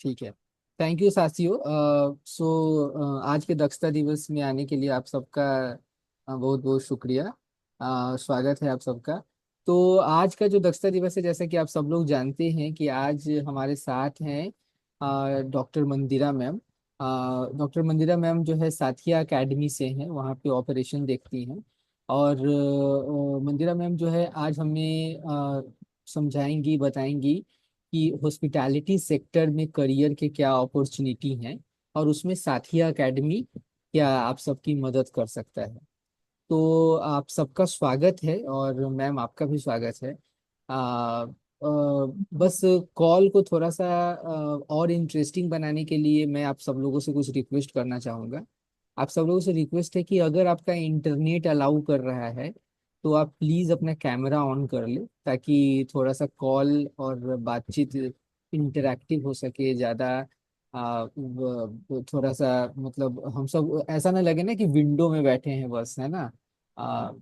ठीक है। Thank you साथियों। आज के दक्षता दिवस में आने के लिए आप सबका बहुत बहुत शुक्रिया। स्वागत है आप सबका। तो आज का जो दक्षता दिवस है, जैसा कि आप सब लोग जानते हैं कि आज हमारे साथ हैं डॉक्टर मंदिरा मैम। डॉक्टर मंदिरा मैम जो है साथिया एकेडमी से हैं, वहाँ पे ऑपरेशन देखती हैं। और मंदिरा मैम जो है आज हमें समझाएंगी, बताएंगी कि हॉस्पिटैलिटी सेक्टर में करियर के क्या अपॉर्चुनिटी हैं, और उसमें साथिया एकेडमी क्या आप सबकी मदद कर सकता है। तो आप सबका स्वागत है, और मैम आपका भी स्वागत है। बस कॉल को थोड़ा सा और इंटरेस्टिंग बनाने के लिए मैं आप सब लोगों से कुछ रिक्वेस्ट करना चाहूँगा। आप सब लोगों से रिक्वेस्ट है कि अगर आपका इंटरनेट अलाउ कर रहा है तो आप प्लीज़ अपना कैमरा ऑन कर ले, ताकि थोड़ा सा कॉल और बातचीत इंटरैक्टिव हो सके ज़्यादा। थोड़ा सा मतलब हम सब ऐसा ना लगे ना कि विंडो में बैठे हैं बस, है ना।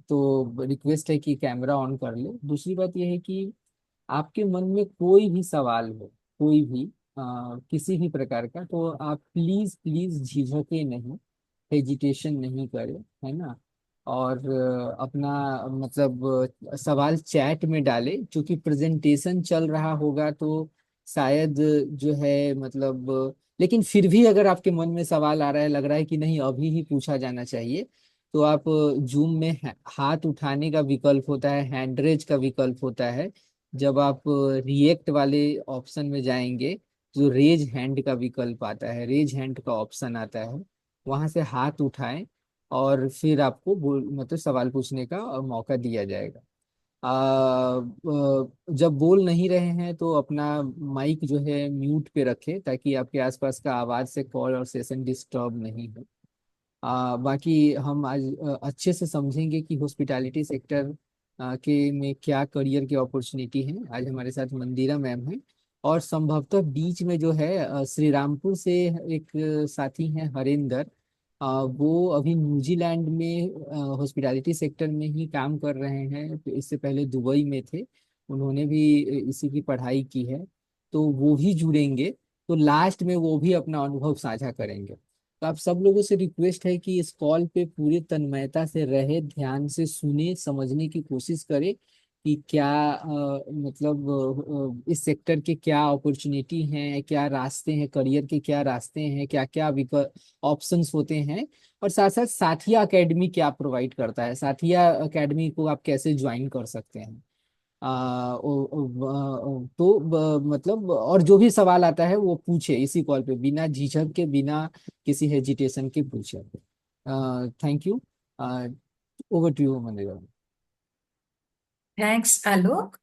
तो रिक्वेस्ट है कि कैमरा ऑन कर ले। दूसरी बात यह है कि आपके मन में कोई भी सवाल हो, कोई भी किसी भी प्रकार का, तो आप प्लीज प्लीज झिझके नहीं, हेजिटेशन नहीं करें, है ना। और अपना मतलब सवाल चैट में डालें, क्योंकि प्रेजेंटेशन चल रहा होगा तो शायद जो है मतलब लेकिन फिर भी अगर आपके मन में सवाल आ रहा है, लग रहा है कि नहीं अभी ही पूछा जाना चाहिए, तो आप जूम में हाथ उठाने का विकल्प होता है, हैंड रेज का विकल्प होता है। जब आप रिएक्ट वाले ऑप्शन में जाएंगे, जो रेज हैंड का विकल्प आता है, रेज हैंड का ऑप्शन आता है, वहां से हाथ उठाएं और फिर आपको मतलब सवाल पूछने का मौका दिया जाएगा। जब बोल नहीं रहे हैं तो अपना माइक जो है म्यूट पे रखें, ताकि आपके आसपास का आवाज से कॉल और सेशन डिस्टर्ब नहीं हो। बाकी हम आज अच्छे से समझेंगे कि हॉस्पिटैलिटी सेक्टर के में क्या करियर की अपॉर्चुनिटी है। आज हमारे साथ मंदिरा मैम है, और संभवतः बीच में जो है श्री रामपुर से एक साथी हैं हरेंद्र। वो अभी न्यूजीलैंड में हॉस्पिटैलिटी सेक्टर में ही काम कर रहे हैं, तो इससे पहले दुबई में थे। उन्होंने भी इसी की पढ़ाई की है, तो वो भी जुड़ेंगे। तो लास्ट में वो भी अपना अनुभव साझा करेंगे। तो आप सब लोगों से रिक्वेस्ट है कि इस कॉल पे पूरी तन्मयता से रहे, ध्यान से सुने, समझने की कोशिश करें कि क्या मतलब इस सेक्टर के क्या अपॉर्चुनिटी हैं, क्या रास्ते हैं, करियर के क्या रास्ते हैं, क्या क्या विकल्प ऑप्शंस होते हैं। और साथ साथ साथिया एकेडमी क्या प्रोवाइड करता है, साथिया एकेडमी को आप कैसे ज्वाइन कर सकते हैं। मतलब और जो भी सवाल आता है वो पूछे इसी कॉल पे, बिना झिझक के, बिना किसी हेजिटेशन के पूछे। Thank you. Over to you Mandira. Thanks Alok.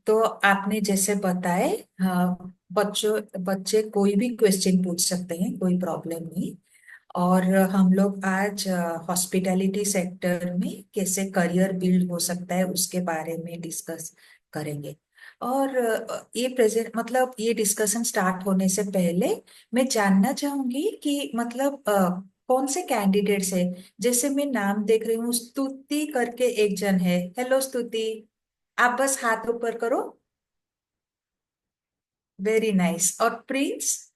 तो आपने जैसे बताए, हाँ, बच्चे कोई भी क्वेश्चन पूछ सकते हैं, कोई प्रॉब्लम नहीं। और हम लोग आज हॉस्पिटैलिटी सेक्टर में कैसे करियर बिल्ड हो सकता है उसके बारे में डिस्कस करेंगे। और ये प्रेजेंट मतलब ये डिस्कशन स्टार्ट होने से पहले मैं जानना चाहूंगी कि मतलब कौन से कैंडिडेट्स है। जैसे मैं नाम देख रही हूँ, स्तुति करके एक जन है। हेलो स्तुति, आप बस हाथ ऊपर करो। Very nice. और प्रिंस,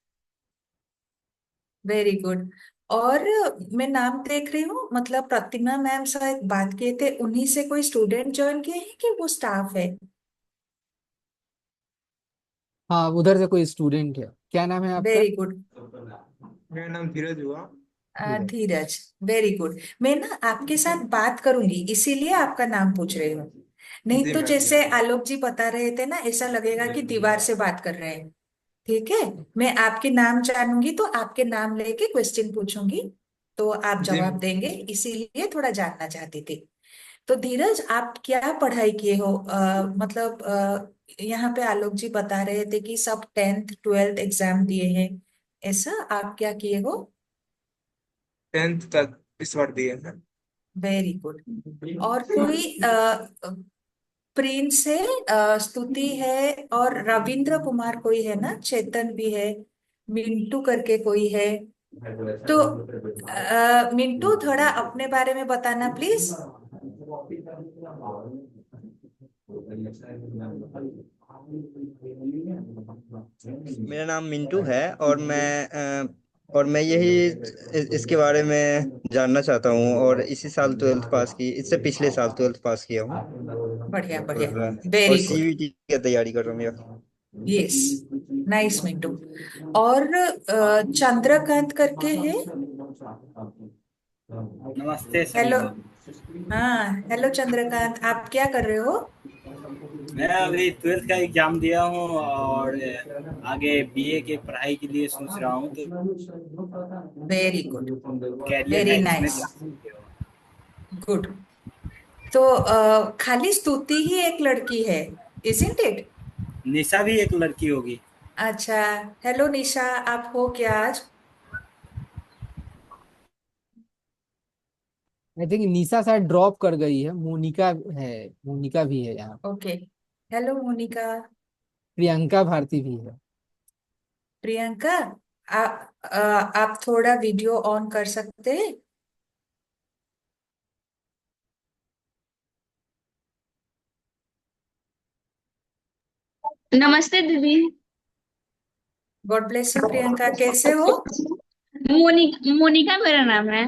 वेरी गुड। और मैं नाम देख रही हूँ, मतलब प्रतिमा मैम शायद बात किए थे, उन्हीं से कोई स्टूडेंट ज्वाइन किए हैं कि वो स्टाफ है? हाँ, उधर से कोई स्टूडेंट है। क्या नाम है आपका। Very good. मेरा नाम धीरज हुआ। धीरज। धीरज, वेरी गुड। मैं ना आपके साथ बात करूंगी, इसीलिए आपका नाम पूछ रही हूँ। नहीं जी तो मैम, जी। जैसे आलोक जी बता रहे थे ना, ऐसा लगेगा कि दीवार से बात कर रहे हैं। ठीक है, मैं आपके नाम जानूंगी तो आपके नाम लेके क्वेश्चन पूछूंगी, तो आप जी जवाब देंगे, इसीलिए थोड़ा जानना चाहती थी। तो धीरज, आप क्या पढ़ाई किए हो? मतलब यहाँ पे आलोक जी बता रहे थे कि सब 10th 12th एग्जाम दिए हैं, ऐसा आप क्या किए हो? 10th तक इस बार दिए हैं। Very good. और कोई प्रिंस है, स्तुति है, और रविंद्र कुमार कोई है ना, चेतन भी है, मिंटू करके कोई है। तो मिंटू, थोड़ा अपने बारे में बताना प्लीज। मेरा नाम मिंटू है और मैं यही इसके बारे में जानना चाहता हूँ। और इसी साल ट्वेल्थ पास की, इससे पिछले साल ट्वेल्थ पास किया हूँ। बढ़िया बढ़िया। और वेरी गुड। सीवीटी की तैयारी कर रहा हूँ भैया। यस। नाइस मिंटू। और चंद्रकांत करके है। नमस्ते हेलो। समीक्षा। हाँ, हेलो चंद्रकांत, आप क्या कर रहे हो? मैं अभी ट्वेल्थ का एग्जाम दिया हूँ और आगे बीए के पढ़ाई के लिए सोच रहा हूँ, तो वेरी गुड। कैरियर वेरी है इसमें नाइस। जा सकते हो। गुड। तो खाली स्तुति ही एक लड़की है, इजंट इट? निशा भी एक लड़की होगी। अच्छा। हेलो निशा, आप हो क्या आज? आई थिंक निशा शायद ड्रॉप कर गई है। मोनिका है, मोनिका भी है यहाँ। ओके। हेलो मोनिका। प्रियंका भारती भी है। प्रियंका, आप थोड़ा वीडियो ऑन कर सकते हैं? नमस्ते दीदी। गॉड ब्लेस यू प्रियंका, कैसे हो? मोनिका मेरा नाम है।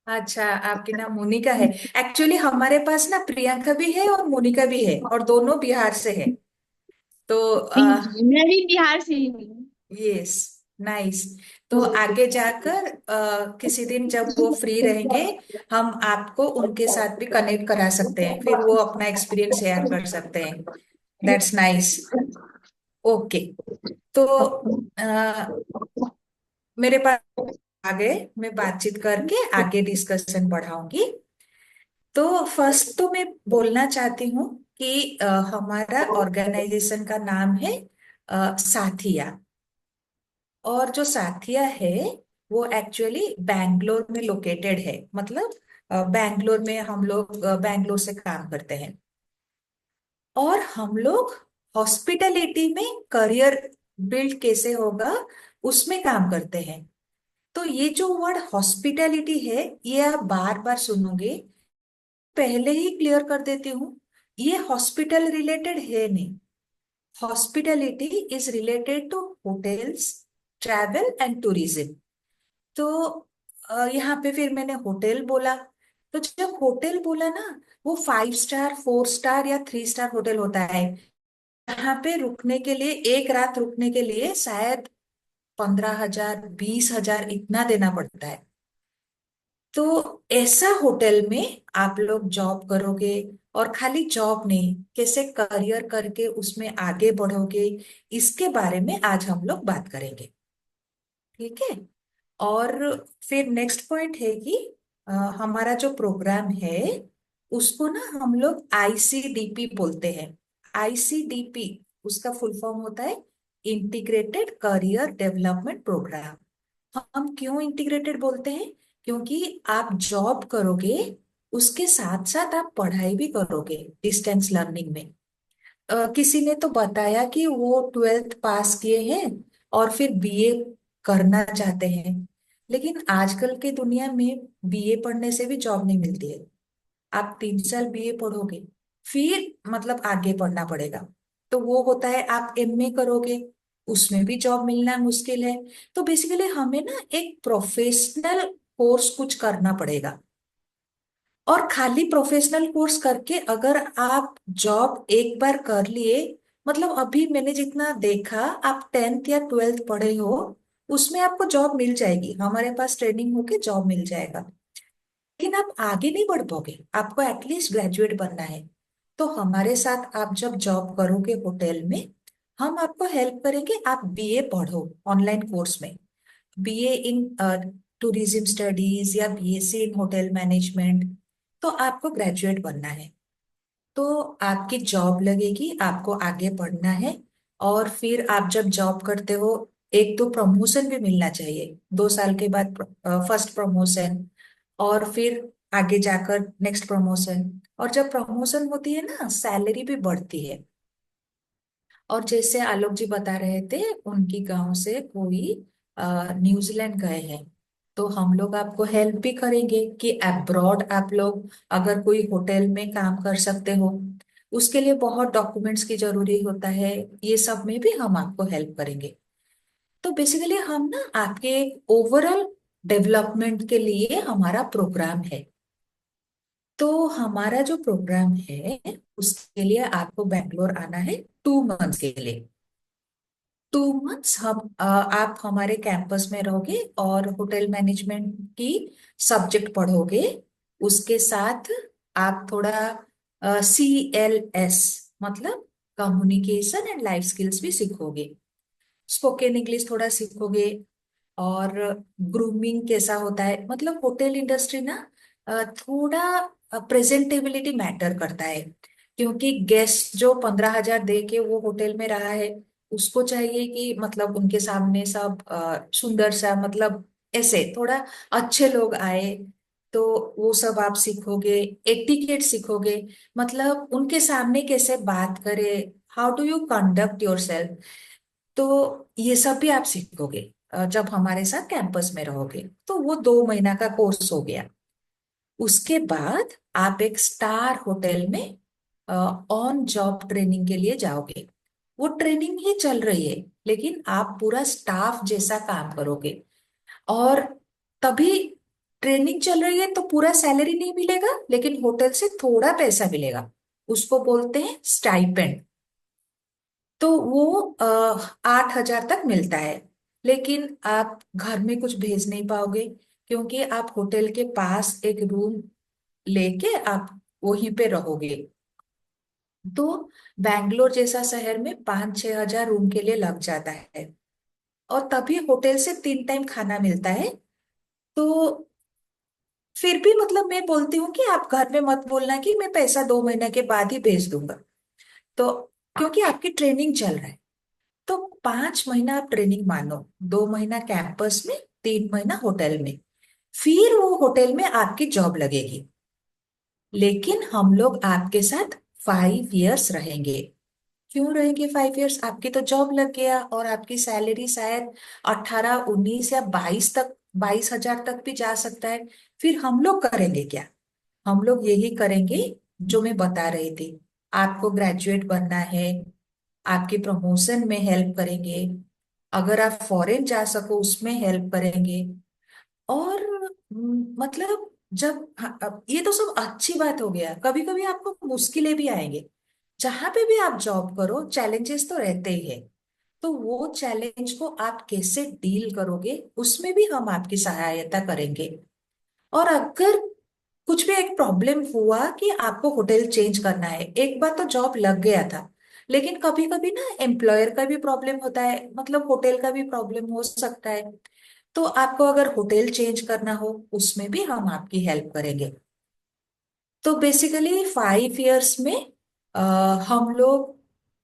अच्छा, आपके नाम मोनिका है। एक्चुअली हमारे पास ना प्रियंका भी है और मोनिका भी है, और दोनों बिहार से है। तो मैं भी बिहार से ही हूँ। यस। नाइस। तो आगे जाकर किसी दिन जब वो फ्री रहेंगे, हम आपको उनके साथ भी कनेक्ट करा सकते हैं, फिर वो अपना एक्सपीरियंस शेयर कर सकते हैं। That's nice. ओके। तो अ, मेरे पास आगे मैं बातचीत करके आगे डिस्कशन बढ़ाऊंगी। तो फर्स्ट तो मैं बोलना चाहती हूँ कि हमारा ऑर्गेनाइजेशन का नाम है साथिया। और जो साथिया है वो एक्चुअली बैंगलोर में लोकेटेड है। मतलब बैंगलोर में हम लोग बैंगलोर से काम करते हैं, और हम लोग हॉस्पिटैलिटी में करियर बिल्ड कैसे होगा उसमें काम करते हैं। तो ये जो वर्ड हॉस्पिटैलिटी है, ये आप बार बार सुनोगे। पहले ही क्लियर कर देती हूँ, ये हॉस्पिटल रिलेटेड है नहीं। Hospitality is related to hotels, travel and tourism. तो यहाँ पे फिर मैंने होटल बोला। तो जब होटल बोला ना, वो 5 स्टार, 4 स्टार या 3 स्टार होटल होता है। यहाँ पे रुकने के लिए, एक रात रुकने के लिए शायद 15,000, 20,000 इतना देना पड़ता है। तो ऐसा होटल में आप लोग जॉब करोगे, और खाली जॉब नहीं, कैसे करियर करके उसमें आगे बढ़ोगे, इसके बारे में आज हम लोग बात करेंगे। ठीक है। और फिर नेक्स्ट पॉइंट है कि हमारा जो प्रोग्राम है उसको ना हम लोग आईसीडीपी बोलते हैं। आईसीडीपी, उसका फुल फॉर्म होता है इंटीग्रेटेड करियर डेवलपमेंट प्रोग्राम। हम क्यों इंटीग्रेटेड बोलते हैं? क्योंकि आप जॉब करोगे, उसके साथ साथ आप पढ़ाई भी करोगे डिस्टेंस लर्निंग में। किसी ने तो बताया कि वो ट्वेल्थ पास किए हैं और फिर बीए करना चाहते हैं, लेकिन आजकल की दुनिया में बीए पढ़ने से भी जॉब नहीं मिलती है। आप 3 साल बीए पढ़ोगे, फिर मतलब आगे पढ़ना पड़ेगा। तो वो होता है आप एमए करोगे, उसमें भी जॉब मिलना मुश्किल है। तो बेसिकली हमें ना एक प्रोफेशनल कोर्स कुछ करना पड़ेगा। और खाली प्रोफेशनल कोर्स करके अगर आप जॉब एक बार कर लिए, मतलब अभी मैंने जितना देखा, आप 10th या 12th पढ़े हो, उसमें आपको जॉब मिल जाएगी, हमारे पास ट्रेनिंग होके जॉब मिल जाएगा। लेकिन आप आगे नहीं बढ़ पाओगे, आपको एटलीस्ट ग्रेजुएट बनना है। तो हमारे साथ आप जब जॉब करोगे होटल में, हम आपको हेल्प करेंगे। आप बीए पढ़ो ऑनलाइन कोर्स में, बीए इन टूरिज्म स्टडीज या बीएससी इन होटल मैनेजमेंट। तो आपको ग्रेजुएट बनना है, तो आपकी जॉब लगेगी, आपको आगे बढ़ना है। और फिर आप जब जॉब करते हो, एक तो प्रमोशन भी मिलना चाहिए 2 साल के बाद, फर्स्ट प्रमोशन, और फिर आगे जाकर नेक्स्ट प्रमोशन। और जब प्रमोशन होती है ना, सैलरी भी बढ़ती है। और जैसे आलोक जी बता रहे थे, उनकी गांव से कोई न्यूजीलैंड गए हैं, तो हम लोग आपको हेल्प भी करेंगे कि अब्रॉड आप लोग अगर कोई होटल में काम कर सकते हो। उसके लिए बहुत डॉक्यूमेंट्स की जरूरी होता है। ये सब में भी हम आपको हेल्प करेंगे। तो बेसिकली हम ना आपके ओवरऑल डेवलपमेंट के लिए हमारा प्रोग्राम है। तो हमारा जो प्रोग्राम है उसके लिए आपको बैंगलोर आना है 2 मंथ्स के लिए। 2 मंथ्स आप हमारे कैंपस में रहोगे और होटल मैनेजमेंट की सब्जेक्ट पढ़ोगे। उसके साथ आप थोड़ा CLS मतलब कम्युनिकेशन एंड लाइफ स्किल्स भी सीखोगे। स्पोकन इंग्लिश थोड़ा सीखोगे। और ग्रूमिंग कैसा होता है, मतलब होटल इंडस्ट्री ना थोड़ा प्रेजेंटेबिलिटी मैटर करता है। क्योंकि गेस्ट जो 15,000 दे के वो होटल में रहा है, उसको चाहिए कि मतलब उनके सामने सब सुंदर सा, मतलब ऐसे थोड़ा अच्छे लोग आए। तो वो सब आप सीखोगे। एटिकेट सीखोगे, मतलब उनके सामने कैसे बात करे, how do you conduct your self. तो ये सब भी आप सीखोगे जब हमारे साथ कैंपस में रहोगे। तो वो 2 महीना का कोर्स हो गया। उसके बाद आप एक स्टार होटल में ऑन जॉब ट्रेनिंग के लिए जाओगे। वो ट्रेनिंग ही चल रही है, लेकिन आप पूरा स्टाफ जैसा काम करोगे। और तभी ट्रेनिंग चल रही है तो पूरा सैलरी नहीं मिलेगा, लेकिन होटल से थोड़ा पैसा मिलेगा। उसको बोलते हैं स्टाइपेंड। तो वो 8,000 तक मिलता है। लेकिन आप घर में कुछ भेज नहीं पाओगे, क्योंकि आप होटल के पास एक रूम लेके आप वहीं पे रहोगे। तो बैंगलोर जैसा शहर में 5-6 हजार रूम के लिए लग जाता है। और तभी होटल से 3 टाइम खाना मिलता है। तो फिर भी मतलब मैं बोलती हूँ कि आप घर में मत बोलना कि मैं पैसा 2 महीने के बाद ही भेज दूंगा। तो क्योंकि आपकी ट्रेनिंग चल रहा है। तो 5 महीना आप ट्रेनिंग मानो, 2 महीना कैंपस में, 3 महीना होटल में। फिर वो होटल में आपकी जॉब लगेगी। लेकिन हम लोग आपके साथ 5 इयर्स रहेंगे। क्यों रहेंगे 5 इयर्स? आपकी तो जॉब लग गया और आपकी सैलरी शायद 18, 19 या 22 तक, 22,000 तक भी जा सकता है। फिर हम लोग करेंगे क्या? हम लोग यही करेंगे जो मैं बता रही थी। आपको ग्रेजुएट बनना है, आपकी प्रमोशन में हेल्प करेंगे। अगर आप फॉरेन जा सको उसमें हेल्प करेंगे। और मतलब जब अब ये तो सब अच्छी बात हो गया, कभी कभी आपको मुश्किलें भी आएंगे। जहां पे भी आप जॉब करो चैलेंजेस तो रहते ही है। तो वो चैलेंज को आप कैसे डील करोगे उसमें भी हम आपकी सहायता करेंगे। और अगर कुछ भी एक प्रॉब्लम हुआ कि आपको होटल चेंज करना है, एक बार तो जॉब लग गया था, लेकिन कभी कभी ना एम्प्लॉयर का भी प्रॉब्लम होता है, मतलब होटल का भी प्रॉब्लम हो सकता है। तो आपको अगर होटल चेंज करना हो उसमें भी हम आपकी हेल्प करेंगे। तो बेसिकली 5 इयर्स में अ, हम लोग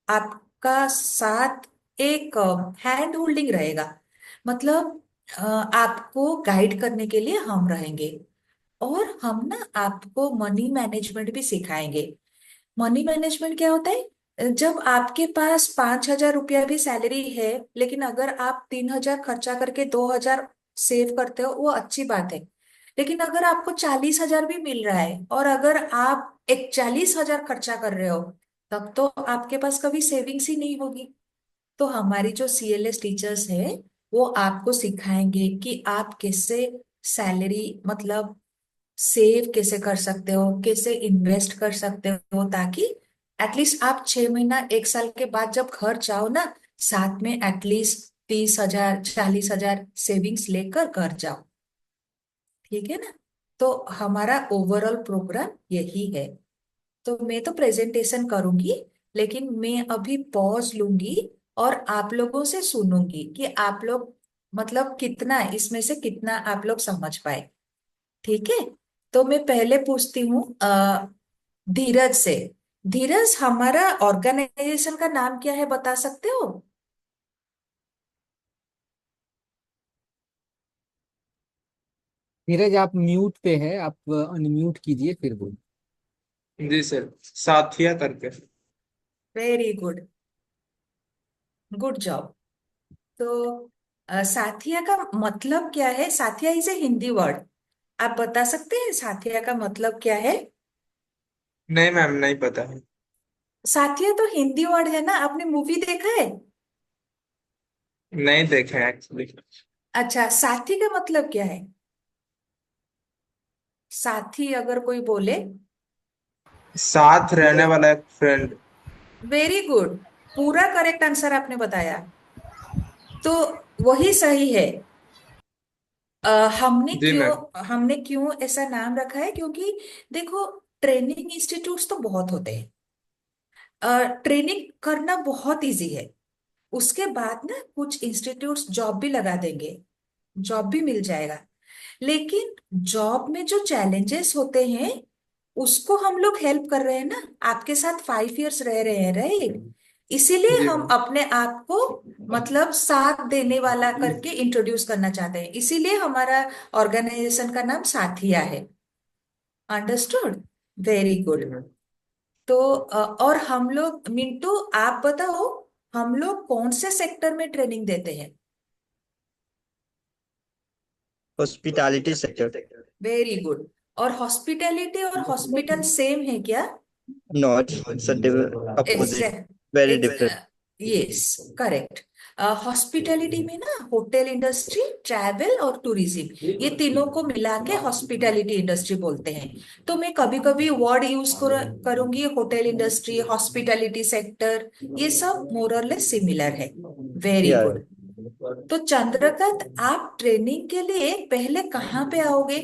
आपका साथ एक हैंड होल्डिंग रहेगा। मतलब आपको गाइड करने के लिए हम रहेंगे। और हम ना आपको मनी मैनेजमेंट भी सिखाएंगे। मनी मैनेजमेंट क्या होता है? जब आपके पास 5,000 रुपया भी सैलरी है, लेकिन अगर आप 3,000 खर्चा करके 2,000 सेव करते हो, वो अच्छी बात है। लेकिन अगर आपको 40,000 भी मिल रहा है और अगर आप 41,000 खर्चा कर रहे हो, तब तो आपके पास कभी सेविंग्स ही नहीं होगी। तो हमारी जो CLS टीचर्स है वो आपको सिखाएंगे कि आप कैसे सैलरी मतलब सेव कैसे कर सकते हो, कैसे इन्वेस्ट कर सकते हो, ताकि एटलीस्ट आप 6 महीना 1 साल के बाद जब घर जाओ ना, साथ में एटलीस्ट 30,000 40,000 सेविंग्स लेकर घर जाओ। ठीक है ना? तो हमारा ओवरऑल प्रोग्राम यही है। तो मैं तो प्रेजेंटेशन करूंगी, लेकिन मैं अभी पॉज लूंगी और आप लोगों से सुनूंगी कि आप लोग मतलब कितना इसमें से कितना आप लोग समझ पाए। ठीक है? तो मैं पहले पूछती हूँ धीरज से। धीरज, हमारा ऑर्गेनाइजेशन का नाम क्या है, बता सकते हो? धीरज आप म्यूट पे है, आप अनम्यूट कीजिए फिर बोलिए। जी सर, साथिया करके। Very good, good job. तो साथिया का मतलब क्या है? साथिया इज ए हिंदी वर्ड। आप बता सकते हैं साथिया का मतलब क्या है? नहीं मैम, नहीं पता है। साथिया तो हिंदी वर्ड है ना, आपने मूवी देखा है? नहीं देखे एक्चुअली। अच्छा, साथी का मतलब क्या है? साथी अगर कोई बोले। साथ रहने वाला एक फ्रेंड। वेरी गुड, पूरा करेक्ट आंसर आपने बताया। तो वही सही है। अ, जी मैम। हमने क्यों ऐसा नाम रखा है, क्योंकि देखो, ट्रेनिंग इंस्टीट्यूट्स तो बहुत होते हैं। ट्रेनिंग करना बहुत इजी है। उसके बाद ना कुछ इंस्टीट्यूट्स जॉब भी लगा देंगे, जॉब भी मिल जाएगा। लेकिन जॉब में जो चैलेंजेस होते हैं, उसको हम लोग हेल्प कर रहे हैं ना। आपके साथ 5 इयर्स रह रहे हैं, राइट? इसीलिए जी हम मैम। अपने आप को मतलब साथ देने वाला करके इंट्रोड्यूस करना चाहते हैं, इसीलिए हमारा ऑर्गेनाइजेशन का नाम साथिया है। अंडरस्टूड? वेरी जी गुड। मैम। तो और हम लोग, मिंटू आप बताओ, हम लोग कौन से सेक्टर में ट्रेनिंग देते हैं? Hospitality sector. Very good. और हॉस्पिटैलिटी और हॉस्पिटल सेम है क्या? Not, it's opposite, exact. Very different. Yes, correct. Hospitality में ना होटल इंडस्ट्री, ट्रैवल और टूरिज्म, ये तीनों को मिला के हॉस्पिटैलिटी इंडस्ट्री बोलते हैं। तो मैं कभी कभी वर्ड यूज करूंगी, होटल इंडस्ट्री, हॉस्पिटैलिटी सेक्टर, ये सब मोरलेस सिमिलर है। वेरी या गुड। तो चंद्रकांत, आप ट्रेनिंग के लिए पहले कहाँ पे आओगे?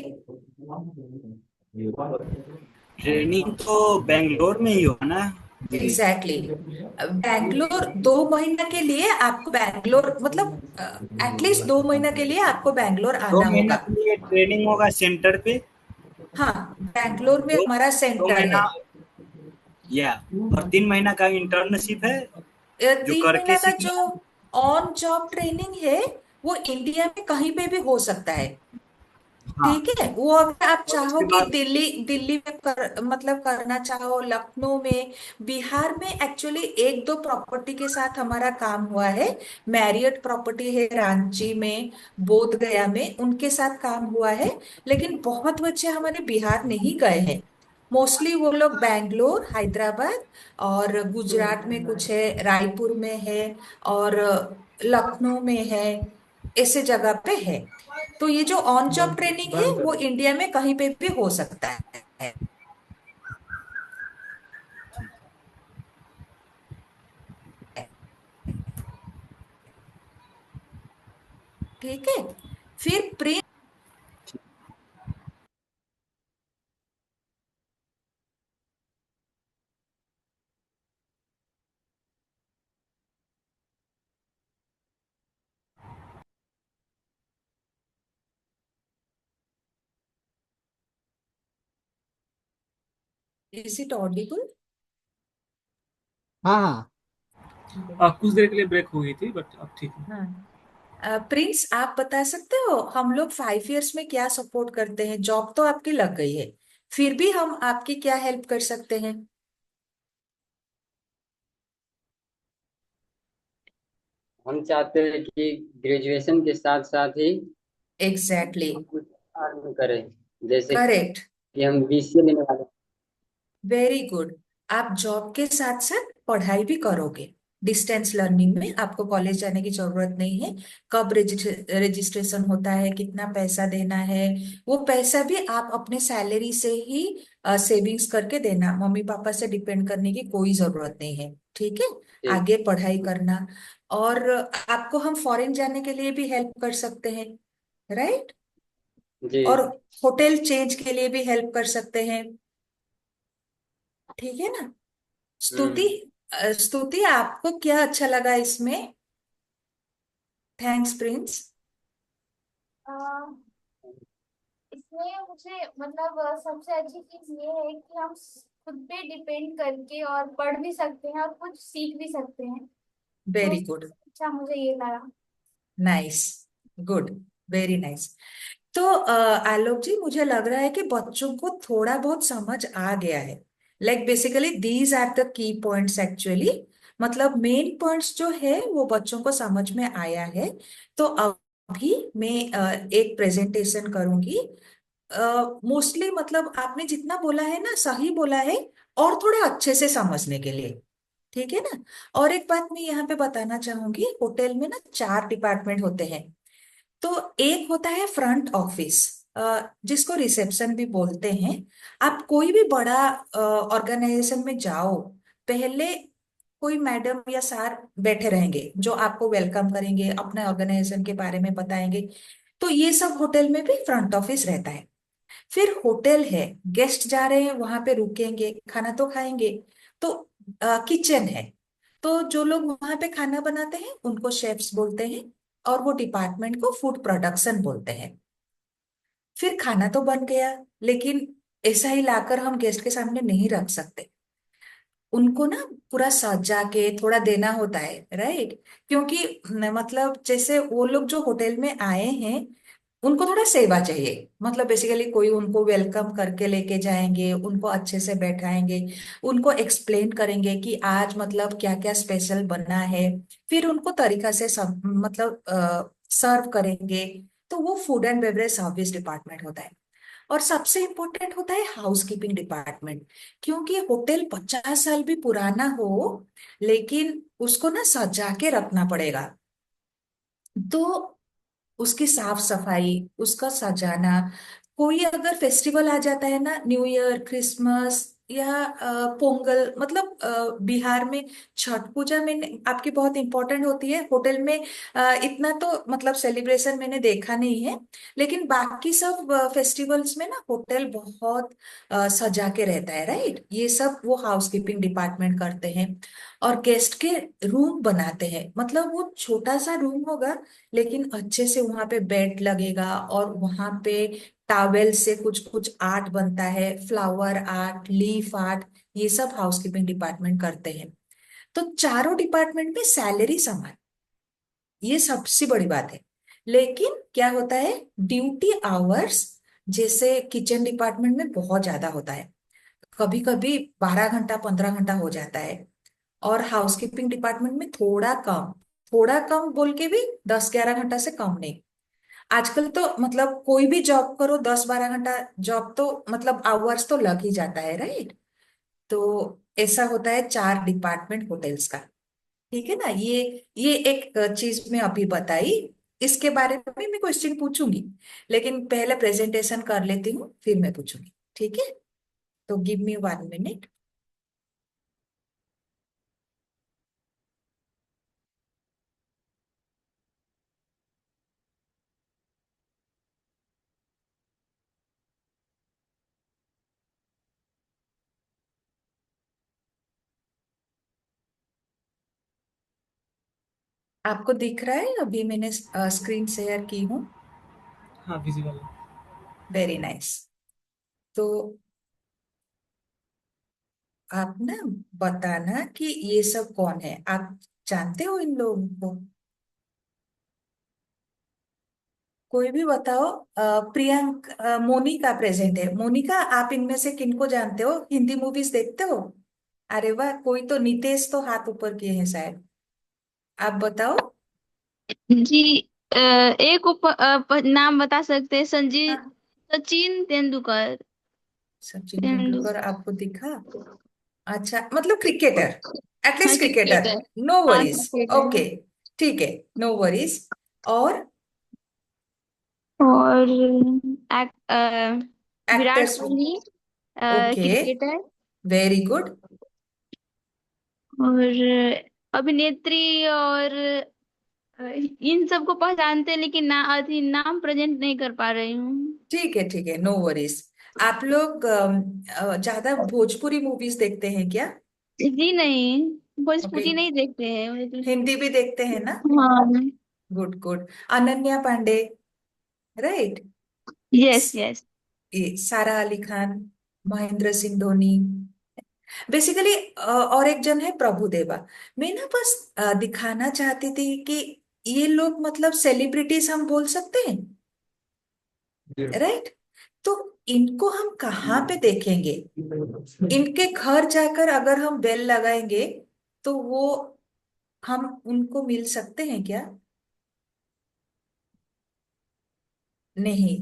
ट्रेनिंग तो बेंगलोर में ही होगा ना जी। एग्जैक्टली, बैंगलोर 2 महीना के लिए आपको, बैंगलोर मतलब एटलीस्ट 2 महीना के लिए आपको बैंगलोर दो आना महीना होगा। के लिए ट्रेनिंग होगा सेंटर पे। हाँ, बैंगलोर में दो हमारा दो सेंटर है। महीना या और 3 महीना का इंटर्नशिप है जो तीन करके महीना का जो सीखना है। ऑन जॉब ट्रेनिंग है, वो इंडिया में कहीं पे भी हो सकता है। हाँ। ठीक है, वो अगर आप और चाहो उसके कि बाद दिल्ली दिल्ली में मतलब करना चाहो, लखनऊ में, बिहार में, एक्चुअली एक दो प्रॉपर्टी के साथ हमारा काम हुआ है। मैरियट प्रॉपर्टी है रांची में, बोध गया में, उनके साथ काम हुआ है। लेकिन बहुत बच्चे हमारे बिहार नहीं गए हैं। मोस्टली वो लोग बैंगलोर, हैदराबाद और गुजरात में कुछ है, रायपुर में है, और लखनऊ में है, ऐसे जगह पे है। तो ये जो ऑन जॉब ट्रेनिंग है, वो इंडिया में कहीं पे भी हो सकता है। ठीक है। फिर प्रिंस, इज इट ऑडिबल? हाँ हाँ। कुछ देर के लिए ब्रेक हो गई थी बट अब ठीक है। हाँ। प्रिंस, आप बता सकते हो हम लोग 5 इयर्स में क्या सपोर्ट करते हैं? जॉब तो आपकी लग गई है, फिर भी हम आपकी क्या हेल्प कर सकते हैं? हम चाहते हैं कि ग्रेजुएशन के साथ साथ ही एग्जैक्टली। हम कुछ अर्न करें, जैसे करेक्ट। कि हम बीसीए लेने वाले हैं। Very good. आप जॉब के साथ साथ पढ़ाई भी करोगे। डिस्टेंस लर्निंग में आपको कॉलेज जाने की जरूरत नहीं है। कब रजिस्ट्रेशन होता है, कितना पैसा देना है, वो पैसा भी आप अपने सैलरी से ही सेविंग्स करके देना। मम्मी पापा से डिपेंड करने की कोई जरूरत नहीं है। ठीक है। ठीक। आगे पढ़ाई करना। और आपको हम फॉरेन जाने के लिए भी हेल्प कर सकते हैं, राइट? जी। और होटल चेंज के लिए भी हेल्प कर सकते हैं। ठीक है ना? स्तुति, हम्म। स्तुति आपको क्या अच्छा लगा इसमें? Thanks Prince. अ, इसमें मुझे मतलब सबसे अच्छी चीज ये है कि हम खुद पे डिपेंड करके और पढ़ भी सकते हैं और कुछ सीख भी सकते हैं। तो वेरी गुड। सबसे अच्छा मुझे ये लगा। नाइस। गुड। Very nice. तो आलोक जी, मुझे लग रहा है कि बच्चों को थोड़ा बहुत समझ आ गया है। Like basically these are the key points actually. मतलब मेन पॉइंट्स जो है वो बच्चों को समझ में आया है। तो अभी मैं एक प्रेजेंटेशन करूंगी। मोस्टली मतलब आपने जितना बोला है ना, सही बोला है, और थोड़ा अच्छे से समझने के लिए। ठीक है ना। और एक बात मैं यहाँ पे बताना चाहूंगी, होटल में ना 4 डिपार्टमेंट होते हैं। तो एक होता है फ्रंट ऑफिस, जिसको रिसेप्शन भी बोलते हैं। आप कोई भी बड़ा ऑर्गेनाइजेशन में जाओ, पहले कोई मैडम या सर बैठे रहेंगे जो आपको वेलकम करेंगे, अपने ऑर्गेनाइजेशन के बारे में बताएंगे। तो ये सब होटल में भी फ्रंट ऑफिस रहता है। फिर होटल है, गेस्ट जा रहे हैं वहां पे रुकेंगे, खाना तो खाएंगे। तो किचन है, तो जो लोग वहां पे खाना बनाते हैं उनको शेफ्स बोलते हैं, और वो डिपार्टमेंट को फूड प्रोडक्शन बोलते हैं। फिर खाना तो बन गया, लेकिन ऐसा ही लाकर हम गेस्ट के सामने नहीं रख सकते। उनको ना पूरा सजा के थोड़ा देना होता है, राइट। क्योंकि मतलब जैसे वो लोग जो होटल में आए हैं, उनको थोड़ा सेवा चाहिए। मतलब बेसिकली कोई उनको वेलकम करके लेके जाएंगे, उनको अच्छे से बैठाएंगे, उनको एक्सप्लेन करेंगे कि आज मतलब क्या क्या स्पेशल बना है। फिर उनको तरीका से सब मतलब सर्व करेंगे। तो वो food and beverage service department होता है। और सबसे इम्पोर्टेंट होता है हाउसकीपिंग डिपार्टमेंट। क्योंकि होटल 50 साल भी पुराना हो, लेकिन उसको ना सजा के रखना पड़ेगा। तो उसकी साफ सफाई, उसका सजाना, कोई अगर फेस्टिवल आ जाता है ना, न्यू ईयर, क्रिसमस या पोंगल, मतलब बिहार में छठ पूजा में आपकी बहुत इंपॉर्टेंट होती है। होटल में इतना तो मतलब सेलिब्रेशन मैंने देखा नहीं है, लेकिन बाकी सब फेस्टिवल्स में ना होटल बहुत सजा के रहता है, राइट। ये सब वो हाउसकीपिंग डिपार्टमेंट करते हैं। और गेस्ट के रूम बनाते हैं, मतलब वो छोटा सा रूम होगा, लेकिन अच्छे से वहां पे बेड लगेगा, और वहां पे टॉवेल से कुछ कुछ आर्ट बनता है, फ्लावर आर्ट, लीफ आर्ट। ये सब हाउसकीपिंग डिपार्टमेंट करते हैं। तो चारों डिपार्टमेंट में सैलरी समान, ये सबसे बड़ी बात है। लेकिन क्या होता है, ड्यूटी आवर्स जैसे किचन डिपार्टमेंट में बहुत ज्यादा होता है। कभी कभी 12 घंटा 15 घंटा हो जाता है। और हाउसकीपिंग डिपार्टमेंट में थोड़ा कम, थोड़ा कम बोल के भी 10-11 घंटा से कम नहीं। आजकल तो मतलब कोई भी जॉब करो, 10-12 घंटा जॉब तो मतलब आवर्स तो लग ही जाता है, राइट। तो ऐसा होता है 4 डिपार्टमेंट होटल्स का। ठीक है ना। ये एक चीज मैं अभी बताई, इसके बारे में मैं क्वेश्चन पूछूंगी, लेकिन पहले प्रेजेंटेशन कर लेती हूँ फिर मैं पूछूंगी, ठीक है। तो गिव मी 1 मिनट। आपको दिख रहा है, अभी मैंने स्क्रीन शेयर की हूँ। हाँ विजिबल है। Very nice. तो आप ना बताना कि ये सब कौन है, आप जानते हो इन लोगों को? कोई भी बताओ। मोनिका प्रेजेंट है। मोनिका, आप इनमें से किनको जानते हो? हिंदी मूवीज देखते हो? अरे वाह, कोई तो नितेश तो हाथ ऊपर किए हैं शायद। आप बताओ। जी। एक नाम बता सकते हैं, संजीव, हाँ, सचिन तेंदुलकर। सचिन तेंदु तेंदुलकर आपको दिखा? अच्छा, मतलब क्रिकेटर, हाँ एटलीस्ट क्रिकेटर। क्रिकेटर। नो हाँ वरीज। क्रिकेटर। ओके, ठीक है, नो वरीज। और और Virat actors? Kohli okay, cricketer. Very good. और अभिनेत्री और इन सबको पहचानते हैं, लेकिन अभी नाम प्रेजेंट नहीं कर पा रही हूँ। ठीक है, ठीक है, नो वरीज। आप लोग ज्यादा भोजपुरी मूवीज देखते हैं क्या? जी नहीं, अभी भोजपुरी नहीं देखते हैं। हिंदी भी देखते हैं ना? हाँ। Good good. Ananya Pandey, right. Yes yes. ये सारा अली खान, महेंद्र सिंह धोनी, बेसिकली। और एक जन है प्रभुदेवा। मैं ना बस दिखाना चाहती थी कि ये लोग मतलब सेलिब्रिटीज हम बोल सकते हैं, राइट। तो इनको हम कहाँ पे देखेंगे? इनके घर जाकर अगर हम बेल लगाएंगे, तो वो हम उनको मिल सकते हैं क्या? नहीं,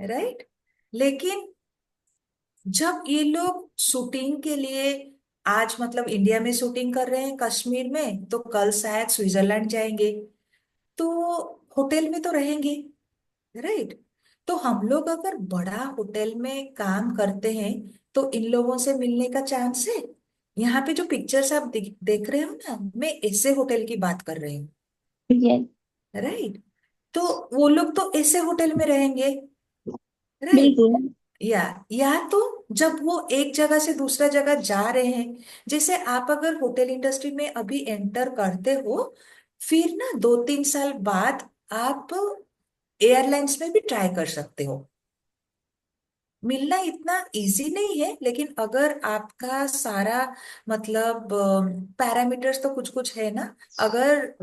राइट। लेकिन जब ये लोग शूटिंग के लिए आज मतलब इंडिया में शूटिंग कर रहे हैं कश्मीर में, तो कल शायद स्विट्जरलैंड जाएंगे, तो होटल में तो रहेंगे, राइट। तो हम लोग अगर बड़ा होटल में काम करते हैं तो इन लोगों से मिलने का चांस है। यहाँ पे जो पिक्चर्स आप देख रहे हो ना, मैं ऐसे होटल की बात कर रही हूँ, यस। राइट। तो वो लोग तो ऐसे होटल में रहेंगे, राइट। बिल्कुल। या तो जब वो एक जगह से दूसरा जगह जा रहे हैं, जैसे आप अगर होटल इंडस्ट्री में अभी एंटर करते हो, फिर ना 2-3 साल बाद आप एयरलाइंस में भी ट्राई कर सकते हो। मिलना इतना इजी नहीं है, लेकिन अगर आपका सारा मतलब पैरामीटर्स तो कुछ कुछ है ना, अगर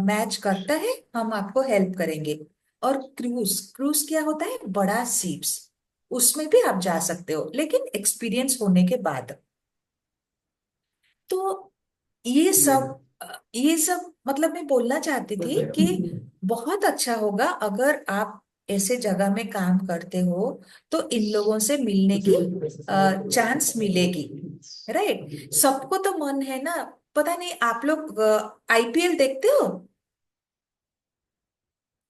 मैच करता है हम आपको हेल्प करेंगे। और क्रूज क्रूज क्या होता है, बड़ा शिप्स, उसमें भी आप जा सकते हो, लेकिन एक्सपीरियंस होने के बाद। तो ये सब मतलब मैं बोलना चाहती थी कि बहुत अच्छा होगा अगर आप ऐसे जगह में काम करते हो, तो इन लोगों से मिलने की चांस मिलेगी, राइट। सबको तो मन है ना, पता नहीं आप लोग आईपीएल देखते हो?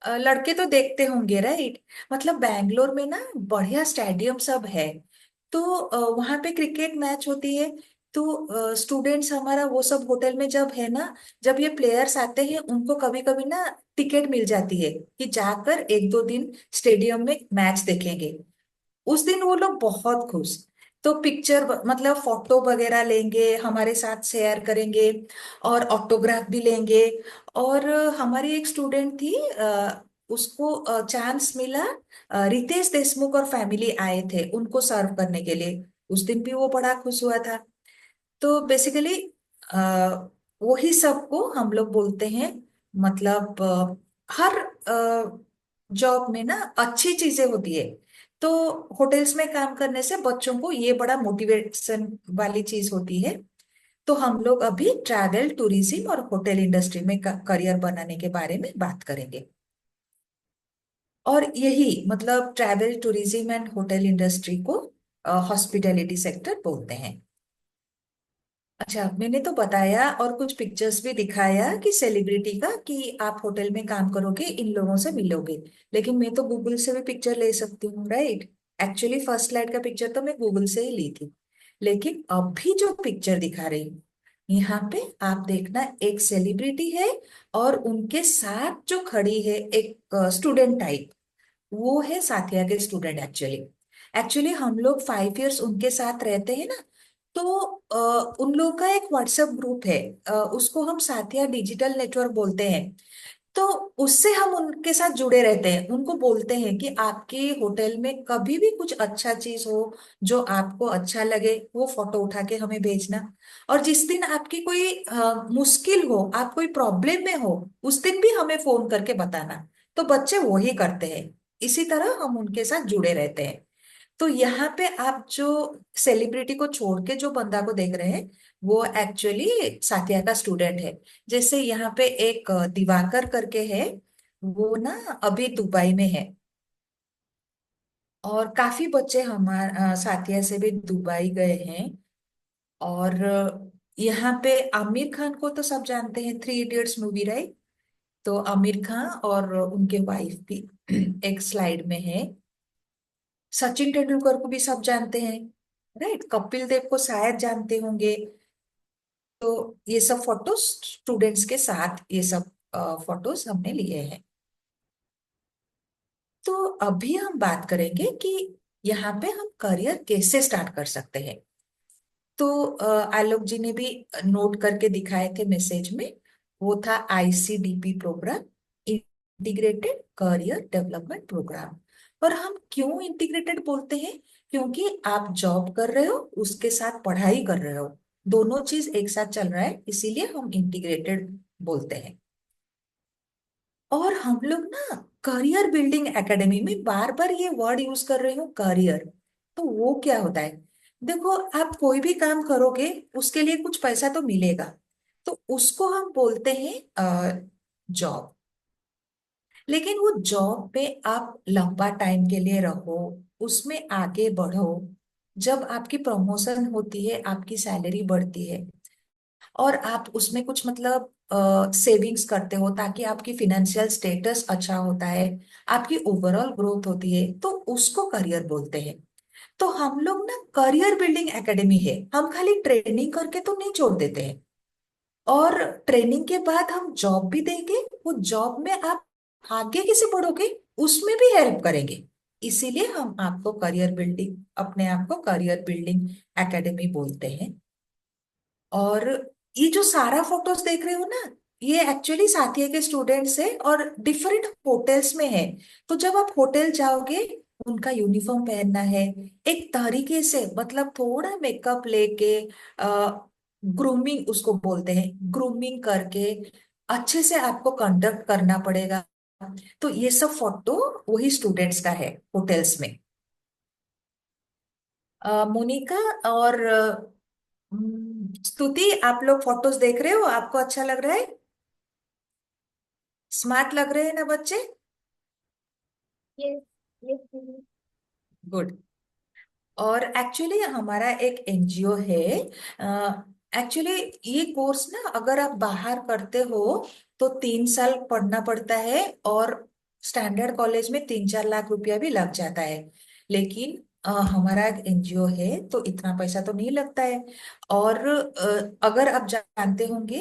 लड़के तो देखते होंगे, राइट। मतलब बैंगलोर में ना बढ़िया स्टेडियम सब है, तो वहां पे क्रिकेट मैच होती है। तो स्टूडेंट्स हमारा वो सब होटल में जब है ना, जब ये प्लेयर्स आते हैं उनको कभी कभी ना टिकट मिल जाती है कि जाकर 1-2 दिन स्टेडियम में मैच देखेंगे। उस दिन वो लोग बहुत खुश, तो पिक्चर मतलब फोटो वगैरह लेंगे, हमारे साथ शेयर करेंगे और ऑटोग्राफ भी लेंगे। और हमारी एक स्टूडेंट थी, उसको चांस मिला, रितेश देशमुख और फैमिली आए थे उनको सर्व करने के लिए, उस दिन भी वो बड़ा खुश हुआ था। तो बेसिकली वही सबको हम लोग बोलते हैं, मतलब हर जॉब में ना अच्छी चीजें होती है। तो होटल्स में काम करने से बच्चों को ये बड़ा मोटिवेशन वाली चीज होती है। तो हम लोग अभी ट्रैवल टूरिज्म और होटल इंडस्ट्री में करियर बनाने के बारे में बात करेंगे। और यही मतलब travel tourism and hotel industry को हॉस्पिटैलिटी सेक्टर बोलते हैं। अच्छा, मैंने तो बताया और कुछ पिक्चर्स भी दिखाया कि सेलिब्रिटी का, कि आप होटल में काम करोगे इन लोगों से मिलोगे, लेकिन मैं तो गूगल से भी पिक्चर ले सकती हूँ, राइट। एक्चुअली फर्स्ट स्लाइड का पिक्चर तो मैं गूगल से ही ली थी, लेकिन अभी जो पिक्चर दिखा रही हूँ, यहाँ पे आप देखना, एक सेलिब्रिटी है और उनके साथ जो खड़ी है एक स्टूडेंट टाइप, वो है साथिया के स्टूडेंट। एक्चुअली एक्चुअली हम लोग 5 इयर्स उनके साथ रहते हैं ना, तो उन लोगों का एक व्हाट्सएप ग्रुप है, उसको हम साथिया डिजिटल नेटवर्क बोलते हैं। तो उससे हम उनके साथ जुड़े रहते हैं, उनको बोलते हैं कि आपके होटल में कभी भी कुछ अच्छा चीज हो जो आपको अच्छा लगे, वो फोटो उठा के हमें भेजना। और जिस दिन आपकी कोई मुश्किल हो, आप कोई प्रॉब्लम में हो, उस दिन भी हमें फोन करके बताना। तो बच्चे वो ही करते हैं, इसी तरह हम उनके साथ जुड़े रहते हैं। तो यहाँ पे आप जो सेलिब्रिटी को छोड़ के जो बंदा को देख रहे हैं, वो एक्चुअली साथिया का स्टूडेंट है। जैसे यहाँ पे एक दिवाकर करके है, वो ना अभी दुबई में है। और काफी बच्चे हमारे साथिया से भी दुबई गए हैं। और यहाँ पे आमिर खान को तो सब जानते हैं, 3 इडियट्स मूवी, राइट। तो आमिर खान और उनके वाइफ भी एक स्लाइड में है। सचिन तेंदुलकर को भी सब जानते हैं, राइट। कपिल देव को शायद जानते होंगे। तो ये सब फोटोज स्टूडेंट्स के साथ, ये सब फोटोज हमने लिए हैं। तो अभी हम बात करेंगे कि यहाँ पे हम करियर कैसे स्टार्ट कर सकते हैं। तो आलोक जी ने भी नोट करके दिखाए थे मैसेज में, वो था ICDP programme, integrated career development programme. और हम क्यों इंटीग्रेटेड बोलते हैं, क्योंकि आप जॉब कर रहे हो उसके साथ पढ़ाई कर रहे हो, दोनों चीज एक साथ चल रहा है, इसीलिए हम इंटीग्रेटेड बोलते हैं। और हम लोग ना करियर बिल्डिंग एकेडमी में बार बार ये वर्ड यूज कर रहे हो, करियर। तो वो क्या होता है, देखो आप कोई भी काम करोगे उसके लिए कुछ पैसा तो मिलेगा, तो उसको हम बोलते हैं जॉब। लेकिन वो जॉब पे आप लंबा टाइम के लिए रहो, उसमें आगे बढ़ो, जब आपकी प्रमोशन होती है, आपकी सैलरी बढ़ती है और आप उसमें कुछ मतलब सेविंग्स करते हो ताकि आपकी फिनेंशियल स्टेटस अच्छा होता है, आपकी ओवरऑल ग्रोथ होती है, तो उसको करियर बोलते हैं। तो हम लोग ना करियर बिल्डिंग एकेडमी है, हम खाली ट्रेनिंग करके तो नहीं छोड़ देते हैं, और ट्रेनिंग के बाद हम जॉब भी देंगे। वो जॉब में आप आगे कैसे बढ़ोगे उसमें भी हेल्प करेंगे। इसीलिए हम आपको करियर बिल्डिंग, अपने आप को करियर बिल्डिंग एकेडमी बोलते हैं। और ये जो सारा फोटोज देख रहे हो ना, ये एक्चुअली साथी के स्टूडेंट्स है और डिफरेंट होटल्स में है। तो जब आप होटल जाओगे, उनका यूनिफॉर्म पहनना है एक तरीके से, मतलब थोड़ा मेकअप लेके, ग्रूमिंग उसको बोलते हैं, ग्रूमिंग करके अच्छे से आपको कंडक्ट करना पड़ेगा। तो ये सब फोटो वही स्टूडेंट्स का है होटल्स में। मोनिका और स्तुति, आप लोग फोटोज देख रहे हो, आपको अच्छा लग रहा है? स्मार्ट लग रहे हैं ना बच्चे? यस, यस दीदी। गुड। और एक्चुअली हमारा एक एनजीओ है। एक्चुअली ये कोर्स ना अगर आप बाहर करते हो तो 3 साल पढ़ना पड़ता है, और स्टैंडर्ड कॉलेज में 3-4 लाख रुपया भी लग जाता है। लेकिन हमारा एक एनजीओ है तो इतना पैसा तो नहीं लगता है। और अगर आप जानते होंगे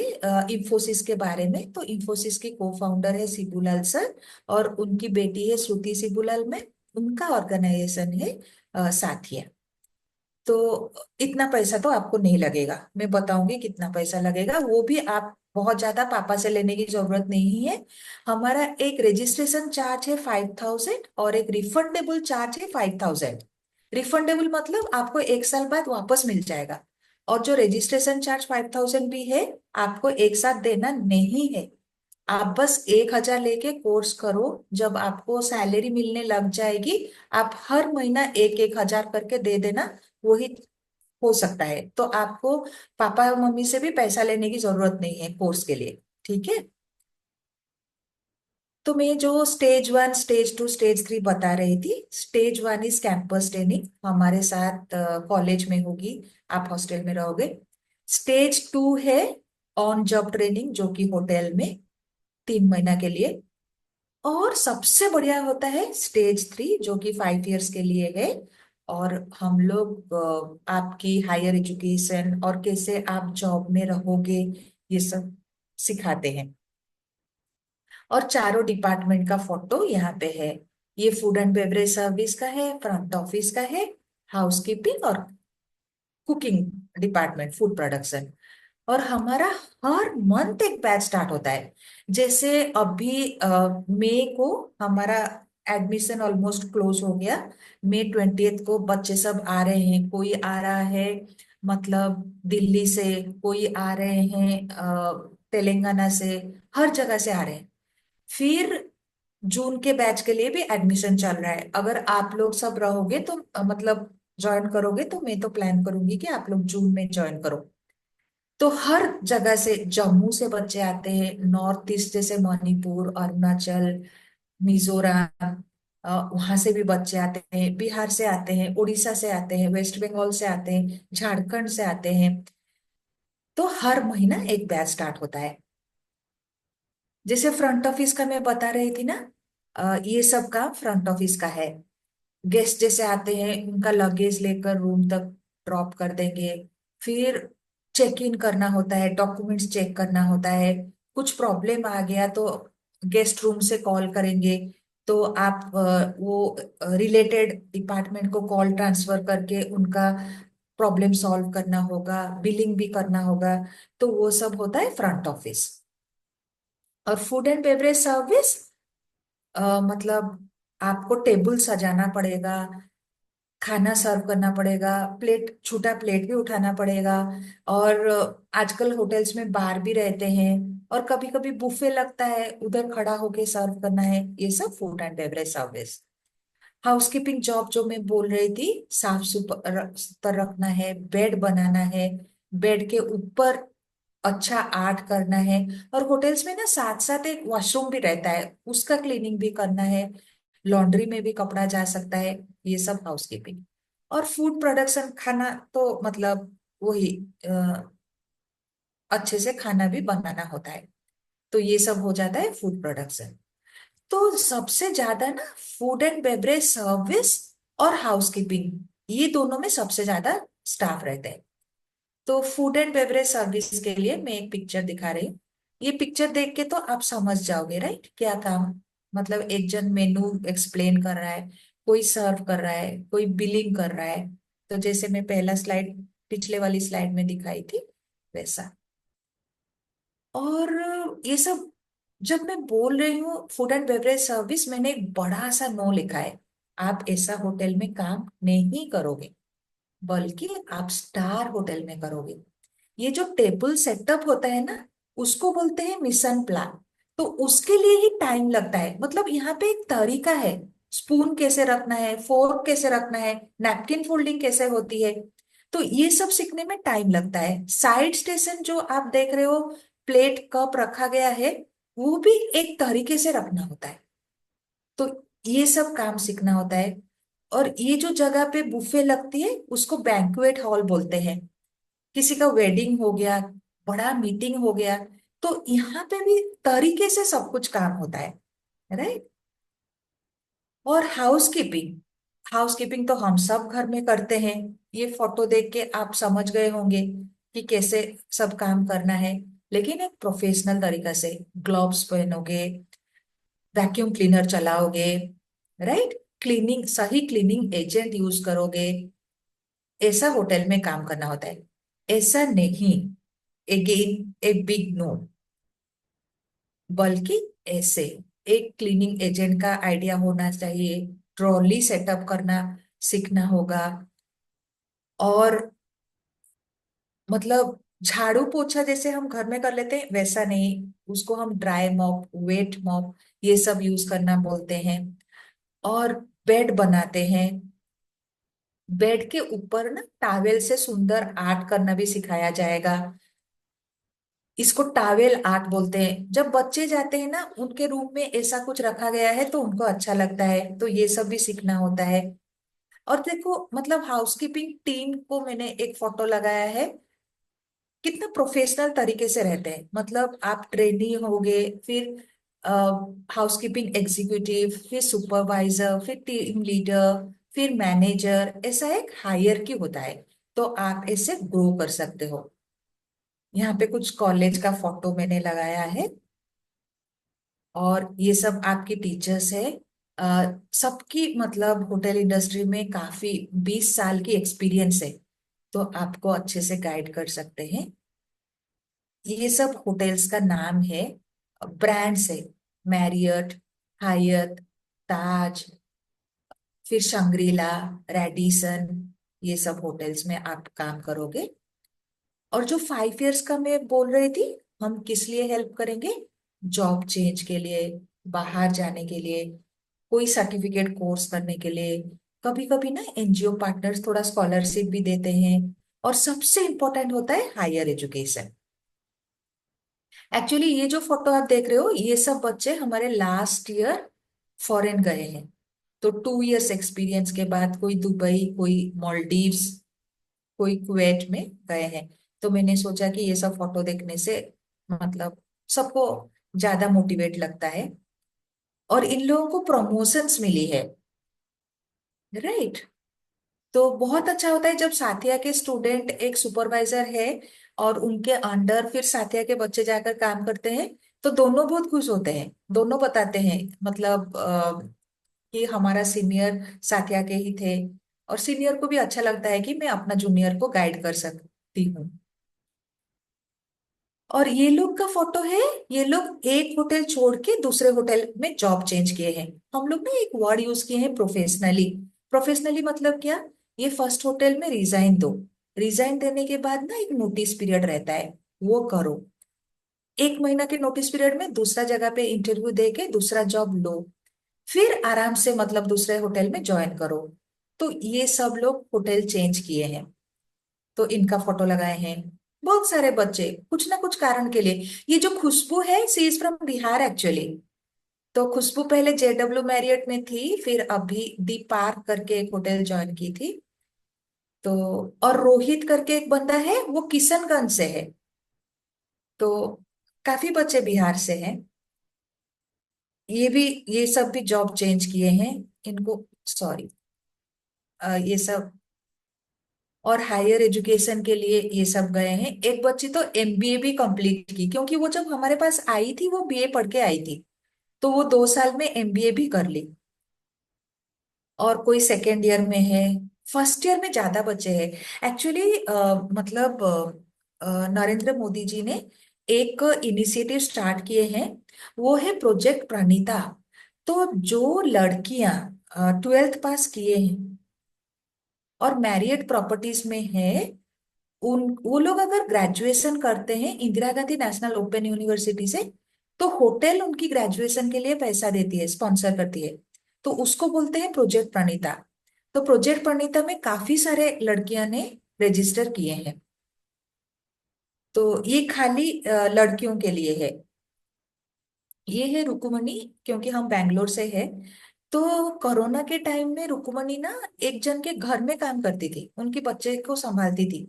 इंफोसिस के बारे में, तो इंफोसिस के को फाउंडर है शिबूलाल सर, और उनकी बेटी है श्रुति शिबूलाल में, उनका ऑर्गेनाइजेशन है साथिया। तो इतना पैसा तो आपको नहीं लगेगा, मैं बताऊंगी कितना पैसा लगेगा, वो भी आप बहुत ज्यादा पापा से लेने की जरूरत नहीं है। हमारा एक रजिस्ट्रेशन चार्ज है 5,000 और एक रिफंडेबल चार्ज है 5,000। रिफंडेबल मतलब आपको 1 साल बाद वापस मिल जाएगा, और जो रजिस्ट्रेशन चार्ज 5,000 भी है, आपको एक साथ देना नहीं है। आप बस 1,000 लेके कोर्स करो, जब आपको सैलरी मिलने लग जाएगी आप हर महीना 1-1 हजार करके दे देना, वही हो सकता है। तो आपको पापा और मम्मी से भी पैसा लेने की जरूरत नहीं है कोर्स के लिए, ठीक है? तो मैं जो स्टेज 1, स्टेज 2, स्टेज 3 बता रही थी, स्टेज 1 इज कैंपस ट्रेनिंग, हमारे साथ कॉलेज में होगी, आप हॉस्टल में रहोगे। स्टेज 2 है ऑन जॉब ट्रेनिंग, जो कि होटल में 3 महीना के लिए। और सबसे बढ़िया होता है स्टेज 3, जो कि 5 इयर्स के लिए है। और हम लोग आपकी हायर एजुकेशन और कैसे आप जॉब में रहोगे, ये सब सिखाते हैं। और चारों डिपार्टमेंट का फोटो यहाँ पे है। ये फूड एंड बेवरेज सर्विस का है, फ्रंट ऑफिस का है, हाउसकीपिंग और कुकिंग डिपार्टमेंट, फूड प्रोडक्शन। और हमारा हर मंथ एक बैच स्टार्ट होता है। जैसे अभी मई को हमारा एडमिशन ऑलमोस्ट क्लोज हो गया। मई 20 को बच्चे सब आ रहे हैं, कोई आ रहा है मतलब दिल्ली से, कोई आ रहे हैं तेलंगाना से, हर जगह से आ रहे हैं। फिर जून के बैच के लिए भी एडमिशन चल रहा है। अगर आप लोग सब रहोगे तो मतलब ज्वाइन करोगे, तो मैं तो प्लान करूंगी कि आप लोग जून में ज्वाइन करो। तो हर जगह से, जम्मू से बच्चे आते हैं, नॉर्थ ईस्ट जैसे मणिपुर, अरुणाचल, मिजोरम, वहां से भी बच्चे आते हैं, बिहार से आते हैं, उड़ीसा से आते हैं, वेस्ट बंगाल से आते हैं, झारखंड से आते हैं। तो हर महीना एक बैच स्टार्ट होता है। जैसे फ्रंट ऑफिस का मैं बता रही थी ना, ये सब काम फ्रंट ऑफिस का है। गेस्ट जैसे आते हैं, उनका लगेज लेकर रूम तक ड्रॉप कर देंगे। फिर चेक इन करना होता है, डॉक्यूमेंट्स चेक करना होता है। कुछ प्रॉब्लम आ गया तो गेस्ट रूम से कॉल करेंगे, तो आप वो रिलेटेड डिपार्टमेंट को कॉल ट्रांसफर करके उनका प्रॉब्लम सॉल्व करना होगा, बिलिंग भी करना होगा। तो वो सब होता है फ्रंट ऑफिस। और फूड एंड बेवरेज सर्विस मतलब आपको टेबल सजाना पड़ेगा, खाना सर्व करना पड़ेगा, प्लेट, छोटा प्लेट भी उठाना पड़ेगा। और आजकल होटल्स में बार भी रहते हैं, और कभी कभी बुफे लगता है, उधर खड़ा होके सर्व करना है। ये सब food and beverage service. Housekeeping job जो मैं बोल रही थी, साफ सुथरा रखना है, बेड बनाना है, बेड के ऊपर अच्छा आर्ट करना है। और होटल्स में ना साथ साथ एक वॉशरूम भी रहता है, उसका क्लीनिंग भी करना है, लॉन्ड्री में भी कपड़ा जा सकता है, ये सब हाउसकीपिंग। और फूड प्रोडक्शन, खाना तो मतलब वही अच्छे से खाना भी बनाना होता है, तो ये सब हो जाता है फूड प्रोडक्शन। तो सबसे ज्यादा ना फूड एंड बेवरेज सर्विस और हाउसकीपिंग, ये दोनों में सबसे ज्यादा स्टाफ रहते हैं। तो फूड एंड बेवरेज सर्विस के लिए मैं एक पिक्चर दिखा रही हूँ। ये पिक्चर देख के तो आप समझ जाओगे राइट, क्या काम, मतलब एक जन मेनू एक्सप्लेन कर रहा है, कोई सर्व कर रहा है, कोई बिलिंग कर रहा है। तो जैसे मैं पहला स्लाइड, पिछले वाली स्लाइड में दिखाई थी वैसा। और ये सब जब मैं बोल रही हूँ फूड एंड बेवरेज सर्विस, मैंने एक बड़ा सा नो लिखा है। आप ऐसा होटल में काम नहीं करोगे, बल्कि आप स्टार होटल में करोगे। ये जो टेबल सेटअप होता है ना, उसको बोलते हैं मिशन प्लान। तो उसके लिए ही टाइम लगता है, मतलब यहाँ पे एक तरीका है, स्पून कैसे रखना है, फोर्क कैसे रखना है, नैपकिन फोल्डिंग कैसे होती है, तो ये सब सीखने में टाइम लगता है। साइड स्टेशन जो आप देख रहे हो, प्लेट कप रखा गया है, वो भी एक तरीके से रखना होता है। तो ये सब काम सीखना होता है। और ये जो जगह पे बुफे लगती है उसको बैंक्वेट हॉल बोलते हैं। किसी का वेडिंग हो गया, बड़ा मीटिंग हो गया, तो यहाँ पे भी तरीके से सब कुछ काम होता है, राइट। और हाउसकीपिंग, हाउसकीपिंग तो हम सब घर में करते हैं। ये फोटो देख के आप समझ गए होंगे कि कैसे सब काम करना है, लेकिन एक प्रोफेशनल तरीका से। ग्लव्स पहनोगे, वैक्यूम क्लीनर चलाओगे, राइट, क्लीनिंग, सही क्लीनिंग एजेंट यूज करोगे, ऐसा होटल में काम करना होता है। ऐसा नहीं, अगेन ए बिग नो, बल्कि ऐसे एक क्लीनिंग एजेंट का आइडिया होना चाहिए, ट्रॉली सेटअप करना सीखना होगा। और मतलब झाड़ू पोछा जैसे हम घर में कर लेते हैं वैसा नहीं, उसको हम ड्राई मॉप, वेट मॉप, ये सब यूज करना बोलते हैं। और बेड बनाते हैं, बेड के ऊपर ना टावेल से सुंदर आर्ट करना भी सिखाया जाएगा। इसको टावेल आर्ट बोलते हैं। जब बच्चे जाते हैं ना, उनके रूम में ऐसा कुछ रखा गया है तो उनको अच्छा लगता है, तो ये सब भी सीखना होता है। और देखो, मतलब हाउसकीपिंग टीम को मैंने एक फोटो लगाया है, कितना प्रोफेशनल तरीके से रहते हैं। मतलब आप ट्रेनी होगे, फिर हाउसकीपिंग एग्जीक्यूटिव, फिर सुपरवाइजर, फिर टीम लीडर, फिर मैनेजर, ऐसा एक हायरार्की होता है। तो आप इससे ग्रो कर सकते हो। यहाँ पे कुछ कॉलेज का फोटो मैंने लगाया है, और ये सब आपके टीचर्स है। सबकी मतलब होटल इंडस्ट्री में काफी 20 साल की एक्सपीरियंस है, तो आपको अच्छे से गाइड कर सकते हैं। ये सब होटल्स का नाम है, ब्रांड्स है, मैरियट, हायत, ताज, फिर शंग्रीला, रेडिसन, ये सब होटल्स में आप काम करोगे। और जो 5 इयर्स का मैं बोल रही थी, हम किस लिए हेल्प करेंगे, जॉब चेंज के लिए, बाहर जाने के लिए, कोई सर्टिफिकेट कोर्स करने के लिए। कभी कभी ना एनजीओ पार्टनर्स थोड़ा स्कॉलरशिप भी देते हैं। और सबसे इंपॉर्टेंट होता है हायर एजुकेशन। एक्चुअली ये जो फोटो आप देख रहे हो, ये सब बच्चे हमारे लास्ट ईयर फॉरेन गए हैं। तो 2 इयर्स एक्सपीरियंस के बाद कोई दुबई, कोई मालदीव्स, कोई कुवैत में गए हैं। तो मैंने सोचा कि ये सब फोटो देखने से मतलब सबको ज्यादा मोटिवेट लगता है। और इन लोगों को प्रमोशंस मिली है, राइट। तो बहुत अच्छा होता है जब साथिया के स्टूडेंट एक सुपरवाइजर है और उनके अंडर फिर साथिया के बच्चे जाकर काम करते हैं, तो दोनों बहुत खुश होते हैं। दोनों बताते हैं मतलब कि हमारा सीनियर साथिया के ही थे, और सीनियर को भी अच्छा लगता है कि मैं अपना जूनियर को गाइड कर सकती हूँ। और ये लोग का फोटो है, ये लोग एक होटल छोड़ के दूसरे होटल में जॉब चेंज किए हैं। हम लोग ना एक वर्ड यूज किए हैं, प्रोफेशनली। प्रोफेशनली मतलब क्या, ये फर्स्ट होटल में रिजाइन दो, रिजाइन देने के बाद ना एक नोटिस पीरियड रहता है, वो करो। 1 महीना के नोटिस पीरियड में दूसरा जगह पे इंटरव्यू दे के दूसरा जॉब लो, फिर आराम से मतलब दूसरे होटल में ज्वाइन करो। तो ये सब लोग होटल चेंज किए हैं, तो इनका फोटो लगाए हैं। बहुत सारे बच्चे कुछ ना कुछ कारण के लिए। ये जो खुशबू है, सी इज फ्रॉम बिहार एक्चुअली। तो खुशबू पहले JW मैरियट में थी, फिर अभी दी पार्क करके एक होटल ज्वाइन की थी। तो और रोहित करके एक बंदा है, वो किशनगंज से है। तो काफी बच्चे बिहार से हैं। ये भी, ये सब भी जॉब चेंज किए हैं इनको, सॉरी, ये सब और हायर एजुकेशन के लिए ये सब गए हैं। एक बच्ची तो एमबीए भी कंप्लीट की, क्योंकि वो जब हमारे पास आई थी वो बीए पढ़ के आई थी, तो वो 2 साल में एमबीए भी कर ली। और कोई सेकेंड ईयर में है। फर्स्ट ईयर में ज्यादा बच्चे हैं एक्चुअली। मतलब नरेंद्र मोदी जी ने एक इनिशिएटिव स्टार्ट किए हैं, वो है प्रोजेक्ट प्रणीता। तो जो लड़कियां 12th पास किए हैं और मैरियट प्रॉपर्टीज में है, उन वो लोग अगर ग्रेजुएशन करते हैं Indira Gandhi national open university से, तो होटल उनकी ग्रेजुएशन के लिए पैसा देती है, स्पॉन्सर करती है। तो उसको बोलते हैं प्रोजेक्ट प्रणीता। तो प्रोजेक्ट प्रणीता में काफी सारे लड़कियां ने रजिस्टर किए हैं। तो ये खाली लड़कियों के लिए है। ये है रुकुमणी, क्योंकि हम बैंगलोर से है। तो कोरोना के टाइम में रुकुमणी ना एक जन के घर में काम करती थी, उनके बच्चे को संभालती थी।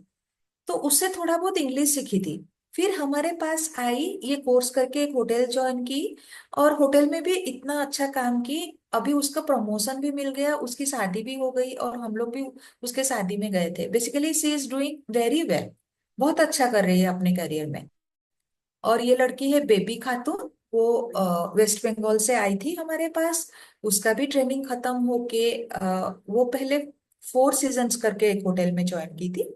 तो उससे थोड़ा बहुत इंग्लिश सीखी थी। फिर हमारे पास आई, ये कोर्स करके एक होटल ज्वाइन की, और होटल में भी इतना अच्छा काम की। अभी उसका प्रमोशन भी मिल गया, उसकी शादी भी हो गई, और हम लोग भी उसके शादी में गए थे। Basically she is doing very well, बहुत अच्छा कर रही है अपने करियर में। और ये लड़की है बेबी खातून, वो वेस्ट बंगाल से आई थी हमारे पास। उसका भी ट्रेनिंग खत्म होके वो पहले 4 सीजन्स करके एक होटल में ज्वाइन की थी।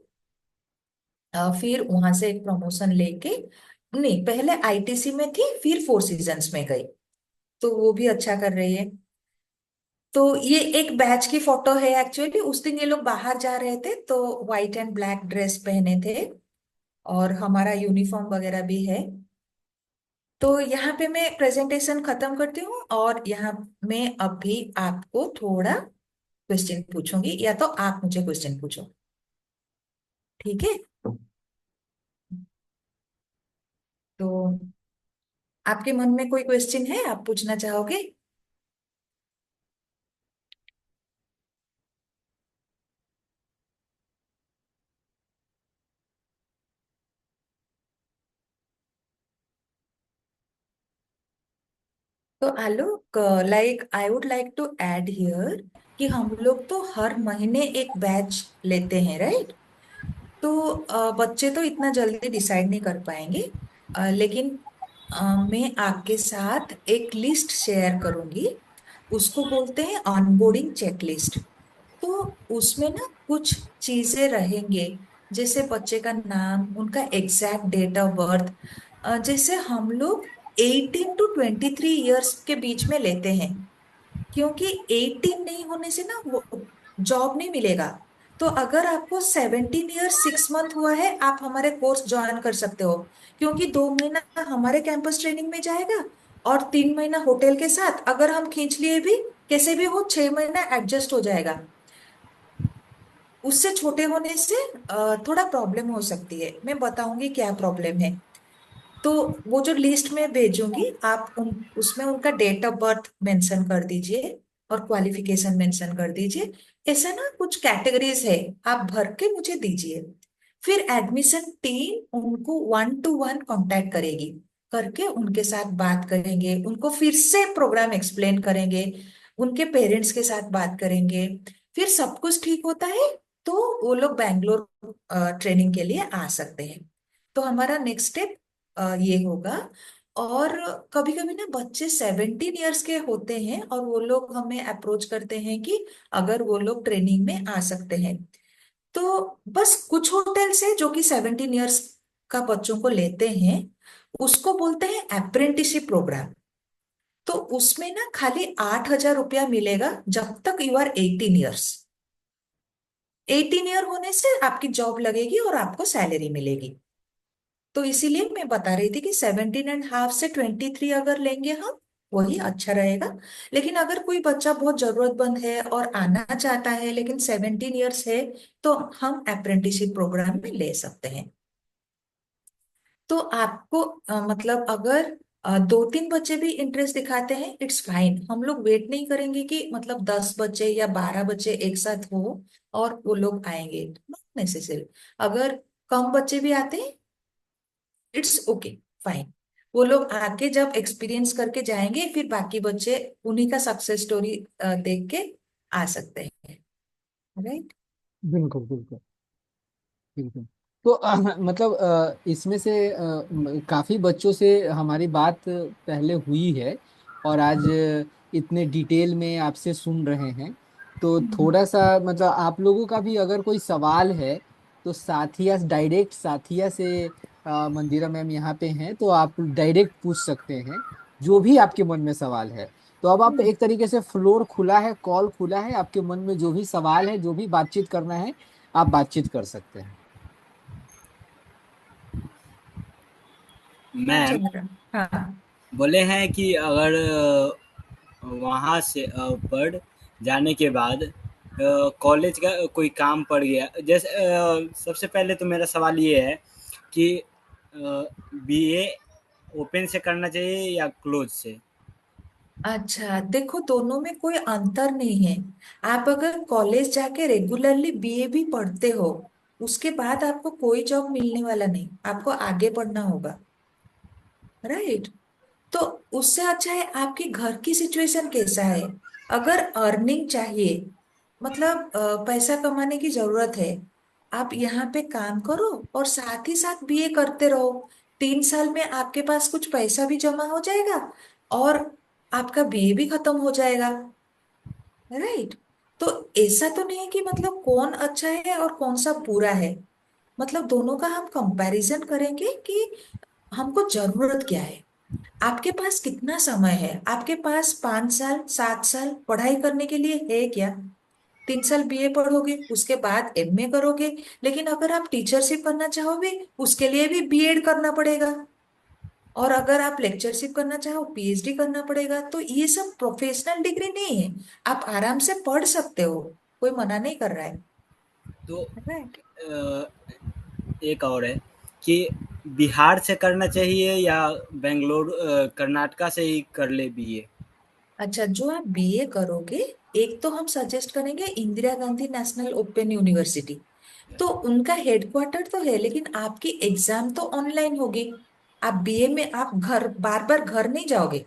फिर वहां से एक प्रमोशन लेके, नहीं पहले आईटीसी में थी, फिर 4 सीजन्स में गई। तो वो भी अच्छा कर रही है। तो ये एक बैच की फोटो है एक्चुअली। उस दिन ये लोग बाहर जा रहे थे, तो व्हाइट एंड ब्लैक ड्रेस पहने थे, और हमारा यूनिफॉर्म वगैरह भी है। तो यहाँ पे मैं प्रेजेंटेशन खत्म करती हूँ, और यहाँ मैं अभी आपको थोड़ा क्वेश्चन पूछूंगी, या तो आप मुझे क्वेश्चन पूछो, ठीक है? तो आपके मन में कोई क्वेश्चन है, आप पूछना चाहोगे? तो Alok, like I would like to add here कि हम लोग तो हर महीने एक बैच लेते हैं, राइट? तो बच्चे तो इतना जल्दी डिसाइड नहीं कर पाएंगे, लेकिन मैं आपके साथ एक लिस्ट शेयर करूंगी। उसको बोलते हैं ऑनबोर्डिंग चेकलिस्ट। तो उसमें ना कुछ चीजें रहेंगे, जैसे बच्चे का नाम, उनका एग्जैक्ट डेट ऑफ बर्थ। जैसे हम लोग 18 to 23 ईयर्स के बीच में लेते हैं, क्योंकि 18 नहीं होने से ना वो जॉब नहीं मिलेगा। तो अगर आपको 17 ईयर 6 मंथ हुआ है, आप हमारे कोर्स ज्वाइन कर सकते हो, क्योंकि 2 महीना हमारे कैंपस ट्रेनिंग में जाएगा, और 3 महीना होटल के साथ अगर हम खींच लिए भी, कैसे भी हो 6 महीना एडजस्ट हो जाएगा। उससे छोटे होने से थोड़ा प्रॉब्लम हो सकती है, मैं बताऊंगी क्या प्रॉब्लम है। तो वो जो लिस्ट में भेजूंगी, आप उसमें उनका डेट ऑफ बर्थ मेंशन कर दीजिए, और क्वालिफिकेशन मेंशन कर दीजिए। ऐसा ना कुछ कैटेगरीज है, आप भर के मुझे दीजिए। फिर एडमिशन टीम उनको 1 to 1 कांटेक्ट करेगी, करके उनके साथ बात करेंगे, उनको फिर से प्रोग्राम एक्सप्लेन करेंगे, उनके पेरेंट्स के साथ बात करेंगे। फिर सब कुछ ठीक होता है तो वो लोग बैंगलोर ट्रेनिंग के लिए आ सकते हैं। तो हमारा नेक्स्ट स्टेप ये होगा। और कभी कभी ना बच्चे 17 ईयर्स के होते हैं, और वो लोग हमें अप्रोच करते हैं कि अगर वो लोग ट्रेनिंग में आ सकते हैं। तो बस कुछ होटल्स है जो कि 17 ईयर्स का बच्चों को लेते हैं, उसको बोलते हैं अप्रेंटिसशिप प्रोग्राम। तो उसमें ना खाली 8,000 रुपया मिलेगा जब तक यू आर 18 ईयर्स। 18 ईयर होने से आपकी जॉब लगेगी और आपको सैलरी मिलेगी। तो इसीलिए मैं बता रही थी कि 17.5 से 23 अगर लेंगे हम, वही अच्छा रहेगा। लेकिन अगर कोई बच्चा बहुत जरूरतमंद है और आना चाहता है लेकिन 17 ईयर्स है, तो हम अप्रेंटिसशिप प्रोग्राम में ले सकते हैं। तो आपको मतलब अगर दो तीन बच्चे भी इंटरेस्ट दिखाते हैं, इट्स फाइन। हम लोग वेट नहीं करेंगे कि मतलब 10 बच्चे या 12 बच्चे एक साथ हो और वो लोग आएंगे, नॉट नेसेसरी। अगर कम बच्चे भी आते हैं, इट्स ओके, फाइन। वो लोग आके जब एक्सपीरियंस करके जाएंगे, फिर बाकी बच्चे उन्हीं का सक्सेस स्टोरी देख के आ सकते हैं, राइट। बिल्कुल बिल्कुल बिल्कुल। तो मतलब इसमें से काफी बच्चों से हमारी बात पहले हुई है, और आज इतने डिटेल में आपसे सुन रहे हैं। तो थोड़ा सा मतलब आप लोगों का भी अगर कोई सवाल है तो साथिया, डायरेक्ट साथिया से, मंदिरा मैम यहाँ पे हैं तो आप डायरेक्ट पूछ सकते हैं जो भी आपके मन में सवाल है। तो अब आप एक तरीके से फ्लोर खुला है, कॉल खुला है, आपके मन में जो भी सवाल है, जो भी बातचीत करना है, आप बातचीत कर सकते हैं। हाँ मैम चंद्रन, हाँ। बोले हैं कि अगर वहाँ से पर जाने के बाद कॉलेज का कोई काम पड़ गया, जैसे सबसे पहले तो मेरा सवाल ये है कि बीए ओपन से करना चाहिए या क्लोज से? अच्छा देखो, दोनों में कोई अंतर नहीं है। आप अगर कॉलेज जाके रेगुलरली बीए भी पढ़ते हो, उसके बाद आपको कोई जॉब मिलने वाला नहीं, आपको आगे पढ़ना होगा, राइट। तो उससे अच्छा है आपके घर की सिचुएशन कैसा है। अगर अर्निंग चाहिए, मतलब पैसा कमाने की जरूरत है, आप यहाँ पे काम करो और साथ ही साथ बीए करते रहो। 3 साल में आपके पास कुछ पैसा भी जमा हो जाएगा और आपका बीए भी खत्म हो जाएगा, राइट। तो ऐसा तो नहीं है कि मतलब कौन अच्छा है और कौन सा बुरा है। मतलब दोनों का हम कंपैरिजन करेंगे कि हमको जरूरत क्या है, आपके पास कितना समय है, आपके पास 5 साल 7 साल पढ़ाई करने के लिए है क्या। 3 साल बीए पढ़ोगे, उसके बाद एमए करोगे, लेकिन अगर आप टीचरशिप करना चाहोगे उसके लिए भी बीएड करना पड़ेगा, और अगर आप लेक्चरशिप करना चाहो पीएचडी करना पड़ेगा। तो ये सब प्रोफेशनल डिग्री नहीं है, आप आराम से पढ़ सकते हो, कोई मना नहीं कर रहा है, तो राइट। एक और है कि बिहार से करना चाहिए या बेंगलोर कर्नाटका से ही कर ले बीए? अच्छा, जो आप बीए करोगे, एक तो हम सजेस्ट करेंगे Indira Gandhi national open university. तो उनका हेडक्वार्टर तो है, लेकिन आपकी एग्जाम तो ऑनलाइन होगी। आप बीए में आप घर बार बार घर नहीं जाओगे,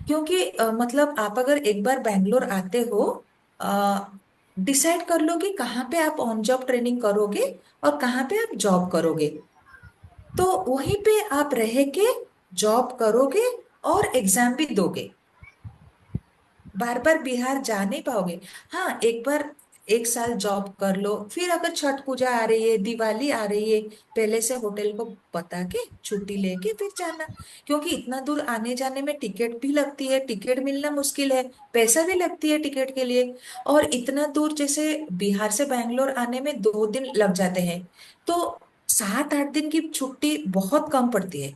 क्योंकि मतलब आप अगर एक बार बैंगलोर आते हो, डिसाइड कर लो कि कहाँ पे आप ऑन जॉब ट्रेनिंग करोगे और कहाँ पे आप जॉब करोगे। तो वहीं पे आप रह के जॉब करोगे और एग्जाम भी दोगे, बार बार बिहार जा नहीं पाओगे। हाँ, एक बार 1 साल जॉब कर लो, फिर अगर छठ पूजा आ रही है, दिवाली आ रही है, पहले से होटल को बता के छुट्टी लेके फिर जाना। क्योंकि इतना दूर आने जाने में टिकट भी लगती है, टिकट मिलना मुश्किल है, पैसा भी लगती है टिकट के लिए। और इतना दूर जैसे बिहार से बैंगलोर आने में 2 दिन लग जाते हैं। तो 7 8 दिन की छुट्टी बहुत कम पड़ती है।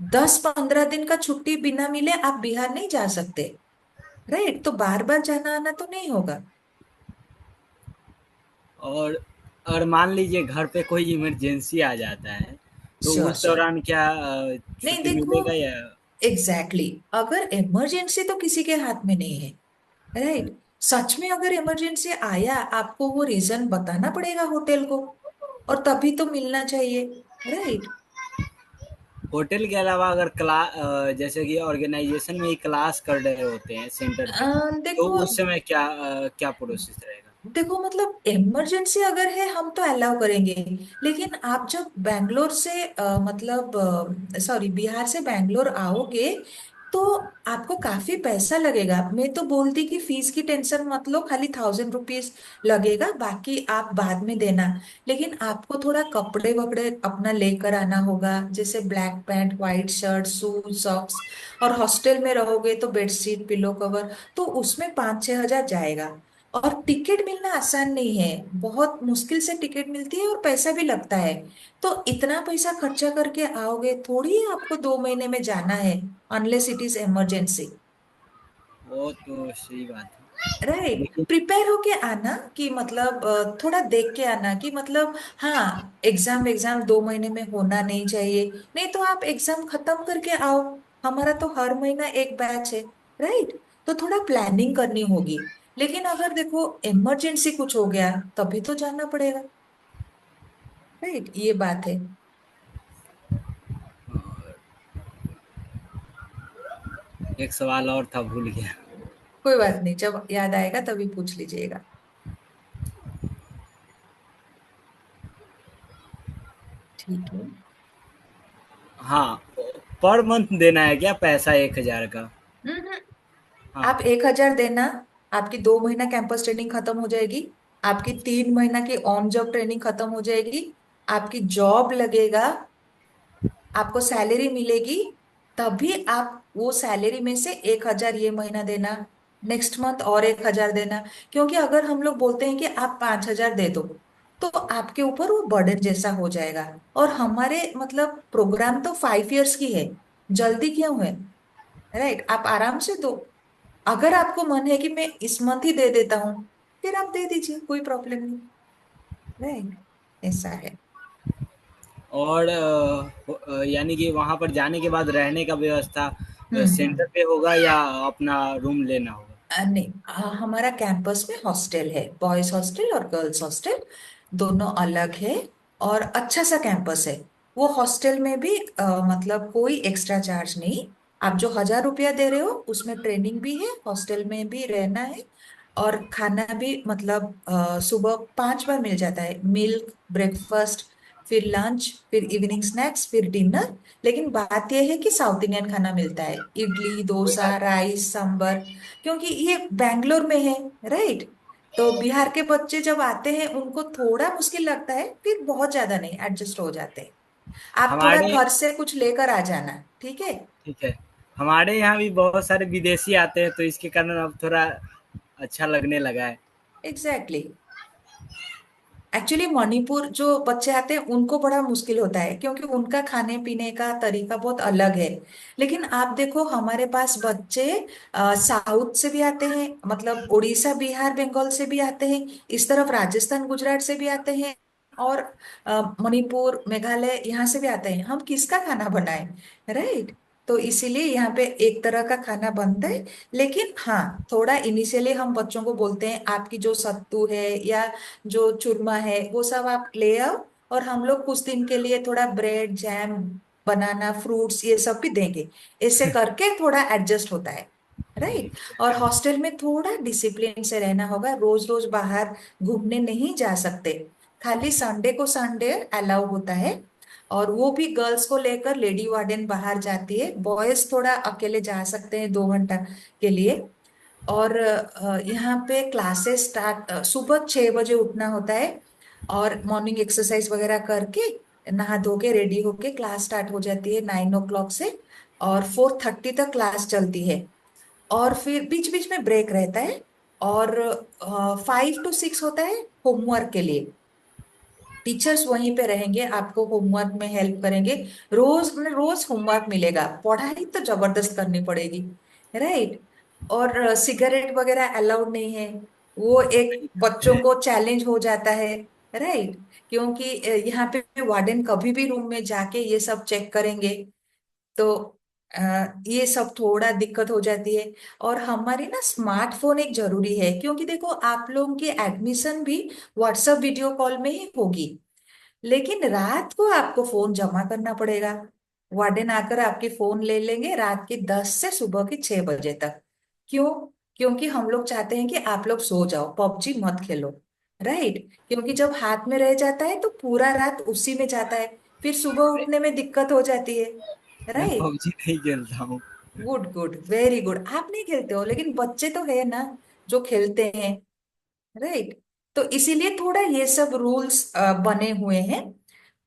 10 15 दिन का छुट्टी बिना मिले आप बिहार नहीं जा सकते, राइट। तो बार बार जाना आना तो नहीं होगा। और अगर मान लीजिए घर पे कोई इमरजेंसी आ जाता है, तो श्योर उस श्योर। दौरान क्या नहीं छुट्टी देखो, मिलेगा या? एग्जैक्टली exactly, अगर इमरजेंसी तो किसी के हाथ में नहीं है, राइट। सच में अगर इमरजेंसी आया, आपको वो रीजन बताना पड़ेगा होटल को, और तभी तो मिलना चाहिए, राइट। होटल के अलावा अगर जैसे कि ऑर्गेनाइजेशन में ही क्लास कर रहे होते हैं सेंटर पे, तो देखो उस समय क्या क्या प्रोसेस रहेगा? देखो मतलब इमरजेंसी अगर है हम तो अलाउ करेंगे, लेकिन आप जब बैंगलोर से मतलब सॉरी बिहार से बैंगलोर आओगे, तो आपको काफी पैसा लगेगा। मैं तो बोलती कि फीस की टेंशन मत लो, खाली 1000 रुपीज लगेगा, बाकी आप बाद में देना। लेकिन आपको थोड़ा कपड़े वपड़े अपना लेकर आना होगा, जैसे black pant, white shirt, shoes, socks. और हॉस्टल में रहोगे तो बेडशीट, पिलो कवर, तो उसमें 5 6 हजार जाएगा। और टिकट मिलना आसान नहीं है, बहुत मुश्किल से टिकट मिलती है और पैसा भी लगता है। तो इतना पैसा खर्चा करके आओगे थोड़ी आपको 2 महीने में जाना है, अनलेस इट इज इमरजेंसी, वो तो सही बात है, राइट। लेकिन प्रिपेयर होके आना कि मतलब थोड़ा देख के आना कि मतलब हाँ, एग्जाम एग्जाम 2 महीने में होना नहीं चाहिए। नहीं तो आप एग्जाम खत्म करके आओ, हमारा तो हर महीना एक बैच है, राइट? तो थोड़ा प्लानिंग करनी होगी। लेकिन अगर देखो इमरजेंसी कुछ हो गया तभी तो जाना पड़ेगा, राइट? ये बात है। एक सवाल और था, भूल गया। कोई बात नहीं, जब याद आएगा तभी पूछ लीजिएगा। ठीक है। हाँ, पर मंथ देना है क्या पैसा 1,000 का? हम्म। हाँ। आप 1,000 देना, आपकी 2 महीना कैंपस ट्रेनिंग खत्म हो जाएगी, आपकी 3 महीना की ऑन जॉब ट्रेनिंग खत्म हो जाएगी, आपकी जॉब लगेगा, आपको सैलरी मिलेगी, तभी आप वो सैलरी में से 1,000 ये महीना देना, नेक्स्ट मंथ और 1,000 देना। क्योंकि अगर हम लोग बोलते हैं कि आप 5,000 दे दो, तो आपके ऊपर वो बर्डन जैसा हो जाएगा। और हमारे मतलब प्रोग्राम तो 5 इयर्स की है, जल्दी क्यों है, राइट? आप आराम से दो। अगर आपको मन है कि मैं इस मंथ ही दे देता हूँ, फिर आप दे दीजिए, कोई प्रॉब्लम नहीं, राइट? ऐसा है। और यानी कि वहाँ पर जाने के बाद रहने का व्यवस्था सेंटर हम्म। पे होगा या अपना रूम लेना होगा? नहीं, हमारा कैंपस में हॉस्टल है, बॉयज हॉस्टल और गर्ल्स हॉस्टल दोनों अलग है। और अच्छा सा कैंपस है। वो हॉस्टल में भी मतलब कोई एक्स्ट्रा चार्ज नहीं। आप जो 1,000 रुपया दे रहे हो उसमें ट्रेनिंग भी है, हॉस्टल में भी रहना है, और खाना भी मतलब सुबह 5 बार मिल जाता है, मिल्क, ब्रेकफास्ट, फिर लंच, फिर इवनिंग स्नैक्स, फिर डिनर। लेकिन बात यह है कि साउथ इंडियन खाना मिलता है, इडली, डोसा, राइस, सांबर। क्योंकि ये बैंगलोर में है, राइट? तो बिहार के बच्चे जब आते हैं उनको थोड़ा मुश्किल लगता है, फिर बहुत ज्यादा नहीं, एडजस्ट हो जाते हैं। आप थोड़ा हमारे घर से कुछ लेकर आ जाना, ठीक है? ठीक है, हमारे यहाँ भी बहुत सारे विदेशी आते हैं, तो इसके कारण अब थोड़ा अच्छा लगने लगा है। एग्जैक्टली। एक्चुअली मणिपुर जो बच्चे आते हैं उनको बड़ा मुश्किल होता है, क्योंकि उनका खाने पीने का तरीका बहुत अलग है। लेकिन आप देखो हमारे पास बच्चे साउथ से भी आते हैं, मतलब उड़ीसा, बिहार, बंगाल से भी आते हैं, इस तरफ राजस्थान, गुजरात से भी आते हैं, और मणिपुर, मेघालय यहाँ से भी आते हैं। हम किसका खाना बनाएं, राइट? तो इसीलिए यहाँ पे एक तरह का खाना बनता है। लेकिन हाँ, थोड़ा इनिशियली हम बच्चों को बोलते हैं आपकी जो सत्तू है या जो चूरमा है वो सब आप ले आओ, और हम लोग कुछ दिन के लिए थोड़ा ब्रेड, जैम, बनाना, फ्रूट्स ये सब भी देंगे। इससे करके थोड़ा एडजस्ट होता है, राइट? और हॉस्टल में थोड़ा डिसिप्लिन से रहना होगा, रोज रोज बाहर घूमने नहीं जा सकते, खाली संडे को संडे अलाउ होता है। और वो भी गर्ल्स को लेकर लेडी वार्डन बाहर जाती है, बॉयज थोड़ा अकेले जा सकते हैं 2 घंटा के लिए। और यहाँ पे क्लासेस स्टार्ट, सुबह 6 बजे उठना होता है, और मॉर्निंग एक्सरसाइज वगैरह करके नहा धो के रेडी होके क्लास स्टार्ट हो जाती है 9 o'clock से, और 4:30 तक क्लास चलती है। और फिर बीच बीच में ब्रेक रहता है। और 5 to 6 होता है होमवर्क के लिए, टीचर्स वहीं पे रहेंगे, आपको होमवर्क में हेल्प करेंगे। रोज मतलब रोज होमवर्क मिलेगा, पढ़ाई तो जबरदस्त करनी पड़ेगी, राइट? और सिगरेट वगैरह अलाउड नहीं है, वो एक बच्चों को चैलेंज हो जाता है, राइट? क्योंकि यहाँ पे वार्डन कभी भी रूम में जाके ये सब चेक करेंगे, तो ये सब थोड़ा दिक्कत हो जाती है। और हमारी ना स्मार्टफोन एक जरूरी है, क्योंकि देखो आप लोगों की एडमिशन भी व्हाट्सएप वीडियो कॉल में ही होगी, लेकिन रात को आपको फोन जमा करना पड़ेगा। वार्डन आकर आपके फोन ले लेंगे रात के 10 से सुबह के 6 बजे तक। क्यों? क्योंकि हम लोग चाहते हैं कि आप लोग सो जाओ, पबजी मत खेलो, राइट? क्योंकि जब हाथ में रह जाता है तो पूरा रात उसी में जाता है, फिर सुबह उठने में दिक्कत हो जाती है, मैं राइट? पबजी नहीं खेलता हूँ। Good good, very good. आप नहीं खेलते हो, लेकिन बच्चे तो है ना जो खेलते हैं, राइट? तो इसीलिए थोड़ा ये सब रूल्स बने हुए हैं।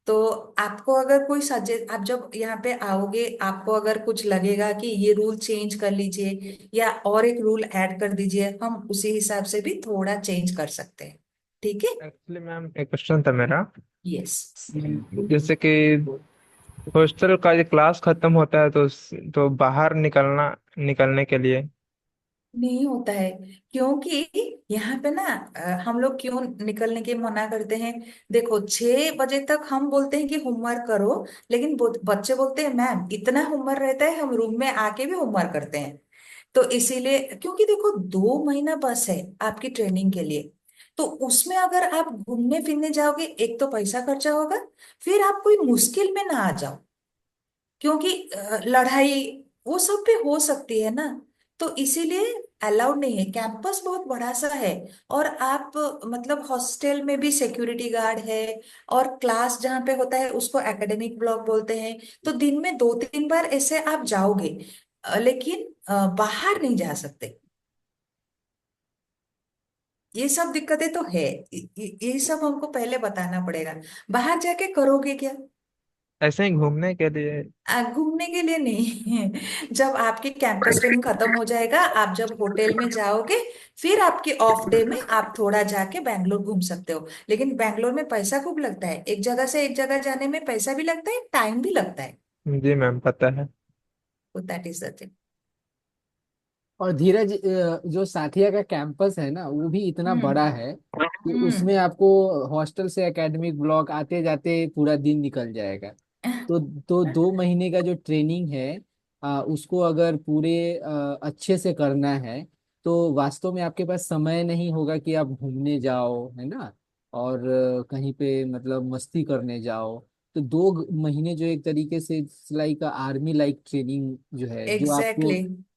तो आपको अगर कोई सजेस्ट, आप जब यहाँ पे आओगे आपको अगर कुछ लगेगा कि ये रूल चेंज कर लीजिए या और एक रूल ऐड कर दीजिए, हम उसी हिसाब से भी थोड़ा चेंज कर सकते हैं, ठीक है? एक्चुअली मैम एक क्वेश्चन था मेरा। यस। जैसे कि हॉस्टल का ये क्लास खत्म होता है तो बाहर निकलने के लिए नहीं होता है, क्योंकि यहाँ पे ना हम लोग क्यों निकलने के मना करते हैं। देखो 6 बजे तक हम बोलते हैं कि होमवर्क करो, लेकिन बच्चे बोलते हैं मैम इतना होमवर्क रहता है, हम रूम में आके भी होमवर्क करते हैं। तो इसीलिए, क्योंकि देखो 2 महीना बस है आपकी ट्रेनिंग के लिए, तो उसमें अगर आप घूमने फिरने जाओगे, एक तो पैसा खर्चा होगा, फिर आप कोई मुश्किल में ना आ जाओ, क्योंकि लड़ाई वो सब भी हो सकती है ना। तो इसीलिए अलाउड नहीं है। कैंपस बहुत बड़ा सा है, और आप मतलब हॉस्टल में भी सिक्योरिटी गार्ड है, और क्लास जहाँ पे होता है उसको एकेडमिक ब्लॉक बोलते हैं। तो दिन में 2-3 बार ऐसे आप जाओगे, लेकिन बाहर नहीं जा सकते। ये सब दिक्कतें तो है। ये सब हमको पहले बताना पड़ेगा। बाहर जाके करोगे क्या? ऐसे ही घूमने के लिए। घूमने के लिए नहीं। जब आपकी कैंपस ट्रेनिंग खत्म हो जाएगा, आप जब होटल में जाओगे, फिर आपके ऑफ डे में आप थोड़ा जाके बैंगलोर घूम सकते हो। लेकिन बैंगलोर में पैसा खूब लगता है, एक जगह से एक जगह जाने में पैसा भी लगता है, टाइम भी लगता है। जी मैम पता है। तो दैट इज द थिंग। और धीरज, जो साथिया का कैंपस है ना, वो भी इतना बड़ा हम्म। है कि उसमें हम्म। आपको हॉस्टल से एकेडमिक ब्लॉक आते जाते पूरा दिन निकल जाएगा। तो 2 महीने का जो ट्रेनिंग है, उसको अगर पूरे अच्छे से करना है, तो वास्तव में आपके पास समय नहीं होगा कि आप घूमने जाओ, है ना, और कहीं पे मतलब मस्ती करने जाओ। तो 2 महीने जो एक तरीके से लाइक आर्मी लाइक ट्रेनिंग जो है, जो आपको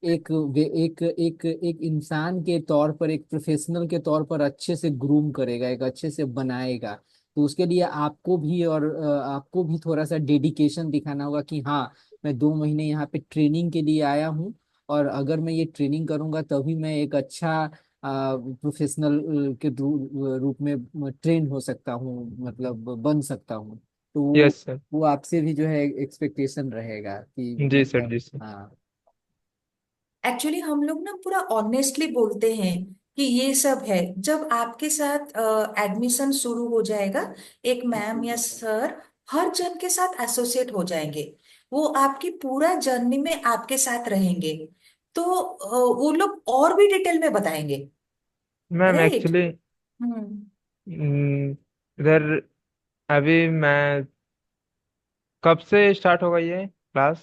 एग्जैक्टली। एक इंसान के तौर पर, एक प्रोफेशनल के तौर पर अच्छे से ग्रूम करेगा, एक अच्छे से बनाएगा। तो उसके लिए आपको भी, और आपको भी थोड़ा सा डेडिकेशन दिखाना होगा कि हाँ, मैं 2 महीने यहाँ पे ट्रेनिंग के लिए आया हूँ, और अगर मैं ये ट्रेनिंग करूंगा तभी मैं एक अच्छा प्रोफेशनल के रूप में ट्रेन हो सकता हूँ, मतलब बन सकता हूँ। तो वो यस सर। वो आपसे भी जो है एक्सपेक्टेशन रहेगा कि जी सर, मतलब, जी सर। हाँ। एक्चुअली हम लोग ना पूरा ऑनेस्टली बोलते हैं कि ये सब है। जब आपके साथ एडमिशन शुरू हो जाएगा, एक मैम या सर हर जन के साथ एसोसिएट हो जाएंगे। वो आपकी पूरा जर्नी में आपके साथ रहेंगे। तो वो लोग और भी डिटेल में बताएंगे। Ma'am right. एक्चुअली हम्म। इधर अभी मैं, कब से स्टार्ट होगा ये क्लास?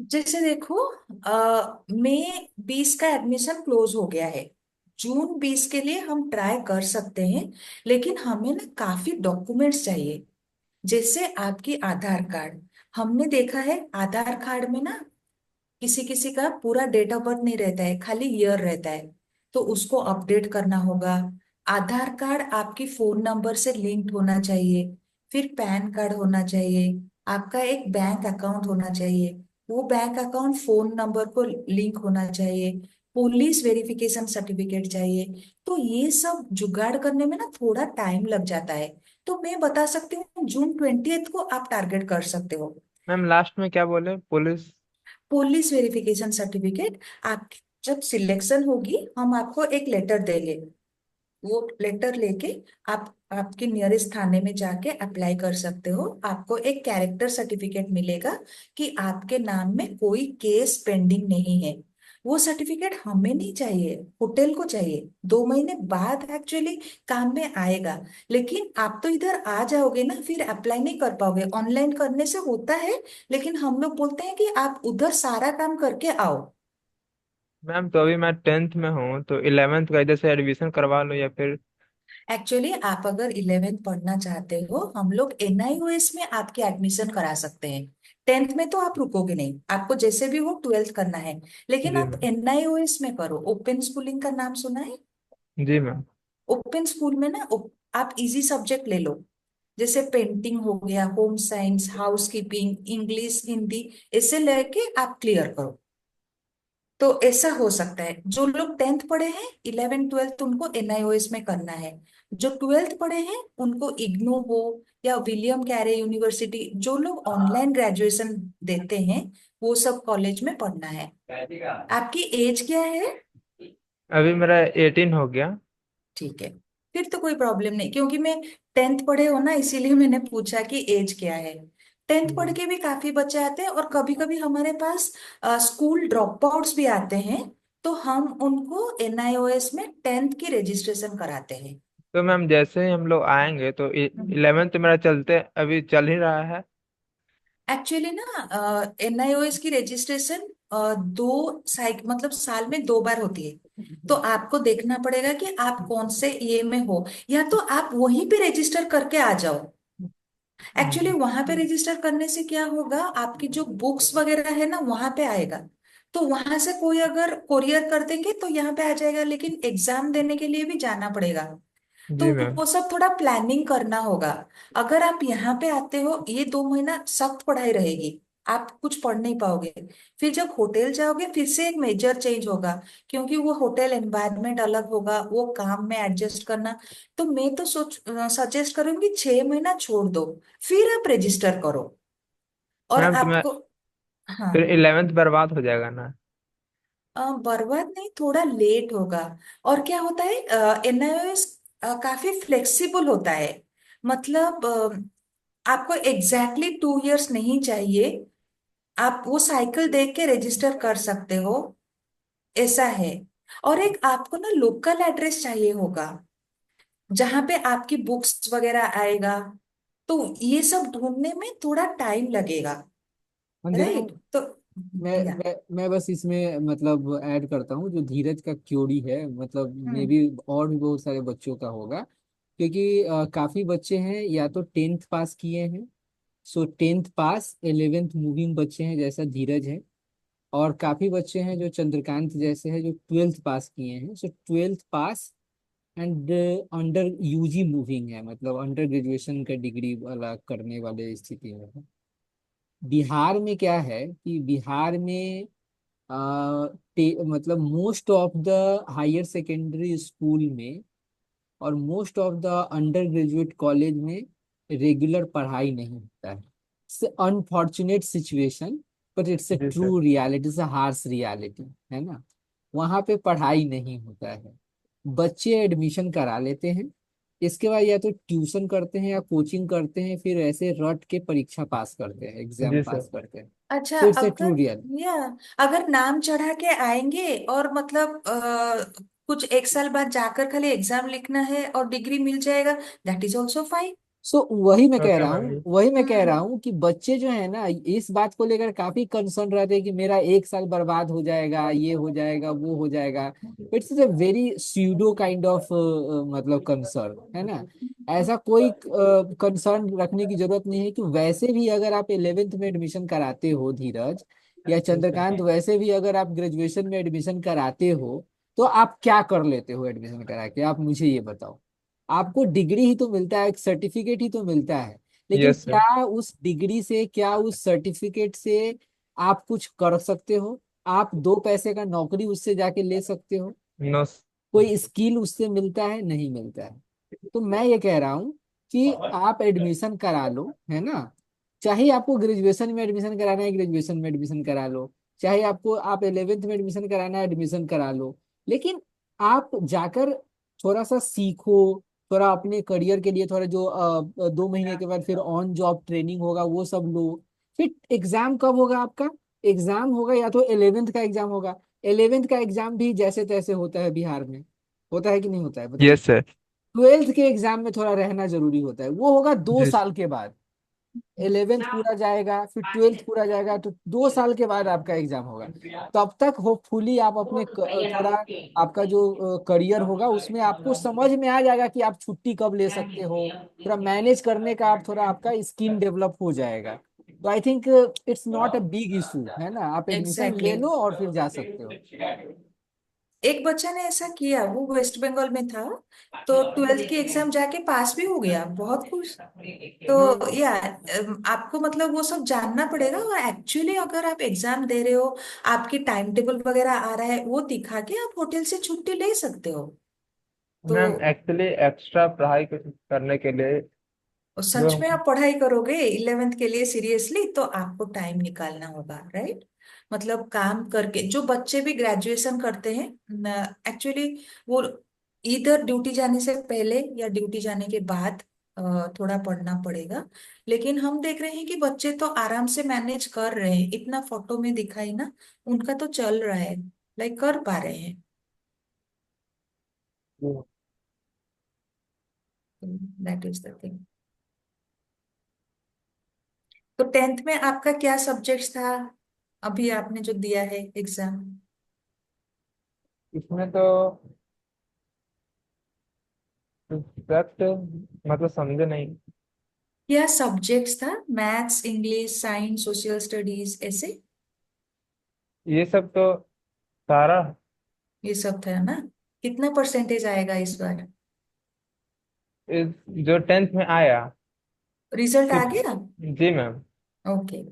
जैसे देखो, मई 20 का एडमिशन क्लोज हो गया है। जून 20 के लिए हम ट्राई कर सकते हैं, लेकिन हमें ना काफी डॉक्यूमेंट्स चाहिए। जैसे आपकी आधार कार्ड। हमने देखा है आधार कार्ड में ना किसी किसी का पूरा डेट ऑफ बर्थ नहीं रहता है, खाली ईयर रहता है। तो उसको अपडेट करना होगा। आधार कार्ड आपकी फोन नंबर से लिंक्ड होना चाहिए। फिर पैन कार्ड होना चाहिए। आपका एक बैंक अकाउंट होना चाहिए। वो बैंक अकाउंट फोन नंबर को लिंक होना चाहिए। पुलिस वेरिफिकेशन सर्टिफिकेट चाहिए। तो ये सब जुगाड़ करने में ना थोड़ा टाइम लग जाता है। तो मैं बता सकती हूँ जून 20 को आप टारगेट कर सकते हो। मैम लास्ट में क्या बोले, पुलिस? Police verification certificate. आप जब सिलेक्शन होगी, हम आपको एक लेटर देंगे। वो लेटर लेके आप आपके नियरेस्ट थाने में जाके अप्लाई कर सकते हो। आपको एक कैरेक्टर सर्टिफिकेट मिलेगा कि आपके नाम में कोई केस पेंडिंग नहीं है। वो सर्टिफिकेट हमें नहीं चाहिए, होटल को चाहिए। 2 महीने बाद एक्चुअली काम में आएगा। लेकिन आप तो इधर आ जाओगे ना, फिर अप्लाई नहीं कर पाओगे। ऑनलाइन करने से होता है, लेकिन हम लोग बोलते हैं कि आप उधर सारा काम करके आओ। मैम तो अभी मैं 10th में हूँ, तो 11th का इधर से एडमिशन करवा लो या फिर? एक्चुअली आप अगर 11th पढ़ना चाहते हो, हम लोग एनआईओएस में आपके एडमिशन करा सकते हैं। 10th में तो आप रुकोगे नहीं, आपको जैसे भी हो 12th करना है। लेकिन जी आप मैम। एनआईओएस में करो। ओपन स्कूलिंग का नाम सुना है? जी मैम। ओपन स्कूल में ना आप इजी सब्जेक्ट ले लो। जैसे पेंटिंग हो गया, home science, house keeping, English, Hindi, ऐसे लेके आप क्लियर करो। तो ऐसा हो सकता है। जो लोग 10th पढ़े हैं, 11th 12th उनको एनआईओएस में करना है। जो 12th पढ़े हैं उनको इग्नू हो या विलियम कैरे यूनिवर्सिटी, जो लोग ऑनलाइन ग्रेजुएशन देते हैं, वो सब कॉलेज में पढ़ना है। आपकी एज क्या है? अभी मेरा 18 हो गया। ठीक है, फिर तो कोई प्रॉब्लम नहीं, क्योंकि मैं 10th पढ़े हो ना, इसीलिए मैंने पूछा कि एज क्या है। 10th पढ़ के भी काफी बच्चे आते हैं, और कभी कभी हमारे पास स्कूल ड्रॉप आउट्स भी आते हैं। तो हम उनको NIOS में 10th की रजिस्ट्रेशन कराते हैं। तो मैम जैसे ही हम लोग आएंगे तो 11th मेरा चलते अभी चल ही रहा है। एक्चुअली ना NIOS की रजिस्ट्रेशन दो साइक मतलब साल में 2 बार होती है। तो आपको देखना पड़ेगा कि आप कौन से ये में हो, या तो आप वहीं पे रजिस्टर करके आ जाओ। एक्चुअली वहां पे रजिस्टर करने से क्या होगा, आपकी जो बुक्स वगैरह है ना वहां पे आएगा। तो वहां से कोई अगर कोरियर कर देंगे तो यहाँ पे आ जाएगा, लेकिन एग्जाम देने के लिए भी जाना पड़ेगा। तो जी मैम। वो सब थोड़ा प्लानिंग करना होगा। अगर आप यहाँ पे आते हो, ये 2 महीना सख्त पढ़ाई रहेगी, आप कुछ पढ़ नहीं पाओगे। फिर जब होटल जाओगे फिर से एक मेजर चेंज होगा, क्योंकि वो होटल एनवायरनमेंट अलग होगा, वो काम में एडजस्ट करना। तो मैं तो सजेस्ट करूंगी 6 महीना छोड़ दो, फिर आप रजिस्टर करो। और मैम तो मैं आपको, हाँ, फिर 11th बर्बाद हो जाएगा ना। बर्बाद नहीं, थोड़ा लेट होगा। और क्या होता है, NIOS काफी फ्लेक्सिबल होता है। मतलब आपको एग्जैक्टली 2 इयर्स नहीं चाहिए, आप वो साइकिल देख के रजिस्टर कर सकते हो, ऐसा है। और एक आपको ना लोकल एड्रेस चाहिए होगा, जहां पे आपकी बुक्स वगैरह आएगा। तो ये सब ढूंढने में थोड़ा टाइम लगेगा, हाँ देखो, राइट? तो मैं या, मैं बस इसमें मतलब ऐड करता हूँ, जो धीरज का क्योरी है मतलब मे हम्म, भी और भी बहुत सारे बच्चों का होगा, क्योंकि काफी बच्चे हैं या तो 10th पास किए हैं, सो 10th पास 11th मूविंग बच्चे हैं जैसा धीरज है, और काफी बच्चे हैं जो चंद्रकांत जैसे हैं जो 12th पास किए हैं, so 12th pass and under UG moving है, मतलब अंडर ग्रेजुएशन का डिग्री वाला करने वाले स्थिति में है। बिहार में क्या है कि बिहार में मतलब most of the higher secondary school में और most of the under graduate college में रेगुलर पढ़ाई नहीं होता है। It's unfortunate situation, but it's a जी sir. True reality, it's a harsh reality, है ना। वहाँ पे पढ़ाई नहीं होता है, बच्चे एडमिशन करा लेते हैं, इसके बाद या तो ट्यूशन करते हैं या कोचिंग करते हैं, फिर ऐसे रट के परीक्षा पास करते हैं, एग्जाम जी सर। पास करते हैं। अच्छा, तो इट्स ए ट्रू अगर, रियल। या अगर नाम चढ़ा के आएंगे और मतलब कुछ एक साल बाद जाकर खाली एग्जाम लिखना है और डिग्री मिल जाएगा, दैट इज ऑल्सो फाइन। सो वही मैं कह ओके रहा मैम हूँ, जी। वही मैं कह रहा हम्म, हूँ कि बच्चे जो है ना इस बात को लेकर काफी कंसर्न रहते हैं कि मेरा 1 साल बर्बाद हो जाएगा, ये हो जाएगा, वो हो जाएगा। It's a very pseudo kind of मतलब कंसर्न, है ना। ऐसा कोई कंसर्न रखने की जरूरत नहीं है, कि वैसे भी अगर आप 11th में एडमिशन कराते हो धीरज या जी सर। चंद्रकांत, वैसे भी अगर आप ग्रेजुएशन में एडमिशन कराते हो, तो आप क्या कर लेते हो एडमिशन करा के, आप मुझे ये बताओ। आपको डिग्री ही तो मिलता है, एक सर्टिफिकेट ही तो मिलता है, लेकिन यस सर। क्या उस डिग्री से, क्या उस सर्टिफिकेट से आप कुछ कर सकते हो? आप 2 पैसे का नौकरी उससे जाके ले सकते हो? नो। कोई स्किल उससे मिलता है? नहीं मिलता है। तो मैं ये कह रहा हूँ कि आप एडमिशन करा लो, है ना। चाहे आपको ग्रेजुएशन में एडमिशन कराना है, ग्रेजुएशन में एडमिशन करा लो, चाहे आपको आप 11th में एडमिशन कराना है, एडमिशन करा लो, लेकिन आप जाकर थोड़ा सा सीखो, थोड़ा अपने करियर के लिए थोड़ा जो 2 महीने के बाद फिर ऑन जॉब ट्रेनिंग होगा वो सब लो। फिर एग्जाम कब होगा आपका? एग्जाम होगा या तो 11th का एग्जाम होगा। 11th का एग्जाम भी जैसे तैसे होता है बिहार में, होता है कि नहीं होता है बताओ। Yes sir. 12th के एग्जाम में थोड़ा रहना जरूरी होता है, वो होगा दो जी। साल के बाद। 11th पूरा जाएगा, फिर 12th पूरा जाएगा, तो 2 साल के बाद आपका एग्जाम होगा। तब तक होपफुली आप अपने थोड़ा आपका जो करियर होगा उसमें आपको समझ में आ जाएगा कि आप छुट्टी कब ले सकते हो, थोड़ा मैनेज करने का आप थोड़ा आपका स्किल डेवलप हो जाएगा। तो I think it's not a big issue, है ना, आप एडमिशन ले एग्जैक्टली। लो और फिर जा सकते हो। एक बच्चा ने ऐसा किया, वो वेस्ट बंगाल में था, तो 12th की एग्जाम जाके पास भी हो गया, बहुत खुश। तो मैम या आपको मतलब वो सब जानना पड़ेगा, और एक्चुअली अगर आप एग्जाम दे रहे हो, आपकी टाइम टेबल वगैरह आ रहा है, वो दिखा के आप होटल से छुट्टी ले सकते हो। तो मैम एक्चुअली एक्स्ट्रा पढ़ाई करने के लिए जो सच में आप पढ़ाई करोगे 11th के लिए सीरियसली, तो आपको टाइम निकालना होगा, राइट? मतलब काम करके जो बच्चे भी ग्रेजुएशन करते हैं, एक्चुअली वो इधर ड्यूटी जाने से पहले या ड्यूटी जाने के बाद थोड़ा पढ़ना पड़ेगा। लेकिन हम देख रहे हैं कि बच्चे तो आराम से मैनेज कर रहे हैं, इतना फोटो में दिखाई ना, उनका तो चल रहा है। लाइक कर पा रहे हैं? That is the thing. तो 10th में आपका क्या सब्जेक्ट था, अभी आपने जो दिया है एग्जाम? इसमें तो एग्जैक्ट मतलब समझे नहीं। क्या सब्जेक्ट्स था? Maths, English, science, social studies, ऐसे? ये सब तो सारा ये सब था ना? कितना परसेंटेज आएगा इस बार? जो 10th में आया। रिजल्ट आ फिफ- गया? जी मैम। ओके।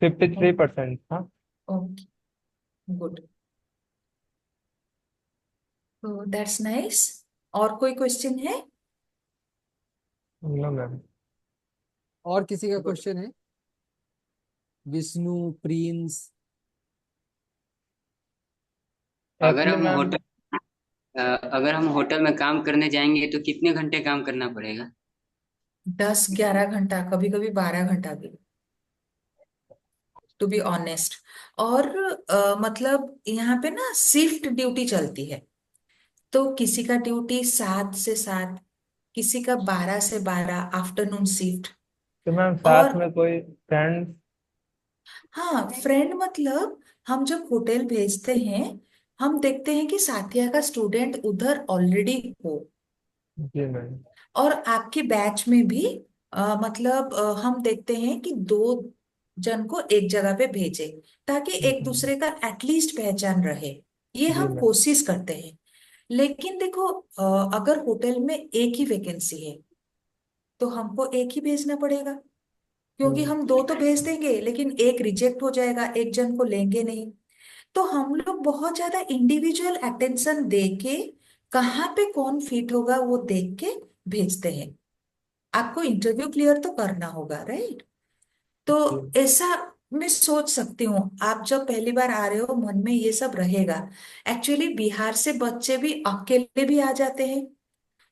53% था। Okay, good. तो दैट्स नाइस। और कोई क्वेश्चन है? No ma'am. और किसी का क्वेश्चन है? विष्णु, प्रिंस। अगर एक्चुअली हम मैम होटल अगर हम होटल में काम करने जाएंगे तो कितने घंटे काम करना पड़ेगा? 10-11 घंटा, कभी कभी 12 घंटा भी, टू बी ऑनेस्ट। और मतलब यहाँ पे ना शिफ्ट ड्यूटी चलती है। तो किसी का ड्यूटी 7 से 7, किसी का 12 से 12, आफ्टरनून शिफ्ट। तो मैम और साथ में कोई फ्रेंड्स। हाँ, फ्रेंड मतलब हम जब होटल भेजते हैं, हम देखते हैं कि साथिया का स्टूडेंट उधर ऑलरेडी हो, जी मैम। और आपके बैच में भी मतलब हम देखते हैं कि 2 जन को एक जगह पे भेजे, ताकि एक दूसरे का एटलीस्ट पहचान रहे। ये जी हम मैम। कोशिश करते हैं। लेकिन देखो, अगर होटल में एक ही वैकेंसी है तो हमको एक ही भेजना पड़ेगा, क्योंकि हम्म, हम 2 तो भेज देंगे लेकिन एक रिजेक्ट हो जाएगा, एक जन को लेंगे नहीं। तो हम लोग बहुत ज्यादा इंडिविजुअल अटेंशन दे के, कहाँ पे कौन फिट होगा वो देख के भेजते हैं। आपको इंटरव्यू क्लियर तो करना होगा, राइट? तो जी ऐसा मैं सोच सकती हूँ, आप जब पहली बार आ रहे हो मन में ये सब रहेगा। एक्चुअली बिहार से बच्चे भी अकेले भी आ जाते हैं,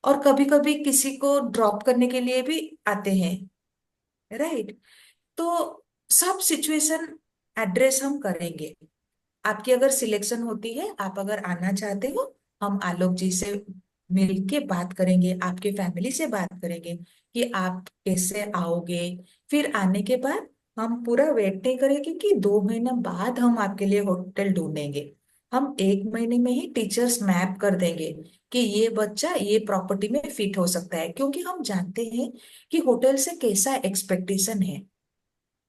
और कभी कभी किसी को ड्रॉप करने के लिए भी आते हैं, राइट? तो सब सिचुएशन एड्रेस हम करेंगे। आपकी अगर सिलेक्शन होती है, आप अगर आना चाहते हो, हम आलोक जी से मिल के बात करेंगे, आपके फैमिली से बात करेंगे कि आप कैसे आओगे। फिर आने के बाद हम पूरा वेट नहीं करेंगे कि 2 महीने बाद हम आपके लिए होटल ढूंढेंगे। हम 1 महीने में ही टीचर्स मैप कर देंगे कि ये बच्चा ये प्रॉपर्टी में फिट हो सकता है, क्योंकि हम जानते हैं कि होटल से कैसा एक्सपेक्टेशन है।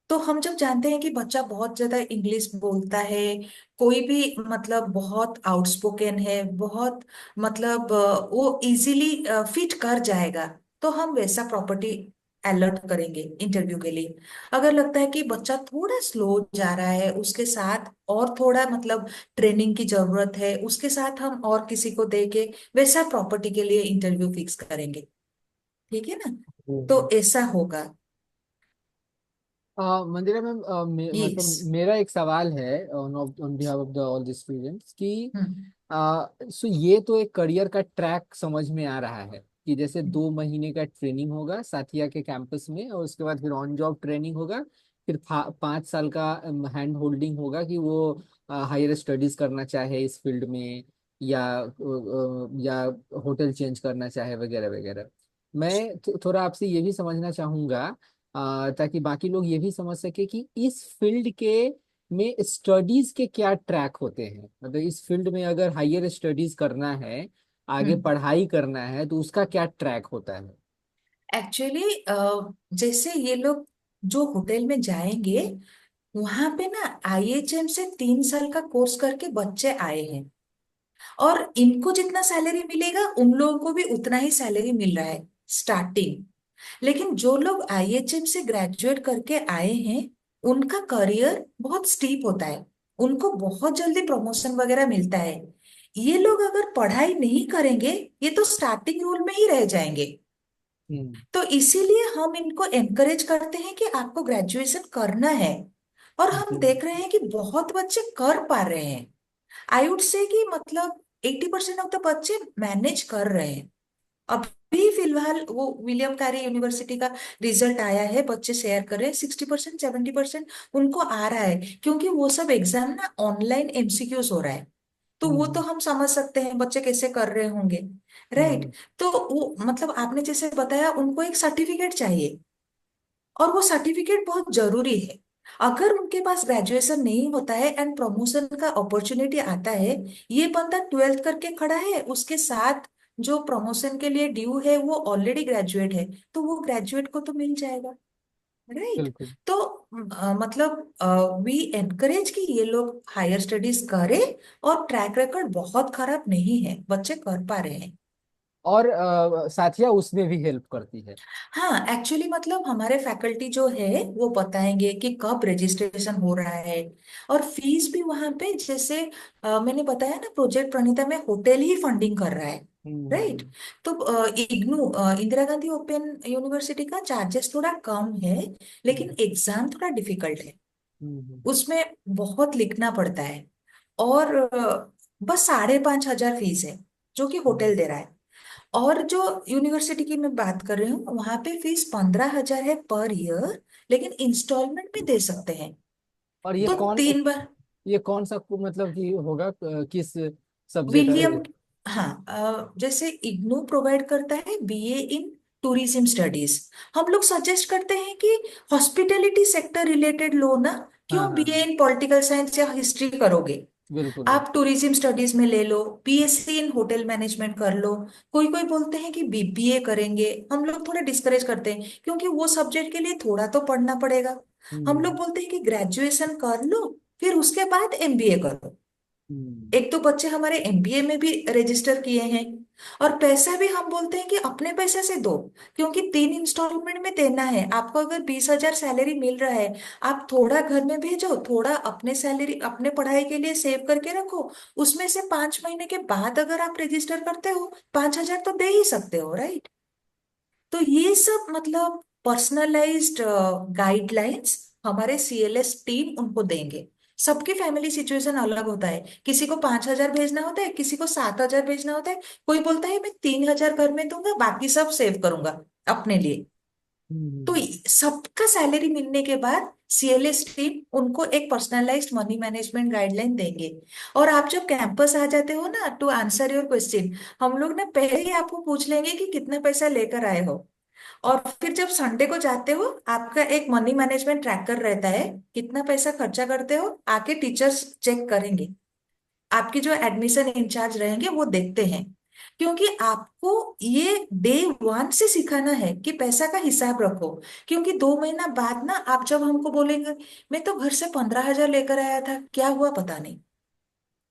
तो हम जब जानते हैं कि बच्चा बहुत ज्यादा इंग्लिश बोलता है, कोई भी मतलब बहुत आउटस्पोकन है, बहुत मतलब वो इजीली फिट कर जाएगा, तो हम वैसा प्रॉपर्टी अलर्ट करेंगे इंटरव्यू के लिए। अगर लगता है कि बच्चा थोड़ा स्लो जा रहा है, उसके साथ और थोड़ा मतलब ट्रेनिंग की जरूरत है, उसके साथ हम और किसी को दे के वैसा प्रॉपर्टी के लिए इंटरव्यू फिक्स करेंगे। ठीक है ना? जी। तो ऐसा होगा। मंदिरा मैम, यस। मतलब मेरा एक सवाल है on behalf of the all the students कि हम्म। सो ये तो एक करियर का ट्रैक समझ में आ रहा है कि जैसे 2 महीने का ट्रेनिंग होगा साथिया के कैंपस में, और उसके बाद फिर ऑन जॉब ट्रेनिंग होगा। फिर 5 साल का हैंड होल्डिंग होगा कि वो हायर स्टडीज करना चाहे इस फील्ड में, या होटल चेंज करना चाहे वगैरह वगैरह। मैं थोड़ा आपसे ये भी समझना चाहूंगा, ताकि बाकी लोग ये भी समझ सके कि इस फील्ड के में स्टडीज के क्या ट्रैक होते हैं। मतलब इस फील्ड में अगर हायर स्टडीज करना है, आगे हम्म। पढ़ाई करना है, तो उसका क्या ट्रैक होता है? एक्चुअली जैसे ये लोग जो होटल में जाएंगे, वहां पे ना आईएचएम से 3 साल का कोर्स करके बच्चे आए हैं, और इनको जितना सैलरी मिलेगा उन लोगों को भी उतना ही सैलरी मिल रहा है स्टार्टिंग। लेकिन जो लोग आईएचएम से ग्रेजुएट करके आए हैं, उनका करियर बहुत स्टीप होता है, उनको बहुत जल्दी प्रमोशन वगैरह मिलता है। ये लोग अगर पढ़ाई नहीं करेंगे, ये तो स्टार्टिंग रोल में ही रह जाएंगे। हम्म। तो इसीलिए हम इनको एनकरेज करते हैं कि आपको ग्रेजुएशन करना है, और हम जी। देख रहे हैं कि बहुत बच्चे कर पा रहे हैं। आई वुड से कि मतलब 80% ऑफ द बच्चे मैनेज कर रहे हैं। अभी फिलहाल वो विलियम कैरी यूनिवर्सिटी का रिजल्ट आया है, बच्चे शेयर कर रहे हैं, 60%, 70% उनको आ रहा है, क्योंकि वो सब एग्जाम ना ऑनलाइन एमसीक्यूज हो रहा है। तो वो तो हम्म हम समझ सकते हैं बच्चे कैसे कर रहे होंगे। राइट। हम्म तो वो मतलब आपने जैसे बताया उनको एक सर्टिफिकेट चाहिए, और वो सर्टिफिकेट बहुत जरूरी है। अगर उनके पास ग्रेजुएशन नहीं होता है एंड प्रमोशन का अपॉर्चुनिटी आता है, ये बंदा 12th करके खड़ा है, उसके साथ जो प्रमोशन के लिए ड्यू है वो ऑलरेडी ग्रेजुएट है, तो वो ग्रेजुएट को तो मिल जाएगा। राइट। बिल्कुल। तो मतलब वी एनकरेज कि ये लोग हायर स्टडीज करें, और ट्रैक रिकॉर्ड बहुत खराब नहीं है, बच्चे कर पा रहे हैं। और साथिया उसमें भी हेल्प करती है। हाँ एक्चुअली मतलब हमारे फैकल्टी जो है वो बताएंगे कि कब रजिस्ट्रेशन हो रहा है, और फीस भी वहां पे जैसे मैंने बताया ना, प्रोजेक्ट प्रणीता में होटल ही फंडिंग कर रहा है। राइट। हम्म तो इग्नू इंदिरा गांधी ओपन यूनिवर्सिटी का चार्जेस थोड़ा कम है, लेकिन हम्म एग्जाम थोड़ा डिफिकल्ट है, हम्म उसमें बहुत लिखना पड़ता है। और बस 5,500 फीस है जो कि हम्म। होटल दे रहा है। और जो यूनिवर्सिटी की मैं बात कर रही हूँ वहां पे फीस 15,000 है पर ईयर, लेकिन इंस्टॉलमेंट में दे सकते हैं। और ये तो कौन 3 बार। ये कौन सा मतलब कि होगा किस सब्जेक्ट विलियम। पे? हाँ जैसे इग्नू प्रोवाइड करता है बीए इन टूरिज्म स्टडीज, हम लोग सजेस्ट करते हैं कि हॉस्पिटैलिटी सेक्टर रिलेटेड लो ना, हाँ क्यों हाँ बीए इन पॉलिटिकल साइंस या हिस्ट्री करोगे। बिल्कुल बिल्कुल। आप टूरिज्म स्टडीज में ले लो, बीएससी इन होटल मैनेजमेंट कर लो। कोई कोई बोलते हैं कि बीबीए करेंगे, हम लोग थोड़ा डिस्करेज करते हैं क्योंकि वो सब्जेक्ट के लिए थोड़ा तो पढ़ना पड़ेगा। हम लोग हम्म बोलते हैं कि ग्रेजुएशन कर लो, फिर उसके बाद एमबीए करो। हम्म एक तो बच्चे हमारे एमबीए में भी रजिस्टर किए हैं। और पैसा भी हम बोलते हैं कि अपने पैसे से दो, क्योंकि 3 इंस्टॉलमेंट में देना है आपको। अगर 20,000 सैलरी मिल रहा है, आप थोड़ा घर में भेजो, थोड़ा अपने सैलरी अपने पढ़ाई के लिए सेव करके रखो। उसमें से 5 महीने के बाद अगर आप रजिस्टर करते हो, 5,000 तो दे ही सकते हो। राइट। तो ये सब मतलब पर्सनलाइज्ड गाइडलाइंस हमारे सीएलएस टीम उनको देंगे। सबकी फैमिली सिचुएशन अलग होता है, किसी को 5,000 भेजना होता है, किसी को 7,000 भेजना होता है। कोई बोलता है मैं 3,000 घर में दूंगा, बाकी सब सेव करूंगा अपने लिए। तो हम्म। सबका सैलरी मिलने के बाद सीएलएस टीम उनको एक पर्सनलाइज्ड मनी मैनेजमेंट गाइडलाइन देंगे। और आप जब कैंपस आ जाते हो ना, टू आंसर योर क्वेश्चन, हम लोग ना पहले ही आपको पूछ लेंगे कि कितना पैसा लेकर आए हो। और फिर जब संडे को जाते हो, आपका एक मनी मैनेजमेंट ट्रैकर रहता है, कितना पैसा खर्चा करते हो आके टीचर्स चेक करेंगे। आपकी जो एडमिशन इंचार्ज रहेंगे वो देखते हैं, क्योंकि आपको ये डे 1 से सिखाना है कि पैसा का हिसाब रखो। क्योंकि 2 महीना बाद ना आप जब हमको बोलेंगे मैं तो घर से 15,000 लेकर आया था, क्या हुआ पता नहीं।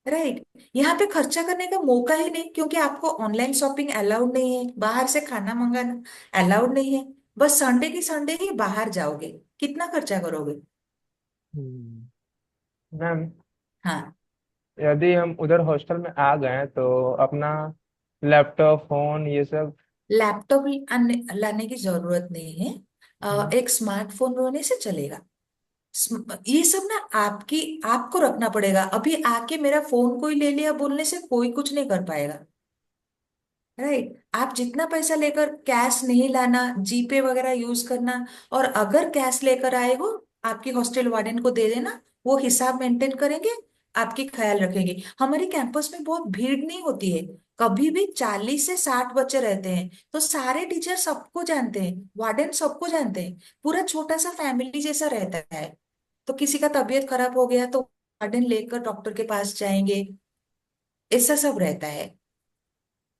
राइट। यहाँ पे खर्चा करने का मौका ही नहीं, क्योंकि आपको ऑनलाइन शॉपिंग अलाउड नहीं है, बाहर से खाना मंगाना अलाउड नहीं है। बस संडे की संडे ही बाहर जाओगे, कितना खर्चा करोगे। हम्म। मैम, हाँ। यदि हम उधर हॉस्टल में आ गए तो अपना लैपटॉप फोन ये सब। लैपटॉप लाने की जरूरत नहीं है। हम्म, एक स्मार्टफोन होने से चलेगा। ये सब ना आपकी आपको रखना पड़ेगा। अभी आके मेरा फोन कोई ले लिया बोलने से कोई कुछ नहीं कर पाएगा। राइट। आप जितना पैसा लेकर, कैश नहीं लाना, जीपे वगैरह यूज करना। और अगर कैश लेकर आए हो, आपकी हॉस्टल वार्डन को दे देना, वो हिसाब मेंटेन करेंगे, आपकी ख्याल रखेंगे। हमारे कैंपस में बहुत भीड़ नहीं होती है, कभी भी 40 से 60 बच्चे रहते हैं, तो सारे टीचर सबको जानते हैं, वार्डन सबको जानते हैं। पूरा छोटा सा फैमिली जैसा रहता है। तो किसी का तबीयत खराब हो गया तो वार्डन लेकर डॉक्टर के पास जाएंगे, ऐसा सब रहता है।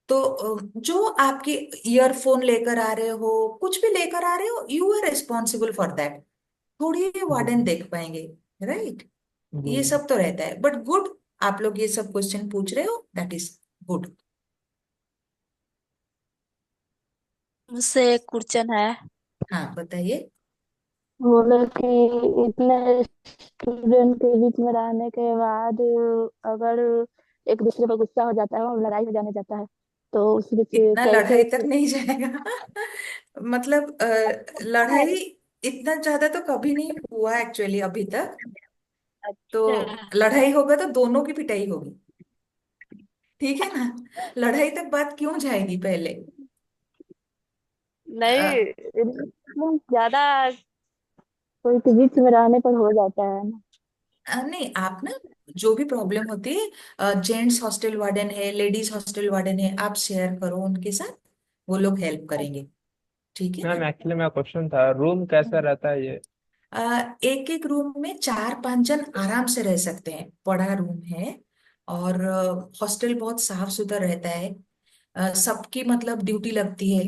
तो जो आपके ईयरफोन लेकर आ रहे हो, कुछ भी लेकर आ रहे हो, you are responsible for that. थोड़ी ये वार्डन हम्म, देख पाएंगे। राइट। ये जी। सब तो रहता है, बट गुड, आप लोग ये सब क्वेश्चन पूछ रहे हो, दैट इज गुड। मुझसे एक क्वेश्चन है। हाँ बताइए। बोले कि इतने स्टूडेंट के बीच में रहने के बाद अगर एक दूसरे पर गुस्सा हो जाता है और लड़ाई हो जाने जाता है, तो उस बीच इतना कैसे लड़ाई तक नहीं जाएगा। मतलब लड़ाई इतना ज्यादा तो कभी नहीं हुआ एक्चुअली अभी तक। तो अच्छा। लड़ाई होगा तो दोनों की पिटाई होगी, ठीक है ना। लड़ाई तक बात क्यों जाएगी पहले। नहीं, ज्यादा कोई के बीच में रहने पर हो जाता है ना। नहीं, आप ना जो भी प्रॉब्लम होती है, जेंट्स हॉस्टल वार्डन है, लेडीज हॉस्टल वार्डन है, आप शेयर करो उनके साथ, वो लोग हेल्प करेंगे। ठीक है मैम ना? एक्चुअली मेरा क्वेश्चन था, रूम कैसा रहता है ये? एक एक रूम में 4-5 जन आराम से रह सकते हैं, बड़ा रूम है। और हॉस्टल बहुत साफ सुथरा रहता है। सबकी मतलब ड्यूटी लगती है।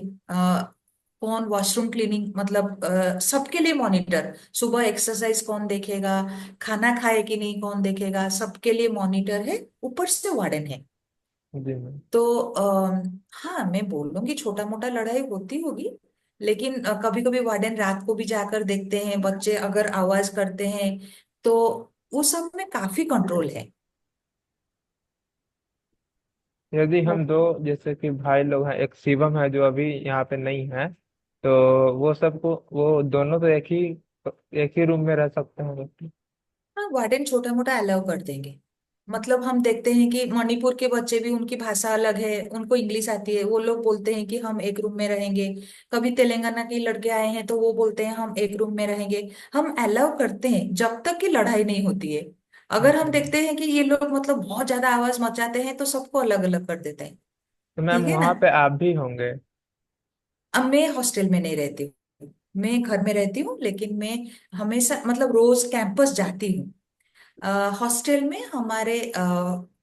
कौन वॉशरूम क्लीनिंग, मतलब सबके लिए मॉनिटर, सुबह एक्सरसाइज कौन देखेगा, खाना खाए कि नहीं कौन देखेगा, सबके लिए मॉनिटर है, ऊपर से वार्डन है। जी मैम। तो हाँ, मैं बोल लूंगी छोटा मोटा लड़ाई होती होगी, लेकिन कभी कभी वार्डन रात को भी जाकर देखते हैं, बच्चे अगर आवाज करते हैं तो वो सब में काफी कंट्रोल है। यदि हम दो, जैसे कि भाई लोग हैं, एक शिवम है जो अभी यहाँ पे नहीं है, तो वो सबको, वो दोनों तो एक ही रूम में रह सकते हैं? हाँ, वार्डन छोटा मोटा अलाउ कर देंगे। मतलब हम देखते हैं कि मणिपुर के बच्चे भी, उनकी भाषा अलग है, उनको इंग्लिश आती है, वो लोग बोलते हैं कि हम एक रूम में रहेंगे। कभी तेलंगाना के लड़के आए हैं तो वो बोलते हैं हम एक रूम में रहेंगे। हम अलाउ करते हैं जब तक कि लड़ाई नहीं होती है। अगर हम जी। देखते हैं कि ये लोग मतलब बहुत ज्यादा आवाज मचाते हैं तो सबको अलग अलग कर देते हैं। तो मैम ठीक है ना? वहाँ पे आप भी होंगे? अब मैं हॉस्टल में नहीं रहती हूँ, मैं घर में रहती हूँ, लेकिन मैं हमेशा मतलब रोज कैंपस जाती हूँ। हॉस्टल में हमारे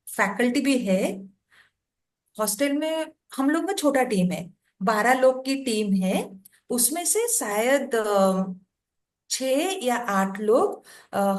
फैकल्टी भी है। हॉस्टल में हम लोग में छोटा टीम है, 12 लोग की टीम है। उसमें से शायद 6 या 8 लोग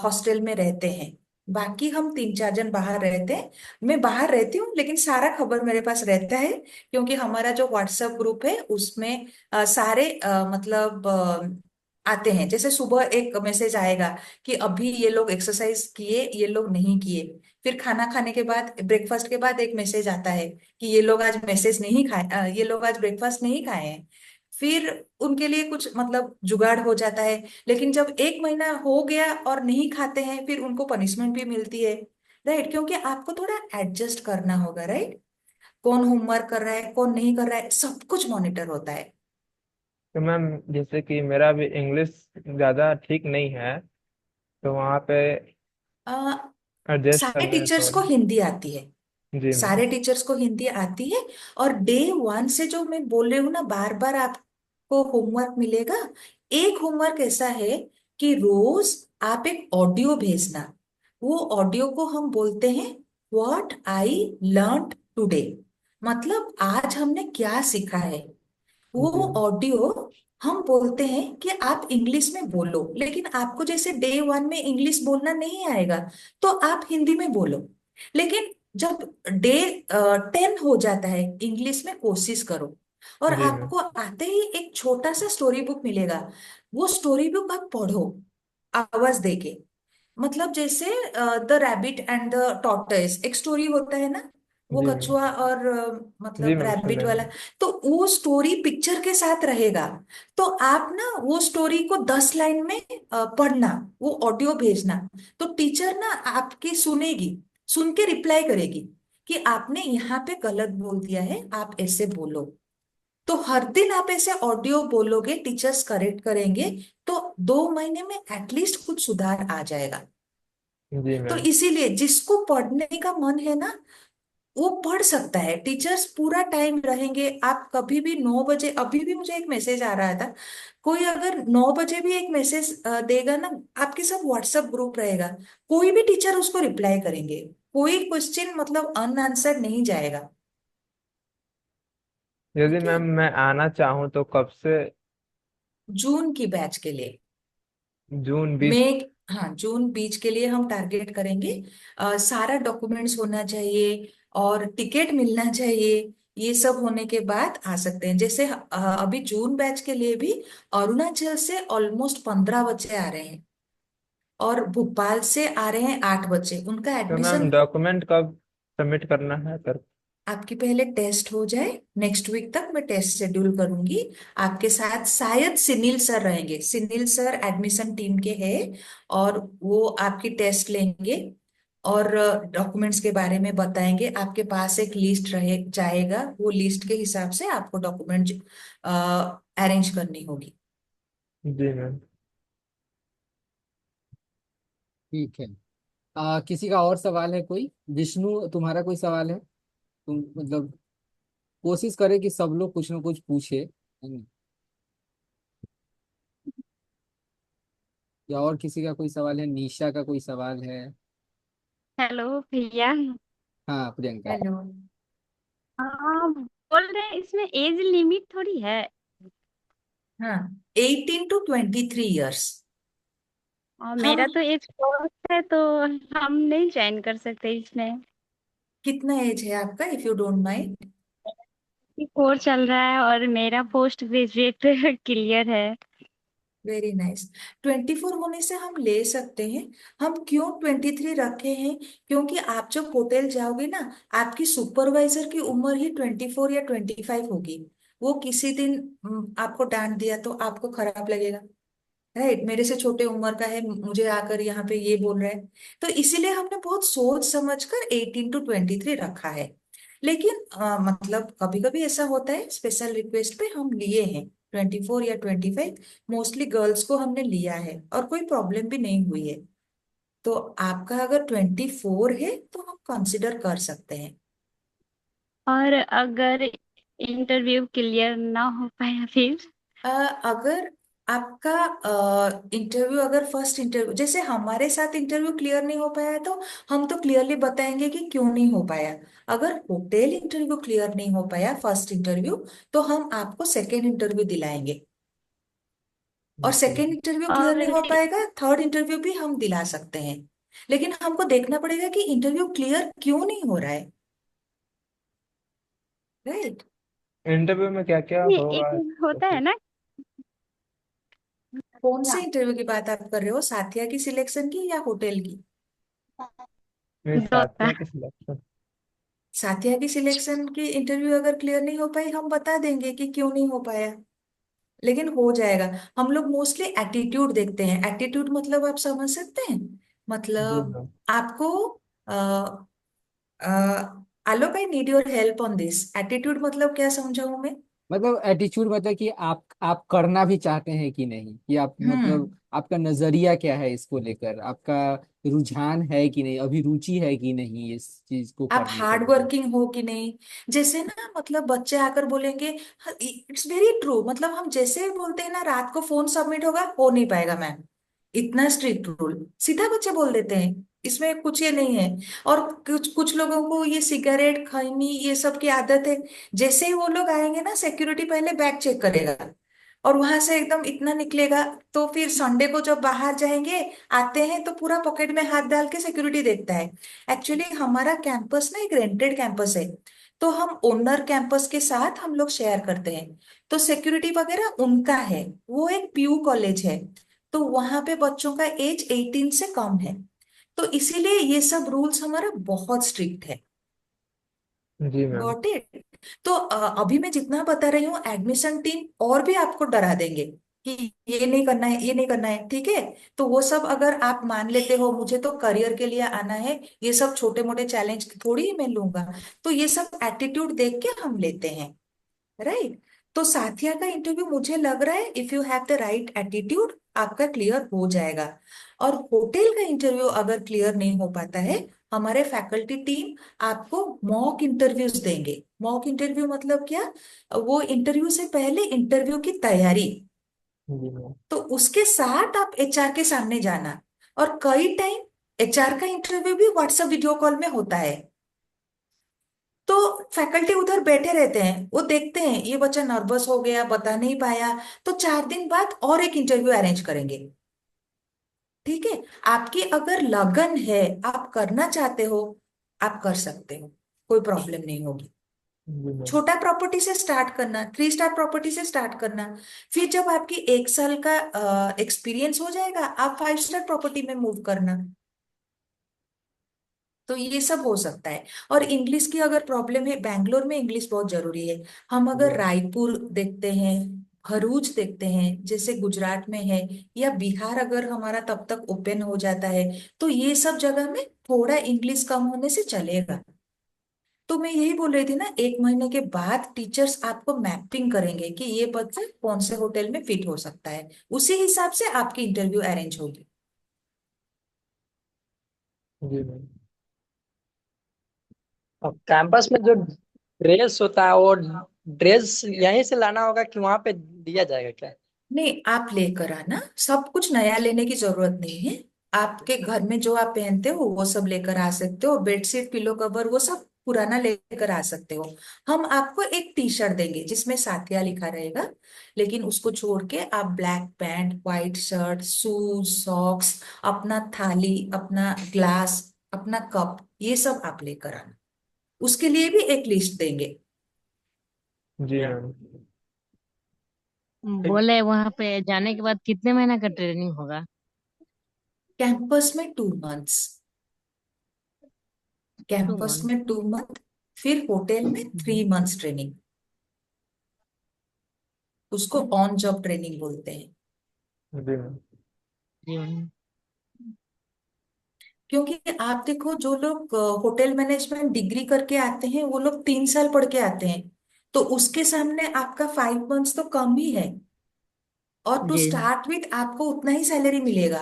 हॉस्टल में रहते हैं। बाकी हम 3-4 जन बाहर रहते हैं। मैं बाहर रहती हूँ, लेकिन सारा खबर मेरे पास रहता है, क्योंकि हमारा जो व्हाट्सएप ग्रुप है उसमें सारे मतलब आते हैं। जैसे सुबह एक मैसेज आएगा कि अभी ये लोग एक्सरसाइज किए, ये लोग नहीं किए। फिर खाना खाने के बाद, ब्रेकफास्ट के बाद एक मैसेज आता है कि ये लोग आज मैसेज नहीं खाए, ये लोग आज ब्रेकफास्ट नहीं खाए हैं। फिर उनके लिए कुछ मतलब जुगाड़ हो जाता है। लेकिन जब 1 महीना हो गया और नहीं खाते हैं, फिर उनको पनिशमेंट भी मिलती है। राइट, क्योंकि आपको थोड़ा एडजस्ट करना होगा। राइट, कौन होमवर्क कर रहा है, कौन नहीं कर रहा है, सब कुछ मॉनिटर होता है। तो मैम जैसे कि मेरा भी इंग्लिश ज़्यादा ठीक नहीं है, तो वहाँ पे अ, एडजस्ट सारे करने में टीचर्स को थोड़ा। हिंदी आती है। जी मैम। सारे टीचर्स को हिंदी आती है। और डे 1 से जो मैं बोल रही हूँ ना, बार बार आपको होमवर्क मिलेगा। एक होमवर्क ऐसा है कि रोज आप एक ऑडियो भेजना। वो ऑडियो को हम बोलते हैं व्हाट आई लर्न टुडे, मतलब आज हमने क्या सीखा है। वो जी। ऑडियो हम बोलते हैं कि आप इंग्लिश में बोलो, लेकिन आपको जैसे डे 1 में इंग्लिश बोलना नहीं आएगा तो आप हिंदी में बोलो। लेकिन जब डे 10 हो जाता है, इंग्लिश में कोशिश करो। और जी मैम। आपको आते ही एक छोटा सा स्टोरी बुक मिलेगा। वो स्टोरी बुक आप पढ़ो आवाज देके। मतलब जैसे the rabbit and the tortoise, एक स्टोरी होता है ना, वो जी मैम। कछुआ और जी मतलब मैम, रैबिट सुने वाला। हैं। तो वो स्टोरी पिक्चर के साथ रहेगा। तो आप ना वो स्टोरी को 10 लाइन में पढ़ना, वो ऑडियो भेजना। तो टीचर ना आपकी सुनेगी, सुन के रिप्लाई करेगी कि आपने यहाँ पे गलत बोल दिया है, आप ऐसे बोलो। तो हर दिन आप ऐसे ऑडियो बोलोगे, टीचर्स करेक्ट करेंगे। तो 2 महीने में एटलीस्ट कुछ सुधार आ जाएगा। जी तो मैम। इसीलिए जिसको पढ़ने का मन है ना, वो पढ़ सकता है। टीचर्स पूरा टाइम रहेंगे। आप कभी भी 9 बजे, अभी भी मुझे एक मैसेज आ रहा था, कोई अगर 9 बजे भी एक मैसेज देगा ना, आपके सब व्हाट्सएप ग्रुप रहेगा, कोई भी टीचर उसको रिप्लाई करेंगे। कोई क्वेश्चन मतलब अनआंसर्ड नहीं जाएगा। यदि ठीक है? मैम मैं आना चाहूँ तो कब से? जून की बैच के लिए जून में, 20? हाँ, जून बीच के लिए हम टारगेट करेंगे। सारा डॉक्यूमेंट्स होना चाहिए और टिकट मिलना चाहिए। ये सब होने के बाद आ सकते हैं। जैसे अभी जून बैच के लिए भी अरुणाचल से ऑलमोस्ट 15 बच्चे आ रहे हैं, और भोपाल से आ रहे हैं 8 बच्चे। उनका तो मैम एडमिशन, डॉक्यूमेंट कब सबमिट करना है सर? आपकी पहले टेस्ट हो जाए, नेक्स्ट वीक तक मैं टेस्ट शेड्यूल करूंगी। आपके साथ शायद सुनील सर रहेंगे, सुनील सर एडमिशन टीम के हैं, और वो आपकी टेस्ट लेंगे और डॉक्यूमेंट्स के बारे में बताएंगे। आपके पास एक लिस्ट रहे जाएगा, वो लिस्ट के हिसाब से आपको डॉक्यूमेंट अरेंज करनी होगी। जी मैम। ठीक है। किसी का और सवाल है कोई? विष्णु, तुम्हारा कोई सवाल है? तुम मतलब कोशिश करे कि सब लोग कुछ ना कुछ पूछे, है ना? या और किसी का कोई सवाल है? निशा का कोई सवाल है? हेलो भैया। हाँ प्रियंका। हेलो। हाँ, बोल रहे हैं इसमें एज लिमिट थोड़ी है। हाँ, 18 to 23 years। और हम मेरा तो एज फोर्थ है, तो हम नहीं ज्वाइन कर सकते इसमें। कितना एज है आपका, if you don't mind? Course चल रहा है और मेरा पोस्ट ग्रेजुएट क्लियर है। Very nice. 24 होने से हम ले सकते हैं। हम क्यों 23 रखे हैं? क्योंकि आप जब होटल जाओगे ना, आपकी सुपरवाइजर की उम्र ही 24 या 25 होगी। वो किसी दिन आपको डांट दिया तो आपको खराब लगेगा। राइट, मेरे से छोटे उम्र का है, मुझे आकर यहाँ पे ये बोल रहा है। तो इसीलिए हमने बहुत सोच समझकर 18 to 23 रखा है। लेकिन मतलब कभी कभी ऐसा होता है, स्पेशल रिक्वेस्ट पे हम लिए हैं 24 या 25। मोस्टली गर्ल्स को हमने लिया है और कोई प्रॉब्लम भी नहीं हुई है। तो आपका अगर 24 है तो हम कंसिडर कर सकते हैं। और अगर इंटरव्यू क्लियर ना हो पाया फिर? अगर आपका इंटरव्यू, अगर फर्स्ट इंटरव्यू जैसे हमारे साथ इंटरव्यू क्लियर नहीं हो पाया, तो हम तो क्लियरली बताएंगे कि क्यों नहीं हो पाया। अगर होटल इंटरव्यू क्लियर नहीं हो पाया, फर्स्ट इंटरव्यू, तो हम आपको सेकेंड इंटरव्यू दिलाएंगे। और जी। सेकेंड इंटरव्यू क्लियर नहीं और हो पाएगा, थर्ड इंटरव्यू भी हम दिला सकते हैं। लेकिन हमको देखना पड़ेगा कि इंटरव्यू क्लियर क्यों नहीं हो रहा है। राइट। इंटरव्यू में क्या क्या ये एक होगा तो होता है फिर? ना। कौन से इंटरव्यू की बात आप कर रहे हो, साथिया की सिलेक्शन की या होटल की? मेरे होता साथियों के सिलेक्शन। साथिया की सिलेक्शन की इंटरव्यू अगर क्लियर नहीं हो पाई, हम बता देंगे कि क्यों नहीं हो पाया। लेकिन हो जाएगा। हम लोग मोस्टली एटीट्यूड देखते हैं। एटीट्यूड मतलब आप समझ सकते हैं? जी मतलब मैम। आपको Alok, I need your help on this. Attitude मतलब क्या समझाऊं मैं? मतलब एटीट्यूड मतलब कि आप करना भी चाहते हैं कि नहीं, कि आप हम्म। मतलब आपका नजरिया क्या है इसको लेकर, आपका रुझान है कि नहीं, अभिरुचि है कि नहीं इस चीज को आप करने के हार्ड लिए। वर्किंग हो कि नहीं। जैसे ना, मतलब बच्चे आकर बोलेंगे, इट्स वेरी ट्रू, मतलब हम जैसे ही बोलते हैं ना, रात को फोन सबमिट होगा, हो नहीं पाएगा मैम, इतना स्ट्रिक्ट रूल, सीधा बच्चे बोल देते हैं। इसमें कुछ ये नहीं है। और कुछ कुछ लोगों को ये सिगरेट खैनी ये सब की आदत है। जैसे ही वो लोग आएंगे ना, सिक्योरिटी पहले बैग चेक करेगा, और वहां से एकदम इतना निकलेगा। तो फिर संडे को जब बाहर जाएंगे, आते हैं तो पूरा पॉकेट में हाथ डाल के सिक्योरिटी देखता है। एक्चुअली हमारा कैंपस ना एक रेंटेड कैंपस है। तो हम ओनर कैंपस के साथ हम लोग शेयर करते हैं। तो सिक्योरिटी वगैरह उनका है। वो एक पीयू कॉलेज है। तो वहां पे बच्चों का एज 18 से कम है। तो इसीलिए ये सब रूल्स हमारा बहुत स्ट्रिक्ट है। जी मैम। Got it. तो अभी मैं जितना बता रही हूँ, एडमिशन टीम और भी आपको डरा देंगे कि ये नहीं करना है, ये नहीं करना है, ठीक है। तो वो सब अगर आप मान लेते हो, मुझे तो करियर के लिए आना है, ये सब छोटे मोटे चैलेंज थोड़ी ही मैं लूंगा। तो ये सब एटीट्यूड देख के हम लेते हैं। राइट। तो साथिया का इंटरव्यू मुझे लग रहा है, if you have the right attitude, आपका क्लियर हो जाएगा। और होटल का इंटरव्यू अगर क्लियर नहीं हो पाता है, हमारे फैकल्टी टीम आपको मॉक इंटरव्यूज देंगे। मॉक इंटरव्यू मतलब क्या? वो इंटरव्यू से पहले इंटरव्यू की तैयारी। जी मैम। तो उसके साथ आप एचआर के सामने जाना। और कई टाइम एचआर का इंटरव्यू भी व्हाट्सएप वीडियो कॉल में होता है। तो फैकल्टी उधर बैठे रहते हैं, वो देखते हैं ये बच्चा नर्वस हो गया, बता नहीं पाया, तो 4 दिन बाद और एक इंटरव्यू अरेंज करेंगे। ठीक है। आपकी अगर लगन है, आप करना चाहते हो, आप कर सकते हो, कोई प्रॉब्लम नहीं होगी। जी मैम। छोटा प्रॉपर्टी से स्टार्ट करना, 3 स्टार प्रॉपर्टी से स्टार्ट करना। फिर जब आपकी 1 साल का एक्सपीरियंस हो जाएगा, आप 5 स्टार प्रॉपर्टी में मूव करना। तो ये सब हो सकता है। और इंग्लिश की अगर प्रॉब्लम है, बैंगलोर में इंग्लिश बहुत जरूरी है। हम जी अगर रायपुर देखते हैं, भरूच देखते हैं, जैसे गुजरात में है, या बिहार अगर हमारा तब तक ओपन हो जाता है, तो ये सब जगह में थोड़ा इंग्लिश कम होने से चलेगा। तो मैं यही बोल रही थी ना, 1 महीने के बाद टीचर्स आपको मैपिंग करेंगे कि ये बच्चा कौन से होटल में फिट हो सकता है। उसी हिसाब से आपकी इंटरव्यू अरेंज होगी। जी मैम। और कैंपस में जो ड्रेस होता है वो ड्रेस यहीं से लाना होगा कि वहां पे दिया जाएगा क्या? नहीं, आप लेकर आना, सब कुछ नया लेने की जरूरत नहीं है। आपके घर में जो आप पहनते हो वो सब लेकर आ सकते हो, बेडशीट पिलो कवर वो सब पुराना लेकर आ सकते हो। हम आपको एक टी शर्ट देंगे जिसमें साथिया लिखा रहेगा, लेकिन उसको छोड़ के आप black pant, white shirt, shoes, socks, अपना थाली, अपना ग्लास, अपना कप, ये सब आप लेकर आना। उसके लिए भी एक लिस्ट देंगे। जी मैम। बोले वहां पे जाने के बाद कितने महीना का ट्रेनिंग होगा? कैंपस में 2 मंथ्स, 2 मंथ। 2 मंथ, फिर होटल में 3 मंथ्स ट्रेनिंग। उसको ऑन जॉब ट्रेनिंग बोलते हैं। जी मैम। जी मैम। क्योंकि आप देखो, जो लोग होटल मैनेजमेंट डिग्री करके आते हैं वो लोग 3 साल पढ़ के आते हैं, तो उसके सामने आपका 5 मंथ्स तो कम ही है। और टू जी स्टार्ट विथ आपको उतना ही सैलरी मिलेगा।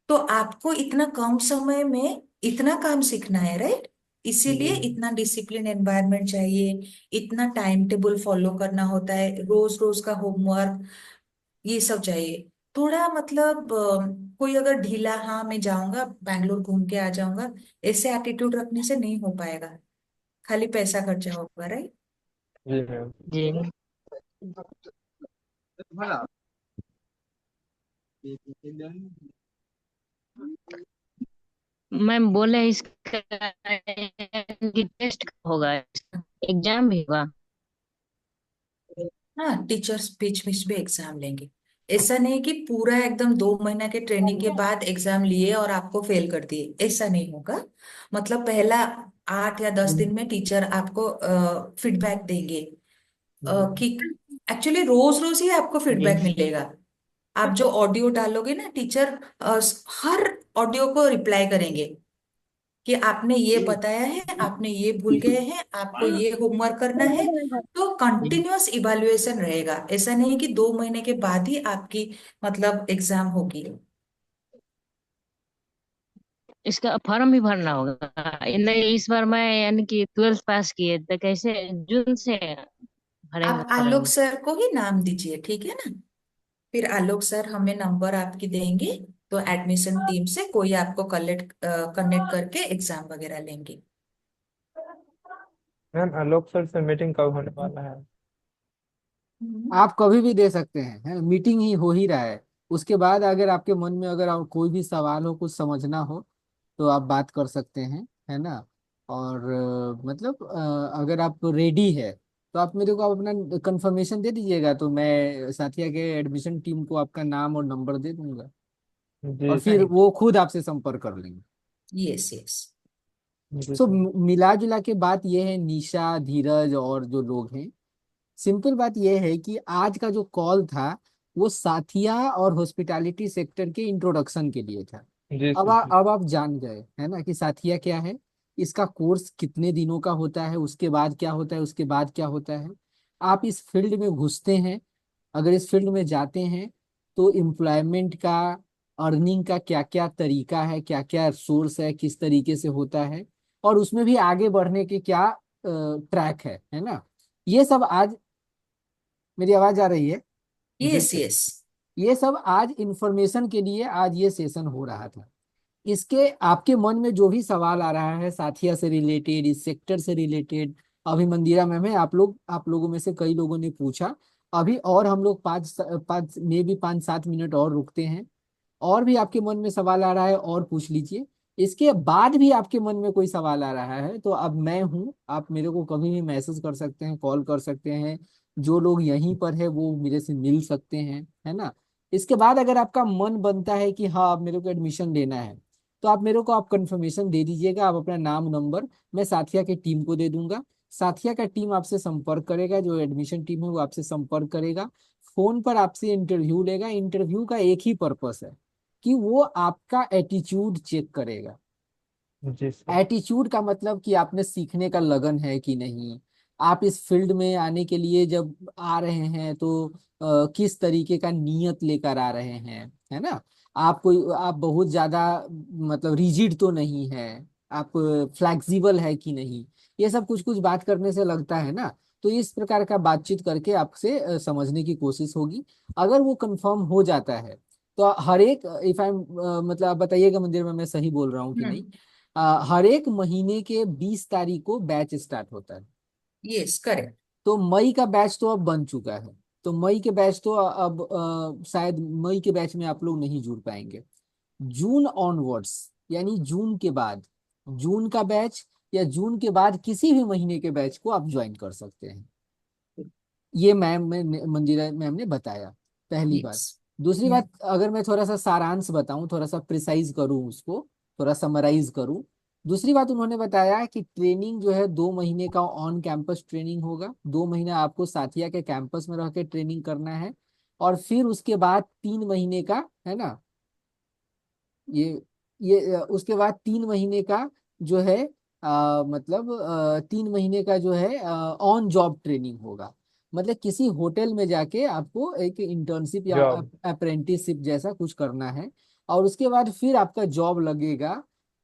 तो आपको इतना कम समय में इतना काम सीखना है, राइट? जी इसीलिए मैम। इतना डिसिप्लिन एनवायरनमेंट चाहिए, इतना टाइम टेबल फॉलो करना होता है, रोज रोज का होमवर्क, ये सब चाहिए। थोड़ा मतलब कोई अगर ढीला, हाँ मैं जाऊंगा बैंगलोर घूम के आ जाऊंगा, ऐसे एटीट्यूड रखने से नहीं हो पाएगा, खाली पैसा खर्चा होगा, राइट? जी मैम। जी। मैम बोले इसका कि टेस्ट होगा, एग्जाम भी होगा? हाँ, टीचर्स बीच बीच में एग्जाम लेंगे। ऐसा नहीं कि पूरा एकदम 2 महीना के ट्रेनिंग के बाद एग्जाम लिए और आपको फेल कर दिए, ऐसा नहीं होगा। मतलब पहला 8 या 10 दिन में टीचर आपको फीडबैक देंगे, कि एक्चुअली रोज रोज ही आपको जी फीडबैक मिलेगा। आप जो ऑडियो डालोगे ना, टीचर हर ऑडियो को रिप्लाई करेंगे कि आपने ये बताया है, आपने ये भूल गए हैं, आपको ये होमवर्क करना है। तो जी। कंटिन्यूअस इवैल्यूएशन रहेगा, ऐसा नहीं कि 2 महीने के बाद ही आपकी मतलब एग्जाम होगी। इसका फॉर्म भी भरना होगा? नहीं, इस बार मैं यानी कि 12th पास किए तो कैसे जून से भरेंगे आप आलोक फॉर्म? सर को ही नाम दीजिए, ठीक है ना? फिर आलोक सर हमें नंबर आपकी देंगे, तो एडमिशन टीम से कोई आपको कनेक्ट करके एग्जाम वगैरह लेंगे। मैम आलोक सर से मीटिंग कब होने वाला है? आप कभी भी दे सकते हैं, है? मीटिंग ही हो ही रहा है। उसके बाद अगर आपके मन में अगर आप कोई भी सवाल हो, कुछ समझना हो, तो आप बात कर सकते हैं, है ना? और मतलब अगर आप रेडी है तो आप मेरे को आप अपना कंफर्मेशन दे दीजिएगा, तो मैं साथिया के एडमिशन टीम को आपका नाम और नंबर दे दूंगा, और जी फिर सर। राइट। वो खुद आपसे संपर्क कर लेंगे। Yes yes. जी सो सर। मिला जुला के बात ये है, निशा, धीरज और जो लोग हैं, सिंपल बात यह है कि आज का जो कॉल था वो साथिया और हॉस्पिटैलिटी सेक्टर के इंट्रोडक्शन के लिए था। जी अब सर। जी अब आप जान गए है ना कि साथिया क्या है, इसका कोर्स कितने दिनों का होता है, उसके बाद क्या होता है, उसके बाद क्या होता है। आप इस फील्ड में घुसते हैं, अगर इस फील्ड में जाते हैं, तो एम्प्लॉयमेंट का, अर्निंग का क्या क्या तरीका है, क्या क्या सोर्स है, किस तरीके से होता है, और उसमें भी आगे बढ़ने के क्या ट्रैक है ना। ये सब आज, मेरी आवाज आ रही है? जी यस सर। यस। ये सब आज इंफॉर्मेशन के लिए आज ये सेशन हो रहा था। इसके आपके मन में जो भी सवाल आ रहा है साथिया से रिलेटेड, इस सेक्टर से रिलेटेड, अभी मंदिरा मैम है, आप लोगों में से कई लोगों ने पूछा। अभी और हम लोग 5-7 मिनट और रुकते हैं, और भी आपके मन में सवाल आ रहा है और पूछ लीजिए। इसके बाद भी आपके मन में कोई सवाल आ रहा है तो अब मैं हूँ, आप मेरे को कभी भी मैसेज कर सकते हैं, कॉल कर सकते हैं। जो लोग यहीं पर है वो मेरे से मिल सकते हैं, है ना? इसके बाद अगर आपका मन बनता है कि हाँ अब मेरे को एडमिशन लेना है, तो आप मेरे को आप कंफर्मेशन दे दीजिएगा, आप अपना नाम नंबर, मैं साथिया की टीम को दे दूंगा। साथिया का टीम आपसे संपर्क करेगा, जो एडमिशन टीम है वो आपसे संपर्क करेगा, फोन पर आपसे इंटरव्यू लेगा। इंटरव्यू का एक ही पर्पस है कि वो आपका एटीट्यूड चेक करेगा। जी सर। एटीट्यूड का मतलब कि आप में सीखने का लगन है कि नहीं, आप इस फील्ड में आने के लिए जब आ रहे हैं तो किस तरीके का नियत लेकर आ रहे हैं, है ना? आप बहुत ज्यादा मतलब रिजिड तो नहीं है, आप फ्लेक्सिबल है कि नहीं, ये सब कुछ कुछ बात करने से लगता है ना। तो इस प्रकार का बातचीत करके आपसे समझने की कोशिश होगी। अगर वो कंफर्म हो जाता है तो हर एक, इफ आई मतलब आप बताइएगा मंदिर में मैं सही बोल रहा हूँ कि नहीं। हम्म। हर एक महीने के 20 तारीख को बैच स्टार्ट होता है। Yes, correct. तो मई का बैच तो अब बन चुका है। तो मई के बैच तो अब शायद मई के बैच में आप लोग नहीं जुड़ पाएंगे। जून ऑनवर्ड्स, यानी जून के बाद, जून का बैच या जून के बाद किसी भी महीने के बैच को आप ज्वाइन कर सकते हैं। ये मंदिरा मैम ने बताया, पहली बात। यस। दूसरी बात, अगर मैं थोड़ा सा सारांश बताऊं, थोड़ा सा प्रिसाइज करूं उसको, थोड़ा समराइज करूं। दूसरी बात उन्होंने बताया कि ट्रेनिंग जो है 2 महीने का ऑन कैंपस ट्रेनिंग होगा। 2 महीना आपको साथिया के कैंपस में रह के ट्रेनिंग करना है। और फिर उसके बाद 3 महीने का, है ना, ये उसके बाद 3 महीने का जो है, मतलब 3 महीने का जो है ऑन जॉब ट्रेनिंग होगा। मतलब किसी होटल में जाके आपको एक इंटर्नशिप या जॉब। अप्रेंटिसशिप जैसा कुछ करना है। और उसके बाद फिर आपका जॉब लगेगा।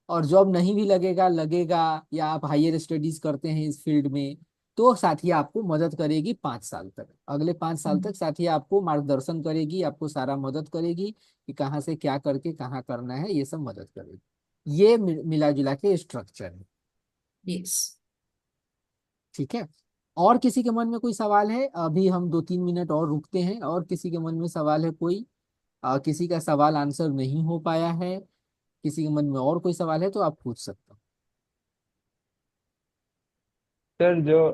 और जॉब नहीं भी लगेगा लगेगा, या आप हायर स्टडीज करते हैं इस फील्ड में, तो साथिया आपको मदद करेगी 5 साल तक। अगले 5 साल तक साथिया आपको मार्गदर्शन करेगी, आपको सारा मदद करेगी कि कहाँ से क्या करके कहाँ करना है, ये सब मदद करेगी। ये मिला जुला के स्ट्रक्चर है। यस। ठीक है। और किसी के मन में कोई सवाल है? अभी हम 2-3 मिनट और रुकते हैं। और किसी के मन में सवाल है कोई? किसी का सवाल आंसर नहीं हो पाया है, किसी के मन में और कोई सवाल है तो आप पूछ सकते हो। सर जो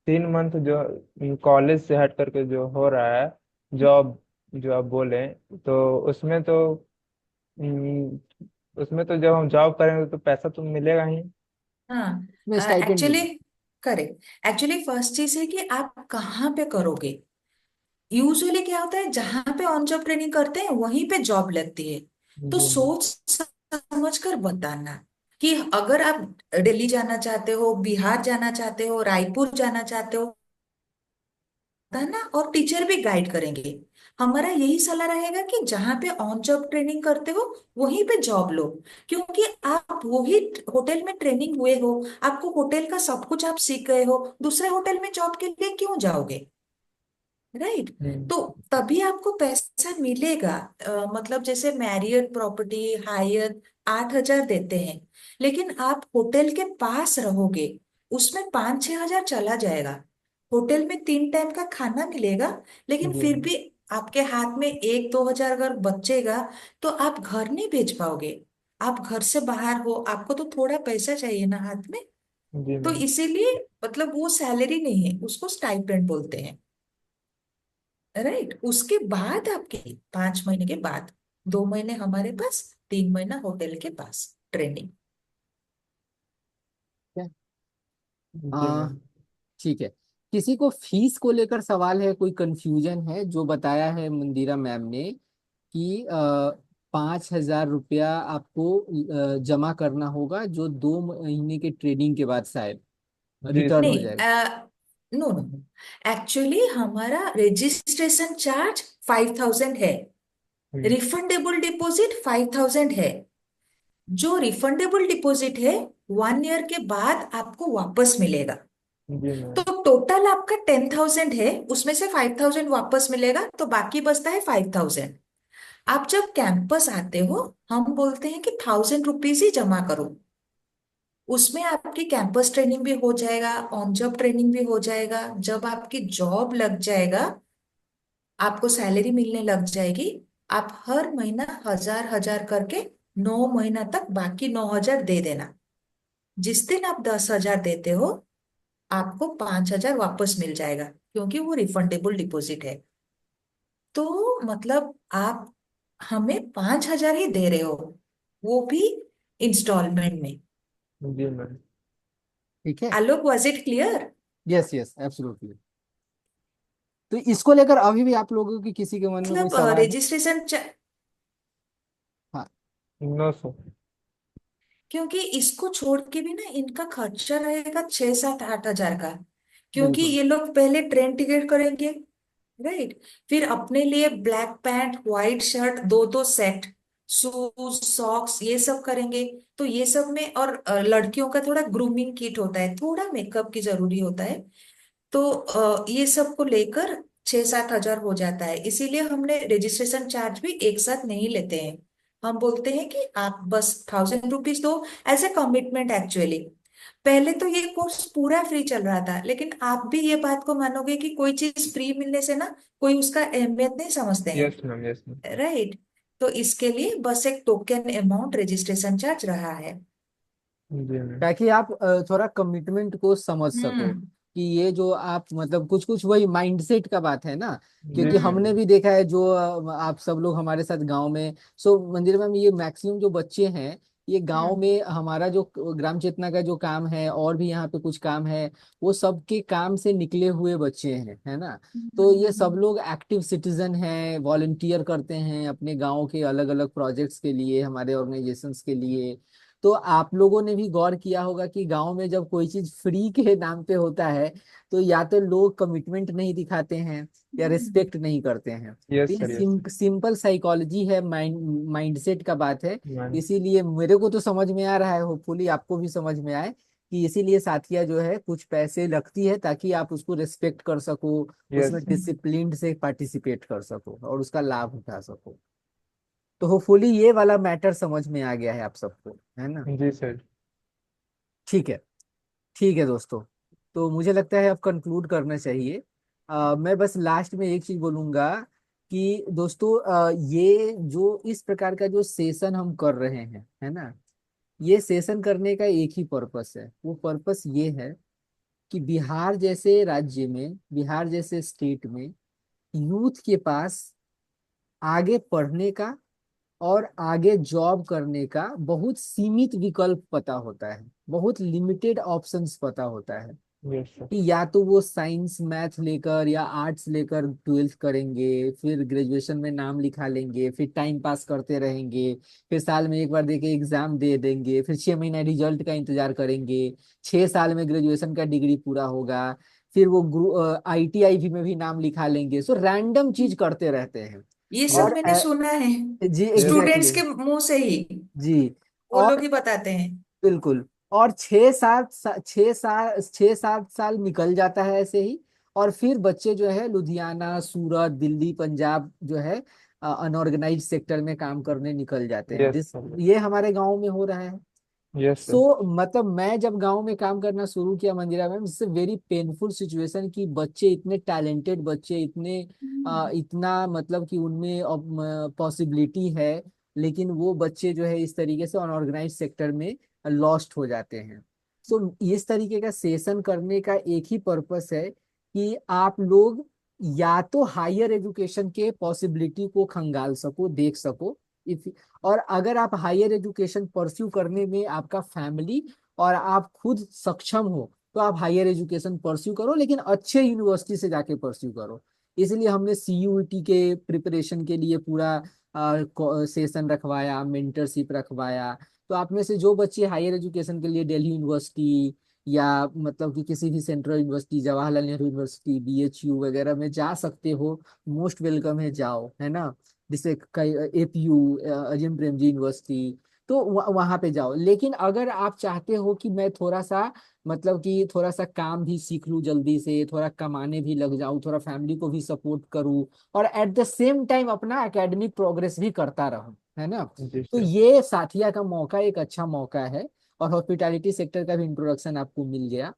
3 मंथ जो कॉलेज से हट करके जो हो रहा है, जॉब जो आप बोले, तो उसमें तो हम्म, उसमें तो जब हम जॉब करेंगे तो पैसा तो मिलेगा ही। हाँ। मैं स्टाइपेंड एक्चुअली, मिले। करेक्ट। एक्चुअली फर्स्ट चीज है कि आप कहाँ पे करोगे। यूजुअली क्या होता है, जहां पे ऑन जॉब ट्रेनिंग करते हैं वहीं पे जॉब लगती है। तो जी सोच समझ कर बताना कि अगर आप दिल्ली जाना चाहते हो, बिहार जाना चाहते हो, रायपुर जाना चाहते हो, है ना, और टीचर भी गाइड करेंगे। हमारा यही सलाह रहेगा कि जहां पे ऑन जॉब ट्रेनिंग करते हो वहीं पे जॉब लो। क्योंकि आप वही होटल में ट्रेनिंग हुए हो, आपको होटल का सब कुछ आप सीख गए हो, दूसरे होटल में जॉब के लिए क्यों जाओगे। राइट। हम्म। तो तभी आपको पैसा मिलेगा। मतलब जैसे मैरियट प्रॉपर्टी, हायर 8,000 देते हैं, लेकिन आप होटल के पास रहोगे, उसमें 5-6 हजार चला जाएगा। होटल में 3 टाइम का खाना मिलेगा, लेकिन जी फिर भी आपके हाथ में 1-2 हजार अगर बचेगा तो आप घर नहीं भेज पाओगे। आप घर से बाहर हो, आपको तो थोड़ा पैसा चाहिए ना हाथ में। जी तो मैम। इसीलिए मतलब वो सैलरी नहीं है, उसको स्टाइपेंड बोलते हैं। राइट। उसके बाद आपके 5 महीने के बाद 2 महीने हमारे पास, 3 महीना होटल के पास ट्रेनिंग। जी आ, मैम। ठीक है। किसी को फीस को लेकर सवाल है, कोई कंफ्यूजन है? जो बताया है मंदिरा मैम ने कि 5,000 रुपया आपको जमा करना होगा, जो 2 महीने के ट्रेनिंग के बाद शायद जी रिटर्न सर। हो नहीं, जाएगा। नो नो, एक्चुअली हमारा रजिस्ट्रेशन चार्ज 5,000 है। हम्म। रिफंडेबल डिपॉजिट 5,000 है। जो रिफंडेबल डिपॉजिट है 1 ईयर के बाद आपको वापस मिलेगा। जी तो मैम। टोटल आपका 10,000 है, उसमें से 5,000 वापस मिलेगा, तो बाकी बचता है 5,000। आप जब कैंपस आते हो, हम बोलते हैं कि 1,000 रुपीज ही जमा करो। उसमें आपकी कैंपस ट्रेनिंग भी हो जाएगा, ऑन जॉब ट्रेनिंग भी हो जाएगा। जब आपकी जॉब लग जाएगा, आपको सैलरी मिलने लग जाएगी, आप हर महीना 1,000 1,000 करके 9 महीना तक बाकी 9,000 दे देना। जिस दिन आप 10,000 देते हो, आपको 5,000 वापस मिल जाएगा, क्योंकि वो रिफंडेबल डिपॉजिट है। तो मतलब आप हमें 5,000 ही दे रहे हो, वो भी इंस्टॉलमेंट में। जी मैम। ठीक है। Alok, was it clear? Yes yes absolutely. तो इसको लेकर अभी भी आप लोगों की किसी के मन में कोई मतलब सवाल है? रजिस्ट्रेशन, हाँ। No sir. क्योंकि इसको छोड़ के भी ना इनका खर्चा रहेगा 6-7-8 हजार का। क्योंकि बिल्कुल। ये लोग पहले ट्रेन टिकट करेंगे, राइट। फिर अपने लिए ब्लैक पैंट, व्हाइट शर्ट, दो दो सेट, शूज, सॉक्स, ये सब करेंगे। तो ये सब में, और लड़कियों का थोड़ा ग्रूमिंग किट होता है, थोड़ा मेकअप की जरूरी होता है। तो ये सब को लेकर 6-7 हजार हो जाता है। इसीलिए हमने रजिस्ट्रेशन चार्ज भी एक साथ नहीं लेते हैं। हम बोलते हैं कि आप बस 1000 रुपीज दो, एज ए कमिटमेंट एक्चुअली। पहले तो ये कोर्स पूरा फ्री चल रहा था, लेकिन आप भी ये बात को मानोगे कि कोई चीज फ्री मिलने से ना कोई उसका अहमियत नहीं समझते हैं। Yes ma'am, yes ma'am. Right. तो इसके लिए बस एक टोकन अमाउंट रजिस्ट्रेशन चार्ज रहा है। जी मैम। ताकि आप थोड़ा कमिटमेंट को समझ सको हम्म। कि ये जो आप मतलब कुछ कुछ वही माइंडसेट का बात है ना। जी क्योंकि सर। हमने भी देखा है जो आप सब लोग हमारे साथ गांव में, सो मंदिर में ये मैक्सिमम जो बच्चे हैं ये गांव हम्म। में हमारा जो ग्राम चेतना का जो काम है और भी यहाँ पे कुछ काम है, वो सबके काम से निकले हुए बच्चे हैं, है ना। तो ये सब हम्म। लोग एक्टिव सिटीजन हैं, वॉलंटियर करते हैं अपने गांव के अलग अलग प्रोजेक्ट्स के लिए, हमारे ऑर्गेनाइजेशंस के लिए। तो आप लोगों ने भी गौर किया होगा कि गांव में जब कोई चीज फ्री के नाम पे होता है तो या तो लोग कमिटमेंट नहीं दिखाते हैं या रिस्पेक्ट नहीं करते हैं। तो यस ये sir, yes sir. Simple psychology है, माइंडसेट का बात है। मैम। इसीलिए मेरे को तो समझ में आ रहा है, होपफुली आपको भी समझ में आए कि इसीलिए साथिया जो है कुछ पैसे लगती है ताकि आप उसको रिस्पेक्ट कर सको, यस उसमें सर। डिसिप्लिन से पार्टिसिपेट कर सको और उसका लाभ उठा सको। तो होपफुली ये वाला मैटर समझ में आ गया है आप सबको, है ना। जी सर। ठीक है। ठीक है दोस्तों, तो मुझे लगता है अब कंक्लूड करना चाहिए। मैं बस लास्ट में एक चीज बोलूंगा कि दोस्तों, ये जो इस प्रकार का जो सेशन हम कर रहे हैं, है ना, ये सेशन करने का एक ही पर्पस है। वो पर्पस ये है कि बिहार जैसे राज्य में, बिहार जैसे स्टेट में यूथ के पास आगे पढ़ने का और आगे जॉब करने का बहुत सीमित विकल्प पता होता है, बहुत लिमिटेड ऑप्शंस पता होता है यस सर। कि या तो वो साइंस मैथ लेकर या आर्ट्स लेकर ट्वेल्थ करेंगे, फिर ग्रेजुएशन में नाम लिखा लेंगे, फिर टाइम पास करते रहेंगे, फिर साल में एक बार देके एग्जाम दे देंगे, फिर 6 महीना रिजल्ट का इंतजार करेंगे, 6 साल में ग्रेजुएशन का डिग्री पूरा होगा, फिर वो ITI में भी नाम लिखा लेंगे। सो रैंडम चीज करते रहते हैं। ये सब और मैंने सुना है, जी यस सर। स्टूडेंट्स एग्जैक्टली के मुंह से ही। जी। वो लोग और ही बताते हैं। बिल्कुल, और 6 7 साल निकल जाता है ऐसे ही। और फिर बच्चे जो है लुधियाना, सूरत, दिल्ली, पंजाब जो है अनऑर्गेनाइज सेक्टर में काम करने निकल जाते हैं। Yes this sir. ये हमारे गांव में हो रहा है। Yes sir. सो मतलब मैं जब गांव में काम करना शुरू किया मंदिरा मैम, इससे वेरी पेनफुल सिचुएशन कि बच्चे इतने टैलेंटेड, बच्चे इतने इतना मतलब कि उनमें पॉसिबिलिटी है, लेकिन वो बच्चे जो है इस तरीके से अनऑर्गेनाइज सेक्टर में लॉस्ट हो जाते हैं। सो इस तरीके का सेशन करने का एक ही पर्पस है कि आप लोग या तो हायर एजुकेशन के पॉसिबिलिटी को खंगाल सको, देख सको। इफ और अगर आप हायर एजुकेशन परस्यू करने में आपका फैमिली और आप खुद सक्षम हो तो आप हायर एजुकेशन परस्यू करो, लेकिन अच्छे यूनिवर्सिटी से जाके परस्यू करो। इसलिए हमने CUET के प्रिपरेशन के लिए पूरा सेशन रखवाया, मेंटरशिप रखवाया। तो आप में से जो बच्चे हायर एजुकेशन के लिए दिल्ली यूनिवर्सिटी या मतलब कि किसी भी central university, Jawaharlal Nehru university, BHU वगैरह में जा सकते हो, मोस्ट वेलकम है, जाओ, है ना। जैसे कई APU, अजिम प्रेमजी यूनिवर्सिटी, तो वहां पे जाओ। लेकिन अगर आप चाहते हो कि मैं थोड़ा सा मतलब कि थोड़ा सा काम भी सीख लूं जल्दी से, थोड़ा कमाने भी लग जाऊं, थोड़ा फैमिली को भी सपोर्ट करूं और एट द सेम टाइम अपना एकेडमिक प्रोग्रेस भी करता रहूं, है ना, जी तो सर। ये साथिया का मौका एक अच्छा मौका है। और हॉस्पिटैलिटी सेक्टर का भी इंट्रोडक्शन आपको मिल गया।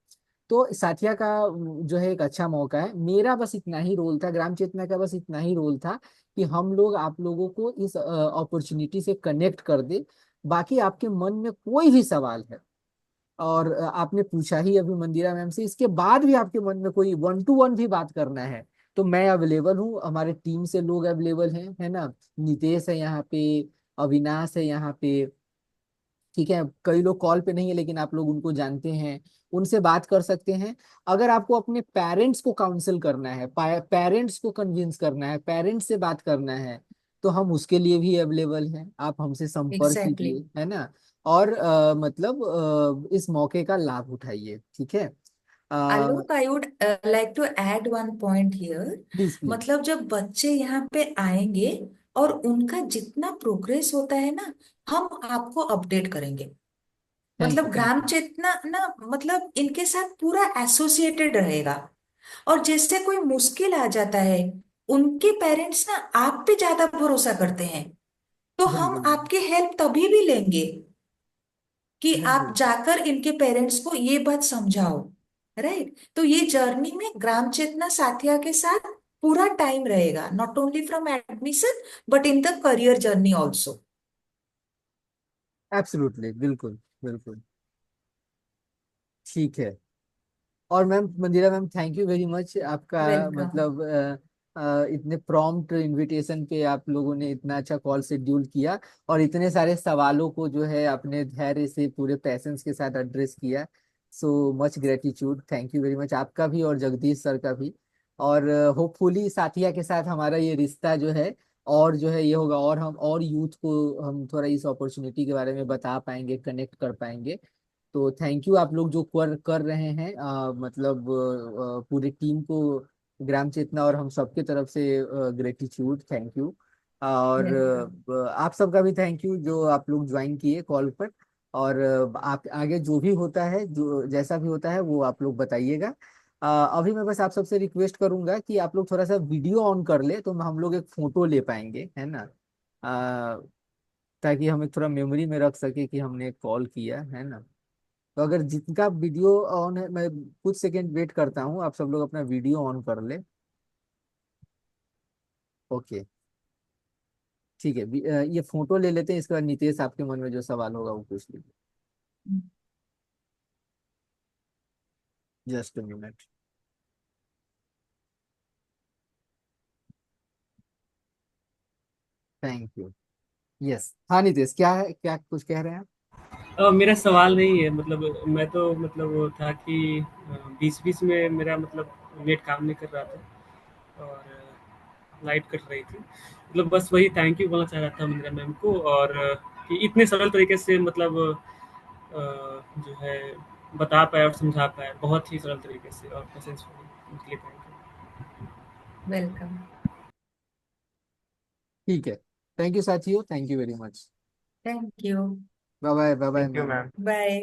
तो साथिया का जो है एक अच्छा मौका है। मेरा बस इतना ही रोल था, ग्राम चेतना का बस इतना ही रोल था कि हम लोग आप लोगों को इस अपॉर्चुनिटी से कनेक्ट कर दे। बाकी आपके मन में कोई भी सवाल है, और आपने पूछा ही अभी मंदिरा मैम से, इसके बाद भी आपके मन में कोई 1 to 1 भी बात करना है तो मैं अवेलेबल हूँ, हमारे टीम से लोग अवेलेबल हैं, है ना। नितेश है यहाँ पे, अविनाश है यहाँ पे, ठीक है। कई लोग कॉल पे नहीं है लेकिन आप लोग उनको जानते हैं, उनसे बात कर सकते हैं। अगर आपको अपने पेरेंट्स को काउंसिल करना है, पेरेंट्स को कन्विंस करना है, पेरेंट्स से बात करना है, तो हम उसके लिए भी अवेलेबल हैं, आप हमसे संपर्क एग्जैक्टली। कीजिए, है ना। और मतलब इस मौके का लाभ उठाइए, ठीक है। Alok, I would like to add one point here. Please please. मतलब जब बच्चे यहाँ पे आएंगे और उनका जितना प्रोग्रेस होता है ना, हम आपको अपडेट करेंगे। थैंक यू मतलब थैंक ग्राम यू। चेतना ना, मतलब इनके साथ पूरा एसोसिएटेड रहेगा। और जैसे कोई मुश्किल आ जाता है, उनके पेरेंट्स ना आप पे ज्यादा भरोसा करते हैं, तो हम बिल्कुल आपकी हेल्प तभी भी लेंगे कि आप बिल्कुल। जाकर इनके पेरेंट्स को ये बात समझाओ। राइट, तो ये जर्नी में ग्राम चेतना साथिया के साथ पूरा टाइम रहेगा, not only from admission but in the career journey also. Absolutely, बिल्कुल बिल्कुल। ठीक है। और ma'am, Mandira ma'am, thank you very much आपका। वेलकम। मतलब इतने प्रॉम्प्ट इनविटेशन पे आप लोगों ने इतना अच्छा कॉल शेड्यूल किया, और इतने सारे सवालों को जो है अपने धैर्य से पूरे पैसेंस के साथ एड्रेस किया। So much gratitude, thank you very much आपका भी और जगदीश सर का भी। और होपफुली साथिया के साथ हमारा ये रिश्ता जो है, और जो है ये होगा, और हम और यूथ को हम थोड़ा इस अपॉर्चुनिटी के बारे में बता पाएंगे, कनेक्ट कर पाएंगे। तो थैंक यू आप लोग जो कर कर रहे हैं, मतलब पूरी टीम को, ग्राम चेतना और हम सबके तरफ से ग्रेटिट्यूड, थैंक यू। और वेलकम। आप सबका भी थैंक यू जो आप लोग ज्वाइन किए कॉल पर। और आप आगे जो भी होता है, जो जैसा भी होता है वो आप लोग बताइएगा। अभी मैं बस आप सबसे रिक्वेस्ट करूंगा कि आप लोग थोड़ा सा वीडियो ऑन कर ले, तो हम लोग एक फोटो ले पाएंगे, है ना। अ, ताकि हम एक थोड़ा मेमोरी में रख सके कि हमने कॉल किया, है ना। तो अगर जिनका वीडियो ऑन है, मैं कुछ सेकंड वेट करता हूँ, आप सब लोग अपना वीडियो ऑन कर ले। ओके, ठीक है। ये फोटो ले लेते हैं, इसके बाद नितेश आपके मन में जो सवाल होगा वो पूछ लीजिए। Just a minute. Thank you. Yes, हाँ नितेश, क्या है, क्या कुछ कह रहे हैं आप? मेरा सवाल नहीं है, मतलब मैं तो मतलब वो था कि बीच बीच में मेरा मतलब नेट काम नहीं कर रहा था और लाइट कट रही थी। मतलब बस वही थैंक यू बोलना चाह रहा था मंदिरा मैम को, और कि इतने सरल तरीके से मतलब जो है बता पाए और समझा पाए, बहुत ही सरल तरीके से और पेशेंसफुली, उनके लिए थैंक यू। वेलकम। ठीक है। थैंक यू साथियों, thank you very much. Thank you. Bye bye, bye bye thank you ma'am. Ma'am. Bye.